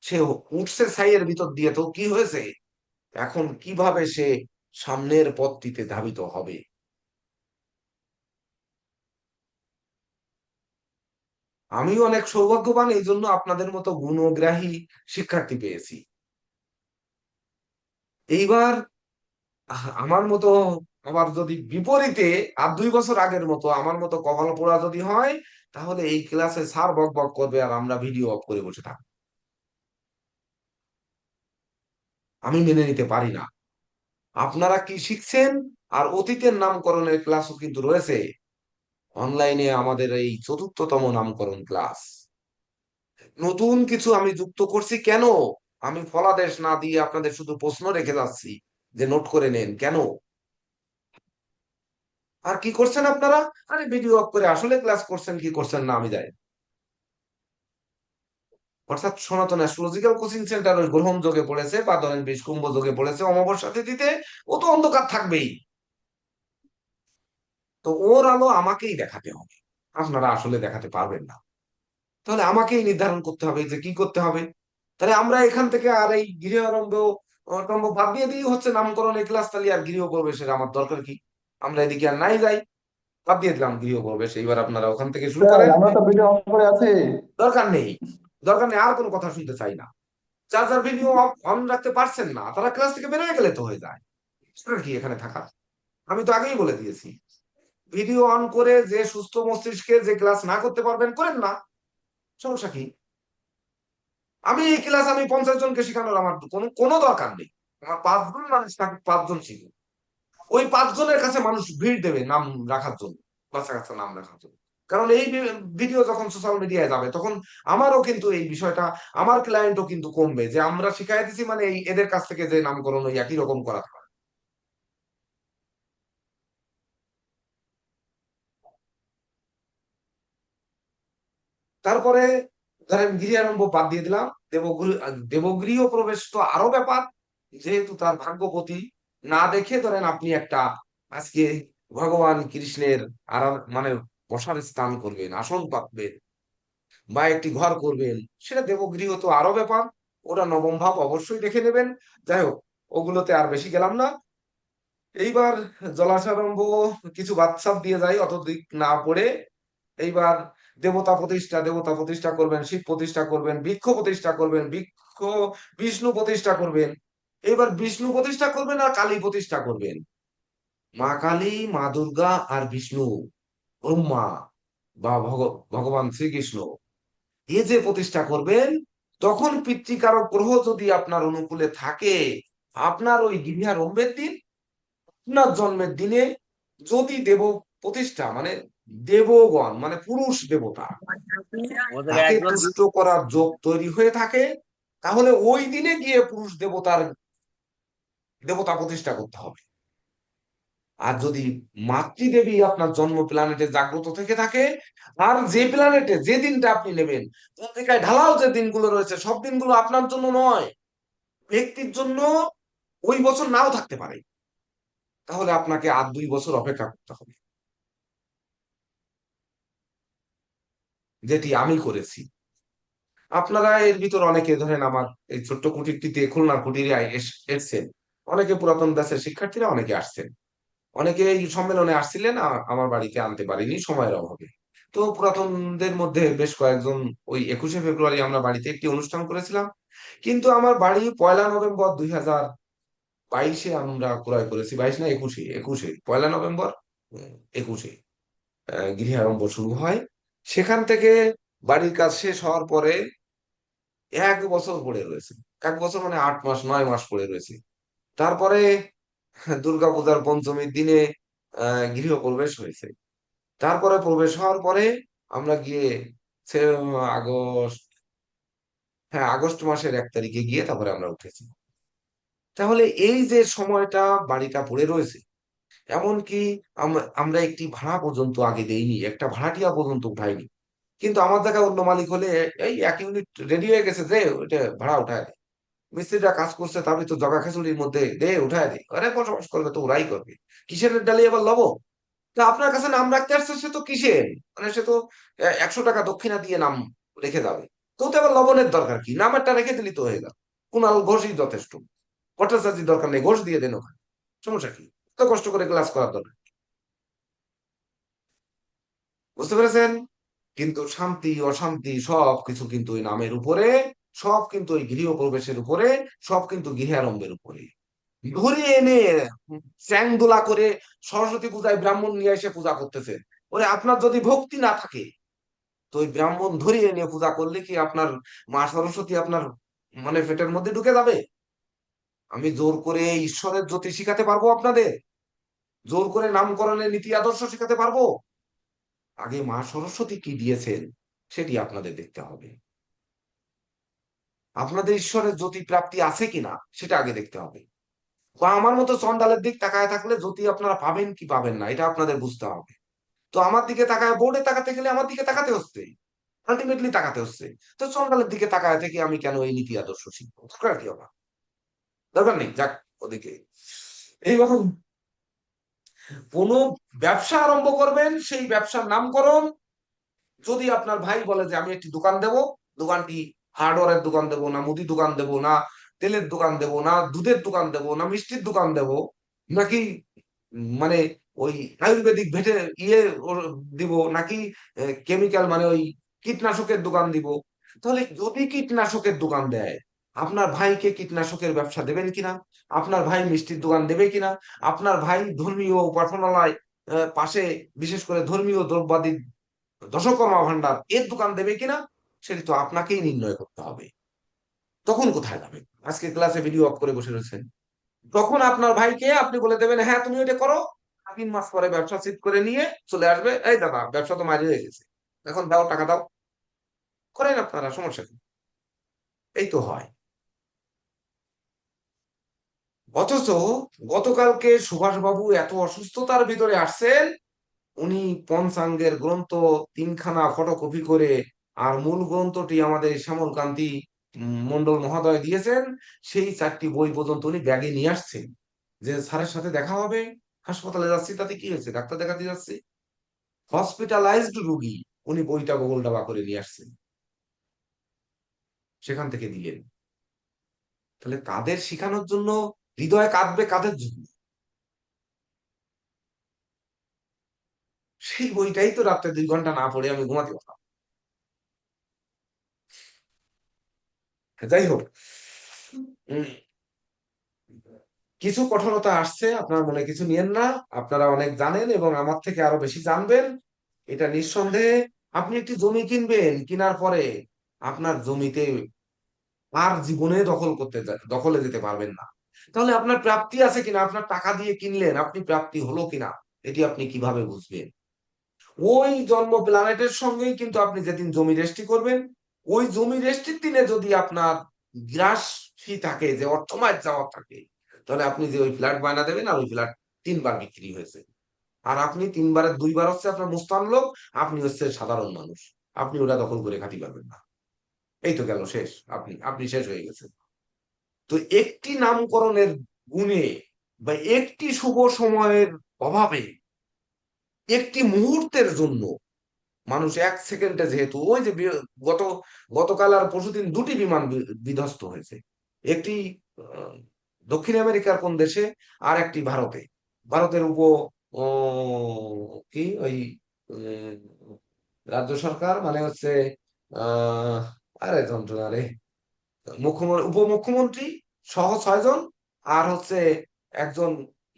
সে উঠছে ছাইয়ের ভিতর দিয়ে, তো কি হয়েছে? এখন কিভাবে সে সামনের পথটিতে ধাবিত হবে? আমি অনেক সৌভাগ্যবান, এই জন্য আপনাদের মতো গুণগ্রাহী শিক্ষার্থী পেয়েছি। এইবার আমার মতো, আবার যদি বিপরীতে আর 2 বছর আগের মতো আমার মতো কপাল পোড়া যদি হয়, তাহলে এই ক্লাসে স্যার বক বক করবে আর আমরা ভিডিও অফ করে বসে থাকবো। আমি মেনে নিতে পারি না। আপনারা কি শিখছেন? আর অতীতের নামকরণের ক্লাসও কিন্তু রয়েছে অনলাইনে, আমাদের এই 4র্থতম নামকরণ ক্লাস। নতুন কিছু আমি যুক্ত করছি কেন? আমি ফলাদেশ না দিয়ে আপনাদের শুধু প্রশ্ন রেখে যাচ্ছি যে নোট করে নেন কেন। আর কি করছেন আপনারা? আরে ভিডিও অফ করে আসলে ক্লাস করছেন কি করছেন না আমি জানি না। অর্থাৎ সনাতন অ্যাস্ট্রোলজিক্যাল কোচিং সেন্টার ওই গ্রহণ যোগে পড়েছে, বা ধরেন বিষকুম্ভ যোগে পড়েছে অমাবস্যা তিথিতে, ও তো অন্ধকার থাকবেই। তো ওর আলো আমাকেই দেখাতে হবে, আপনারা আসলে দেখাতে পারবেন না। তাহলে আমাকেই নির্ধারণ করতে হবে যে কি করতে হবে। তাহলে আমরা এখান থেকে আর এই গৃহ আরম্ভ টম্ব বাদ দিয়ে দিই হচ্ছে নামকরণ এই ক্লাস, তাহলে আর গৃহ প্রবেশের আমার দরকার কি? আমরা এদিকে আর নাই যাই, বাদ দিয়ে দিলাম গৃহ প্রবেশ, এইবার আপনারা ওখান থেকে শুরু স্যার করেন। আমরা তো ভিডিও অন করে আছে। দরকার নেই, দরকার নেই, আর কোনো কথা শুনতে চাই না। যার যার ভিডিও অন রাখতে পারছেন না তারা ক্লাস থেকে বেরোয় গেলে তো হয়ে যায়, সেটা কি এখানে থাকার? আমি তো আগেই বলে দিয়েছি, ভিডিও অন করে যে সুস্থ মস্তিষ্কে যে ক্লাস না করতে পারবেন করেন না, সমস্যা কি? আমি এই ক্লাস আমি 50 জনকে শেখানোর আমার কোনো কোনো দরকার নেই। আমার 5 জন মানুষ থাকুক, 5 জন শিখুক, ওই 5 জনের কাছে মানুষ ভিড় দেবে নাম রাখার জন্য, বাচ্চা কাচ্চা নাম রাখার জন্য। কারণ এই ভিডিও যখন সোশ্যাল মিডিয়ায় যাবে, তখন আমারও কিন্তু এই বিষয়টা, আমার ক্লায়েন্টও কিন্তু কমবে, যে আমরা শিখাই দিচ্ছি মানে এই এদের কাছ থেকে যে নামকরণ ওই একই রকম করাতে পারে। তারপরে ধরেন গৃহারম্ভ বাদ দিয়ে দিলাম, দেবগৃহ প্রবেশ তো আরো ব্যাপার। যেহেতু তার ভাগ্যপতি না দেখে ধরেন আপনি একটা আজকে ভগবান কৃষ্ণের মানে বসার স্থান করবেন, আসন পাতবেন, বা একটি ঘর করবেন, সেটা দেবগৃহ তো আরো ব্যাপার। ওটা নবম ভাব অবশ্যই দেখে নেবেন। যাই হোক, ওগুলোতে আর বেশি গেলাম না। এইবার জলাশারম্ভ কিছু বাচ্চাপ দিয়ে যাই, অত দিক না পড়ে। এইবার দেবতা প্রতিষ্ঠা করবেন, শিব প্রতিষ্ঠা করবেন, বৃক্ষ প্রতিষ্ঠা করবেন, বিষ্ণু প্রতিষ্ঠা করবেন। এবার বিষ্ণু প্রতিষ্ঠা করবেন আর কালী প্রতিষ্ঠা করবেন। মা কালী, মা দুর্গা আর বিষ্ণু, ব্রহ্মা বা ভগবান শ্রীকৃষ্ণ, এ যে প্রতিষ্ঠা করবেন, তখন পিতৃকারক গ্রহ যদি আপনার অনুকূলে থাকে, আপনার ওই গৃহারম্ভের দিন, আপনার জন্মের দিনে যদি দেব প্রতিষ্ঠা মানে দেবগণ মানে পুরুষ দেবতা ওদের তাকে একজন তুষ্ট করার যোগ তৈরি হয়ে থাকে, তাহলে ওই দিনে গিয়ে পুরুষ দেবতা প্রতিষ্ঠা করতে হবে। আর যদি মাতৃদেবী আপনার জন্ম প্ল্যানেটে জাগ্রত থেকে থাকে, আর যে প্ল্যানেটে যে দিনটা আপনি নেবেন, পত্রিকায় ঢালাও যে দিনগুলো রয়েছে, সব দিনগুলো আপনার জন্য নয়, ব্যক্তির জন্য ওই বছর নাও থাকতে পারে, তাহলে আপনাকে আর 2 বছর অপেক্ষা করতে হবে, যেটি আমি করেছি। আপনারা এর ভিতর অনেকে ধরেন আমার এই ছোট্ট কুটিরটিতে, খুলনার কুটিরে এসছেন, অনেকে পুরাতন ব্যাচের শিক্ষার্থীরা অনেকে আসছেন, অনেকে এই সম্মেলনে আসছিলেন, আমার বাড়িতে আনতে পারিনি সময়ের অভাবে। তো পুরাতনদের মধ্যে বেশ কয়েকজন, ওই 21শে ফেব্রুয়ারি আমরা বাড়িতে একটি অনুষ্ঠান করেছিলাম। কিন্তু আমার বাড়ি 1লা নভেম্বর 2022-এ আমরা ক্রয় করেছি, 22 না 21-এ, 21-এ, 1লা নভেম্বর 21-এ গৃহারম্ভ শুরু হয়। সেখান থেকে বাড়ির কাজ শেষ হওয়ার পরে 1 বছর পড়ে রয়েছে, 1 বছর মানে 8 মাস 9 মাস পড়ে রয়েছে। তারপরে দুর্গাপূজার পঞ্চমীর দিনে গৃহপ্রবেশ হয়েছে। তারপরে প্রবেশ হওয়ার পরে আমরা গিয়ে আগস্ট, হ্যাঁ আগস্ট মাসের 1 তারিখে গিয়ে তারপরে আমরা উঠেছি। তাহলে এই যে সময়টা বাড়িটা পড়ে রয়েছে, এমনকি আমরা একটি ভাড়া পর্যন্ত আগে দেইনি, একটা ভাড়াটিয়া পর্যন্ত উঠাইনি। কিন্তু আমার জায়গায় অন্য মালিক হলে এই 1 ইউনিট রেডি হয়ে গেছে, যে ওইটা ভাড়া উঠায় দেয়। মিস্ত্রিরা কাজ করছে, তারপরে তো জগা খিচুড়ির মধ্যে দে উঠায় দেয়, আরে বসবাস করবে তো ওরাই করবে, কিসের ডালি আবার লব। তা আপনার কাছে নাম রাখতে আসছে, সে তো কিসের, মানে সে তো 100 টাকা দক্ষিণা দিয়ে নাম রেখে যাবে। তো তো আবার লবণের দরকার কি, নামেরটা রেখে দিলি তো হয়ে গেল। কুণাল ঘোষই যথেষ্ট, ভট্টাচার্যের দরকার নেই, ঘোষ দিয়ে দেন ওখানে, সমস্যা কি, তো কষ্ট করে ক্লাস করার দরকার, বুঝতে পেরেছেন? কিন্তু শান্তি অশান্তি সব কিছু কিন্তু ওই নামের উপরে, সব কিন্তু ওই গৃহ প্রবেশের উপরে, সব কিন্তু গৃহারম্ভের উপরে। ধরে এনে চ্যাং দোলা করে সরস্বতী পূজায় ব্রাহ্মণ নিয়ে এসে পূজা করতেছে। ওরে আপনার যদি ভক্তি না থাকে, তো ওই ব্রাহ্মণ ধরিয়ে নিয়ে পূজা করলে কি আপনার মা সরস্বতী আপনার মানে পেটের মধ্যে ঢুকে যাবে? আমি জোর করে ঈশ্বরের জ্যোতি শিখাতে পারবো আপনাদের? জোর করে নামকরণের নীতি আদর্শ শিখাতে পারবো? আগে মা সরস্বতী কি দিয়েছেন সেটি আপনাদের দেখতে হবে। আপনাদের ঈশ্বরের জ্যোতি প্রাপ্তি আছে কিনা সেটা আগে দেখতে হবে। বা আমার মতো চন্ডালের দিক তাকায় থাকলে জ্যোতি আপনারা পাবেন কি পাবেন না এটা আপনাদের বুঝতে হবে। তো আমার দিকে তাকায়, বোর্ডে তাকাতে গেলে আমার দিকে তাকাতে হচ্ছে, আলটিমেটলি তাকাতে হচ্ছে। তো চন্ডালের দিকে তাকায় থেকে আমি কেন এই নীতি আদর্শ শিখবো? দরকার কি আমার? দরকার নেই, যাক ওদিকে। এইবার কোন ব্যবসা আরম্ভ করবেন, সেই ব্যবসার নামকরণ যদি আপনার ভাই বলে যে আমি একটি দোকান দেব, দোকানটি হার্ডওয়্যারের দোকান দেব না, মুদি দোকান দেব না, তেলের দোকান দেব না, দুধের দোকান দেব না, মিষ্টির দোকান দেব নাকি, মানে ওই আয়ুর্বেদিক ভেটে দিব নাকি, কেমিক্যাল মানে ওই কীটনাশকের দোকান দিব, তাহলে যদি কীটনাশকের দোকান দেয়, আপনার ভাইকে কীটনাশকের ব্যবসা দেবেন কিনা? আপনার ভাই মিষ্টির দোকান দেবে কিনা? আপনার ভাই ধর্মীয় উপাসনালয় পাশে বিশেষ করে ধর্মীয় দ্রব্যাদি দশকর্মা ভান্ডার এর দোকান দেবে কিনা, সেটি তো আপনাকেই নির্ণয় করতে হবে। তখন কোথায় যাবেন? আজকে ক্লাসে ভিডিও অফ করে বসে রয়েছেন, তখন আপনার ভাইকে আপনি বলে দেবেন হ্যাঁ তুমি এটা করো, 3 মাস পরে ব্যবসা সিট করে নিয়ে চলে আসবে, এই দাদা ব্যবসা তো মারি হয়ে গেছে, এখন দাও টাকা দাও, করেন আপনারা, সমস্যা কি? এই তো হয়। অথচ গতকালকে সুভাষ বাবু এত অসুস্থতার ভিতরে আসছেন, উনি পঞ্চাঙ্গের গ্রন্থ 3খানা ফটোকপি করে, আর মূল গ্রন্থটি আমাদের শ্যামল কান্তি মন্ডল মহোদয় দিয়েছেন, সেই 4টি বই পর্যন্ত উনি ব্যাগে নিয়ে আসছেন, যে স্যারের সাথে দেখা হবে, হাসপাতালে যাচ্ছি, তাতে কি হয়েছে, ডাক্তার দেখাতে যাচ্ছি, হসপিটালাইজড রুগী, উনি বইটা গোল ডাবা করে নিয়ে আসছেন, সেখান থেকে দিলেন। তাহলে তাদের শেখানোর জন্য হৃদয় কাঁদবে কাদের জন্য? সেই বইটাই তো রাত্রে 2 ঘন্টা না পড়ে আমি ঘুমাতে পারলাম। যাই হোক, উম, কিছু কঠোরতা আসছে, আপনার মনে কিছু নিয়েন না। আপনারা অনেক জানেন এবং আমার থেকে আরো বেশি জানবেন, এটা নিঃসন্দেহে। আপনি একটি জমি কিনবেন, কেনার পরে আপনার জমিতে আর জীবনে দখলে যেতে পারবেন না। তাহলে আপনার প্রাপ্তি আছে কিনা? আপনার টাকা দিয়ে কিনলেন, আপনি প্রাপ্তি হলো কিনা এটি আপনি কিভাবে বুঝবেন? ওই জন্ম প্ল্যানেটের সঙ্গেই কিন্তু আপনি যেদিন জমি রেজিস্ট্রি করবেন, ওই জমি রেজিস্ট্রির দিনে যদি আপনার গ্রাস ফি থাকে, যে অর্থমায় যাওয়া থাকে, তাহলে আপনি যে ওই ফ্ল্যাট বায়না দেবেন, আর ওই ফ্ল্যাট 3 বার বিক্রি হয়েছে। আর আপনি 3 বারের 2 বার হচ্ছে আপনার মুস্তান লোক, আপনি হচ্ছে সাধারণ মানুষ, আপনি ওটা দখল করে খাতি পারবেন না। এই তো গেল শেষ, আপনি আপনি শেষ হয়ে গেছেন। তো একটি নামকরণের গুণে বা একটি শুভ সময়ের অভাবে, একটি মুহূর্তের জন্য মানুষ 1 সেকেন্ডে, যেহেতু ওই যে গতকাল আর পরশুদিন 2টি বিমান বিধ্বস্ত হয়েছে, একটি আহ, দক্ষিণ আমেরিকার কোন দেশে, আর একটি ভারতে। ভারতের কি ওই উম, রাজ্য সরকার মানে হচ্ছে আহ আরে যন্ত্রণা রে, উপমুখ্যমন্ত্রী সহ 6 জন, আর হচ্ছে একজন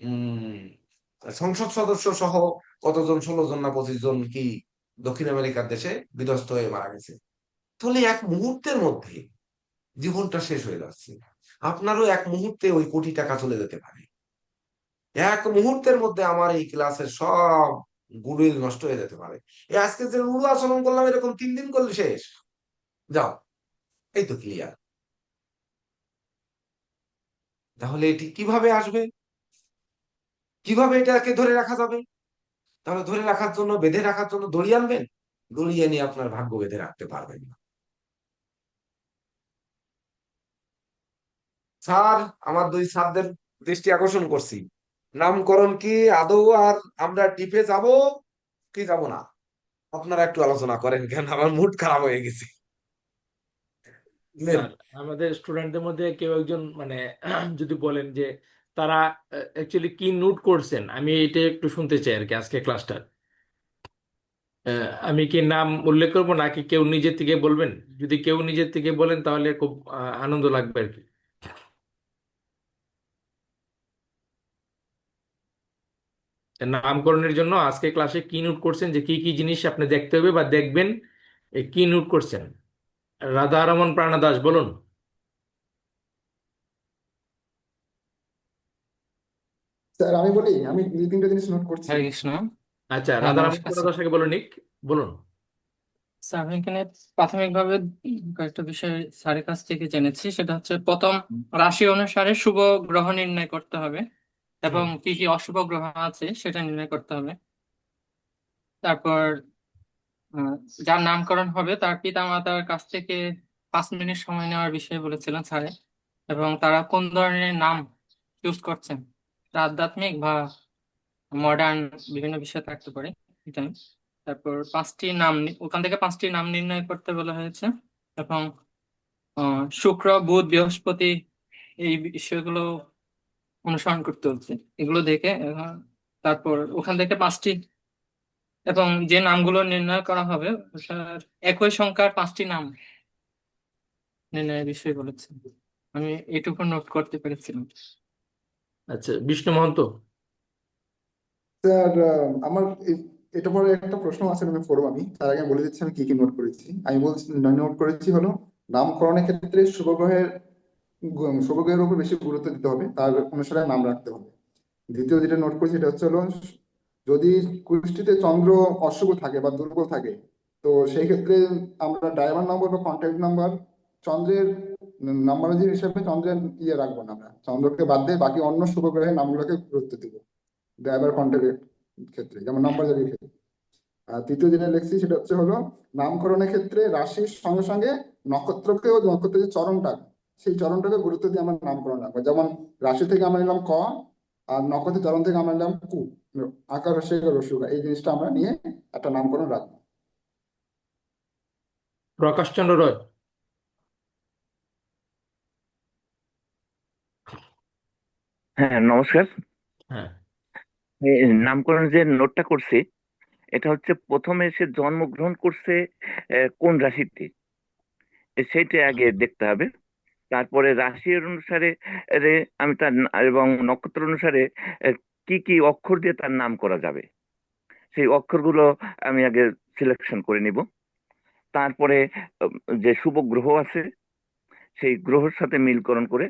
উম সংসদ সদস্য সহ কতজন, 16 জন না 25 জন কি দক্ষিণ আমেরিকার দেশে বিধ্বস্ত হয়ে মারা গেছে। তাহলে এক মুহূর্তের মধ্যে জীবনটা শেষ হয়ে যাচ্ছে। আপনারও এক মুহূর্তে ওই কোটি টাকা চলে যেতে পারে। এক মুহূর্তের মধ্যে আমার এই ক্লাসের সব গুডউইল নষ্ট হয়ে যেতে পারে। আজকে যে রুল আচরণ করলাম, এরকম 3 দিন করলে শেষ। যাও, এই তো ক্লিয়ার। তাহলে এটি কিভাবে আসবে? কিভাবে এটাকে ধরে রাখা যাবে? তাহলে ধরে রাখার জন্য, বেঁধে রাখার জন্য দড়ি আনবেন? দড়ি এনে আপনার ভাগ্য বেঁধে রাখতে পারবেন না। স্যার, আমার 2 স্যারদের দৃষ্টি আকর্ষণ করছি, নামকরণ কি আদৌ আর আমরা টিপে যাব কি যাব না? আপনারা একটু আলোচনা করেন, কেন আমার মুড খারাপ হয়ে গেছে। নেন। স্যার, আমাদের স্টুডেন্টদের মধ্যে কেউ একজন মানে যদি বলেন যে তারা অ্যাকচুয়ালি কি নোট করছেন, আমি এটা একটু শুনতে চাই আর কি আজকে ক্লাসটা। আমি কি নাম উল্লেখ করবো নাকি কেউ নিজের থেকে বলবেন? যদি কেউ নিজের থেকে বলেন তাহলে খুব আনন্দ লাগবে আর কি। নামকরণের জন্য আজকে ক্লাসে কি নোট করছেন, যে কি কি জিনিস আপনি দেখতে হবে বা দেখবেন, কি নোট করছেন? রাধারমন প্রাণা দাস বলুন। স্যার আমি বলি, আমি 2-3টা জিনিস নোট করছি। হরে কৃষ্ণ। আচ্ছা, হ্যাঁ, রাধারমন নমস্কার প্রাণা স্যার। দাস আগে বলুন, নিক বলুন। স্যার আমি এখানে প্রাথমিকভাবে কয়েকটা বিষয় স্যারের কাছ থেকে জেনেছি। সেটা হচ্ছে, প্রথম রাশি অনুসারে শুভ গ্রহ নির্ণয় করতে হবে এবং হুম। কি কি অশুভ গ্রহ আছে সেটা নির্ণয় করতে হবে। তারপর আহ, যার নামকরণ হবে তার পিতা মাতার কাছ থেকে 5 মিনিট সময় নেওয়ার বিষয়ে বলেছিলেন স্যারে, এবং তারা কোন ধরনের নাম চুজ করছেন, আধ্যাত্মিক বা মডার্ন বিভিন্ন বিষয় থাকতে পারে, এটাই। তারপর ওখান থেকে 5টি নাম নির্ণয় করতে বলা হয়েছে, এবং শুক্র বুধ বৃহস্পতি এই বিষয়গুলো অনুসরণ করতে হচ্ছে। এগুলো দেখে তারপর ওখান থেকে 5টি, এবং যে নামগুলো নির্ণয় করা হবে ওটার একই সংখ্যার 5টি নাম নির্ণয়ের বিষয় বলেছে। আমি এটুকু নোট করতে পেরেছিলাম। আচ্ছা, বিষ্ণু মহন্ত। স্যার আমার এটা পরে একটা প্রশ্ন আছে, আমি পড়বো। আমি তার আগে বলে দিচ্ছি আমি কি কি নোট করেছি। আমি বলছি, নোট করেছি হলো নামকরণের ক্ষেত্রে শুভ গ্রহের উপর বেশি গুরুত্ব দিতে হবে, তার অনুসারে নাম রাখতে হবে। দ্বিতীয় যেটা নোট করেছি এটা হচ্ছে হলো, যদি কুষ্টিতে চন্দ্র অশুভ থাকে বা দুর্বল থাকে, তো সেই ক্ষেত্রে আমরা ড্রাইভার নম্বর বা কন্ট্যাক্ট নাম্বার চন্দ্রের নাম্বারজি হিসাবে চন্দ্রের রাখবো না, আমরা চন্দ্রকে বাদ দিয়ে বাকি অন্য শুভ গ্রহের নামগুলোকে গুরুত্ব দিব ড্রাইভার কন্ট্যাক্টের ক্ষেত্রে, যেমন নাম্বার জারির ক্ষেত্রে। আর তৃতীয় যেটা লিখছি সেটা হচ্ছে হলো, নামকরণের ক্ষেত্রে রাশির সঙ্গে সঙ্গে নক্ষত্রকেও, নক্ষত্রের যে চরণটা, সেই চরণটাকে গুরুত্ব দিয়ে আমরা নামকরণ রাখবো। যেমন রাশি থেকে আমরা নিলাম ক, আর নক্ষত্রের চরণ থেকে আমরা নিলাম কু, আকার হস্য রস্যুকা, এই জিনিসটা আমরা নিয়ে একটা নামকরণ রাখবো। প্রকাশচন্দ্র রয়। হ্যাঁ, নমস্কার। হ্যাঁ, এই নামকরণ যে নোটটা করছি, এটা হচ্ছে প্রথমে সে জন্মগ্রহণ করছে কোন রাশিতে, সেইটা আগে দেখতে হবে। তারপরে রাশি অনুসারে আমি এবং নক্ষত্র অনুসারে কি কি অক্ষর দিয়ে তার নাম করা যাবে, সেই অক্ষরগুলো আমি আগে সিলেকশন করে নিব। তারপরে উম, যে শুভ গ্রহ আছে, সেই গ্রহের সাথে মিলকরণ করে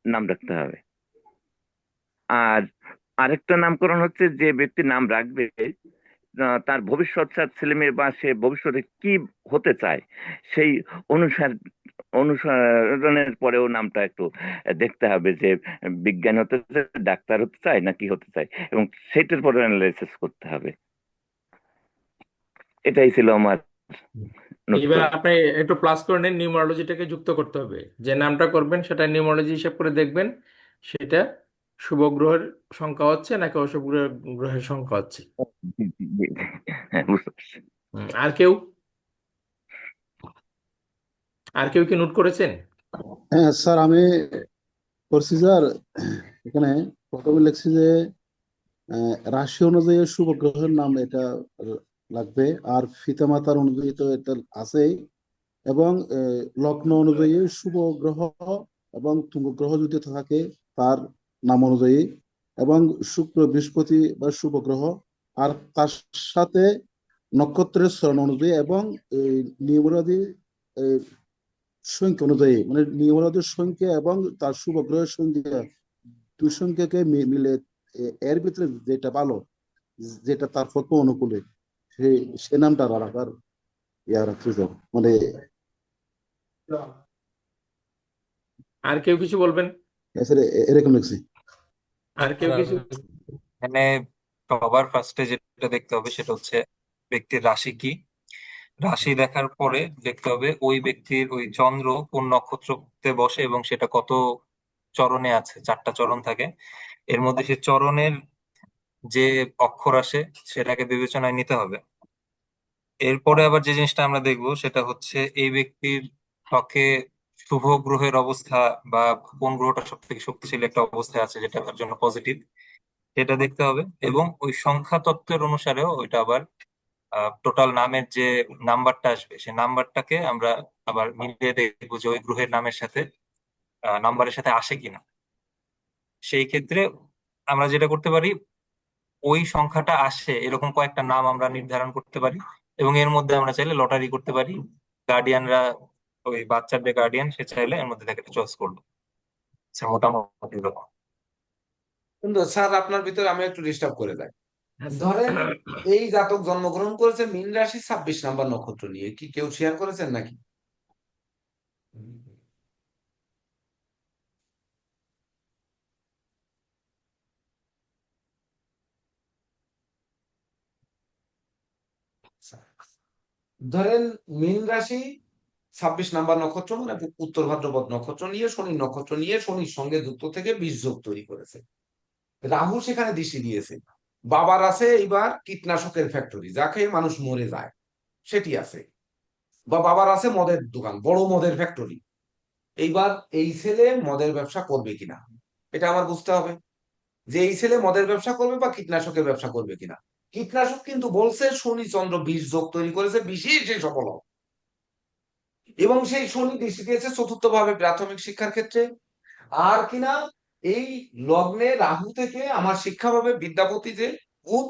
নাম রাখতে হবে। আর আরেকটা নামকরণ হচ্ছে, যে ব্যক্তি নাম রাখবে তার ভবিষ্যৎ, তার ছেলে মেয়ে বা সে ভবিষ্যতে কি হতে চায়, সেই অনুসার অনুসরণের পরেও নামটা একটু দেখতে হবে, যে বিজ্ঞান হতে চায়, ডাক্তার হতে চায়, না কি হতে চায়, এবং সেটার পরে অ্যানালাইসিস করতে হবে। এটাই ছিল আমার নোট এবার করা। আপনি একটু প্লাস করে নিন, নিউমারোলজিটাকে যুক্ত করতে হবে। যে নামটা করবেন সেটা নিউমারোলজি হিসাব করে দেখবেন সেটা শুভ গ্রহের সংখ্যা হচ্ছে নাকি অশুভ গ্রহের সংখ্যা হচ্ছে। জি, জি, জি, জি। হ্যাঁ, বুঝতে পারছি। আর কেউ, আর কেউ কি নোট করেছেন? হ্যাঁ স্যার, আমি করছি স্যার। এখানে প্রথমে লিখছি যে রাশি অনুযায়ী শুভ গ্রহের নাম এটা লাগবে, আর ফিতা মাতার অনুযায়ী তো এটা আছেই, এবং লগ্ন অনুযায়ী শুভ গ্রহ এবং তুঙ্গ গ্রহ যদি থাকে তার নাম অনুযায়ী, এবং শুক্র বৃহস্পতি বা শুভ গ্রহ, আর তার সাথে নক্ষত্রের চরণ অনুযায়ী এবং নিয়মরাদি সংখ্যা অনুযায়ী, মানে নিয়মরাদির সংখ্যা এবং তার শুভ গ্রহের সংখ্যা, দুই সংখ্যাকে মিলে এর ভিতরে যেটা ভালো, যেটা তার ফটো অনুকূলে, সে সে নামটা রাখার ইয়া রাখছি স্যার, মানে আর কেউ কিছু বলবেন? স্যার এরকম লিখছি। আর কেউ কিছু? এখানে সবার ফার্স্টে যেটা দেখতে হবে সেটা হচ্ছে ব্যক্তির রাশি কি। রাশি দেখার পরে দেখতে হবে ওই ব্যক্তির ওই চন্দ্র কোন নক্ষত্রতে বসে এবং সেটা কত চরণে আছে। 4টা চরণ থাকে, এর মধ্যে সে চরণের যে অক্ষর আসে সেটাকে বিবেচনায় নিতে হবে। এরপরে আবার যে জিনিসটা আমরা দেখবো সেটা হচ্ছে এই ব্যক্তির ছকে শুভ গ্রহের অবস্থা বা কোন গ্রহটা সব থেকে শক্তিশালী একটা অবস্থায় আছে যেটা তার জন্য পজিটিভ, সেটা দেখতে হবে। এবং ওই সংখ্যা তত্ত্বের অনুসারেও ওইটা আবার টোটাল নামের যে নাম্বারটা আসবে সেই নাম্বারটাকে আমরা আবার মিলিয়ে দেখবো যে ওই গ্রহের নামের সাথে নাম্বারের সাথে আসে কিনা। সেই ক্ষেত্রে আমরা যেটা করতে পারি, ওই সংখ্যাটা আসে এরকম কয়েকটা নাম আমরা নির্ধারণ করতে পারি এবং এর মধ্যে আমরা চাইলে লটারি করতে পারি। গার্ডিয়ানরা, ওই বাচ্চার যে গার্ডিয়ান সে চাইলে এর মধ্যে থেকে চয়েস করলো। আচ্ছা, মোটামুটি এরকম। কিন্তু স্যার আপনার ভিতরে আমি একটু ডিস্টার্ব করে দেয়। হ্যাঁ স্যার। ধরেন এই জাতক জন্মগ্রহণ করেছে মীন রাশি 26 নাম্বার নক্ষত্র নিয়ে, কি কেউ শেয়ার করেছেন নাকি? ধরেন মীন রাশি 26 নাম্বার নক্ষত্র, মানে উত্তর ভাদ্রপদ নক্ষত্র নিয়ে, শনি নক্ষত্র নিয়ে, শনির সঙ্গে যুক্ত থেকে বীজযোগ তৈরি করেছে। রাহু সেখানে দৃষ্টি দিয়েছে। বাবার আছে এইবার কীটনাশকের ফ্যাক্টরি, যা খেয়ে মানুষ মরে যায়, সেটি আছে। বা বাবার আছে মদের দোকান, বড় মদের ফ্যাক্টরি। এইবার এই ছেলে মদের ব্যবসা করবে কিনা, এটা আমার বুঝতে হবে, যে এই ছেলে মদের ব্যবসা করবে বা কীটনাশকের ব্যবসা করবে কিনা। কীটনাশক কিন্তু বলছে শনি চন্দ্র বীজ যোগ তৈরি করেছে, বিষই সেই সফল হবে। এবং সেই শনি দৃষ্টি দিয়েছে চতুর্থ ভাবে প্রাথমিক শিক্ষার ক্ষেত্রে। আর কিনা এই লগ্নে রাহু থেকে আমার শিক্ষা ভাবে বিদ্যাপতি যে বুধ,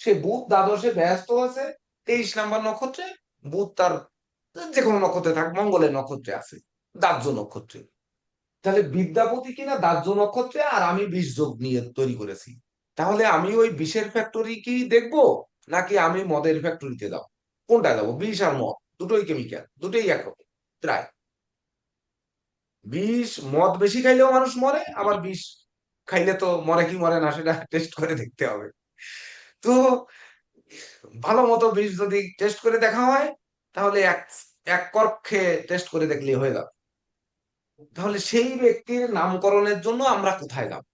সে বুধ দ্বাদশে ব্যস্ত আছে 23 নাম্বার নক্ষত্রে। বুধ তার যে কোনো নক্ষত্রে থাক, মঙ্গলের নক্ষত্রে আছে, দাহ্য নক্ষত্রে। তাহলে বিদ্যাপতি কিনা দাহ্য নক্ষত্রে, আর আমি বিষ যোগ নিয়ে তৈরি করেছি। তাহলে আমি ওই বিষের ফ্যাক্টরি কি দেখবো, নাকি আমি মদের ফ্যাক্টরিতে যাবো? কোনটা যাবো? বিষ আর মদ দুটোই কেমিক্যাল, দুটোই একরকম প্রায়। বিষ, মদ বেশি খাইলেও মানুষ মরে, আবার বিষ খাইলে তো মরে কি মরে না সেটা টেস্ট করে দেখতে হবে। তো ভালো মতো বিষ যদি টেস্ট করে দেখা হয়, তাহলে এক এক কক্ষে টেস্ট করে দেখলে হয়ে যাবে। তাহলে সেই ব্যক্তির নামকরণের জন্য আমরা কোথায় যাব?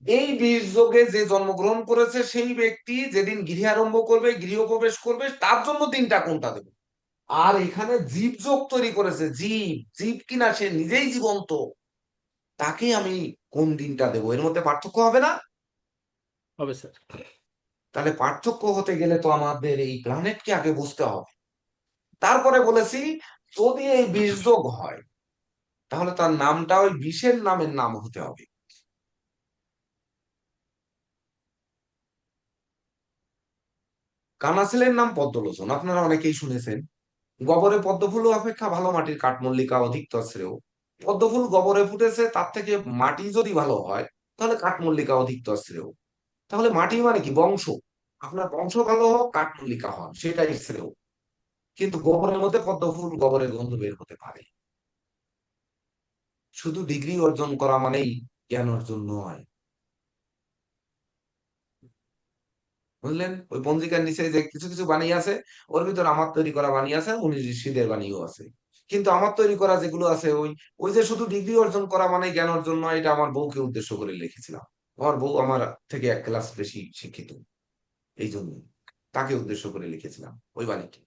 এই বীজ যোগে যে জন্মগ্রহণ করেছে সেই ব্যক্তি যেদিন গৃহ আরম্ভ করবে, গৃহপ্রবেশ করবে, তার জন্য দিনটা কোনটা দেবে। আর এখানে জীব যোগ তৈরি করেছে, জীব জীব কিনা সে নিজেই জীবন্ত, তাকে আমি কোন দিনটা দেবো, এর মধ্যে পার্থক্য হবে না? হবে স্যার। তাহলে পার্থক্য হতে গেলে তো আমাদের এই প্ল্যানেটকে আগে বুঝতে হবে। তারপরে বলেছি যদি এই 20 যোগ হয় তাহলে তার নামটা ওই 20-এর নামের নাম হতে হবে। কানাসিলের নাম পদ্মলোচন, আপনারা অনেকেই শুনেছেন। গবরে পদ্মফুল অপেক্ষা ভালো মাটির কাঠমল্লিকা অধিকতর শ্রেয়। পদ্মফুল গবরে ফুটেছে, তার থেকে মাটি যদি ভালো হয় তাহলে কাঠমল্লিকা অধিকতর শ্রেয়। তাহলে মাটি মানে কি? বংশ। আপনার বংশ ভালো হোক, কাঠমল্লিকা হন, সেটাই শ্রেয়। কিন্তু গোবরের মধ্যে পদ্মফুল গবরের গন্ধ বের হতে পারে। শুধু ডিগ্রি অর্জন করা মানেই জ্ঞান অর্জন নয়, বুঝলেন? ওই পঞ্জিকার নিচে যে কিছু কিছু বাণী আছে, ওর ভিতর আমার তৈরি করা বাণী আছে, উনি ঋষিদের বাণীও আছে। কিন্তু আমার তৈরি করা যেগুলো আছে, ওই ওই যে শুধু ডিগ্রি অর্জন করা মানে জ্ঞান অর্জন নয়, এটা আমার বউকে উদ্দেশ্য করে লিখেছিলাম। আমার বউ আমার থেকে 1 ক্লাস বেশি শিক্ষিত, এই জন্য তাকে উদ্দেশ্য করে লিখেছিলাম ওই বাণীটি।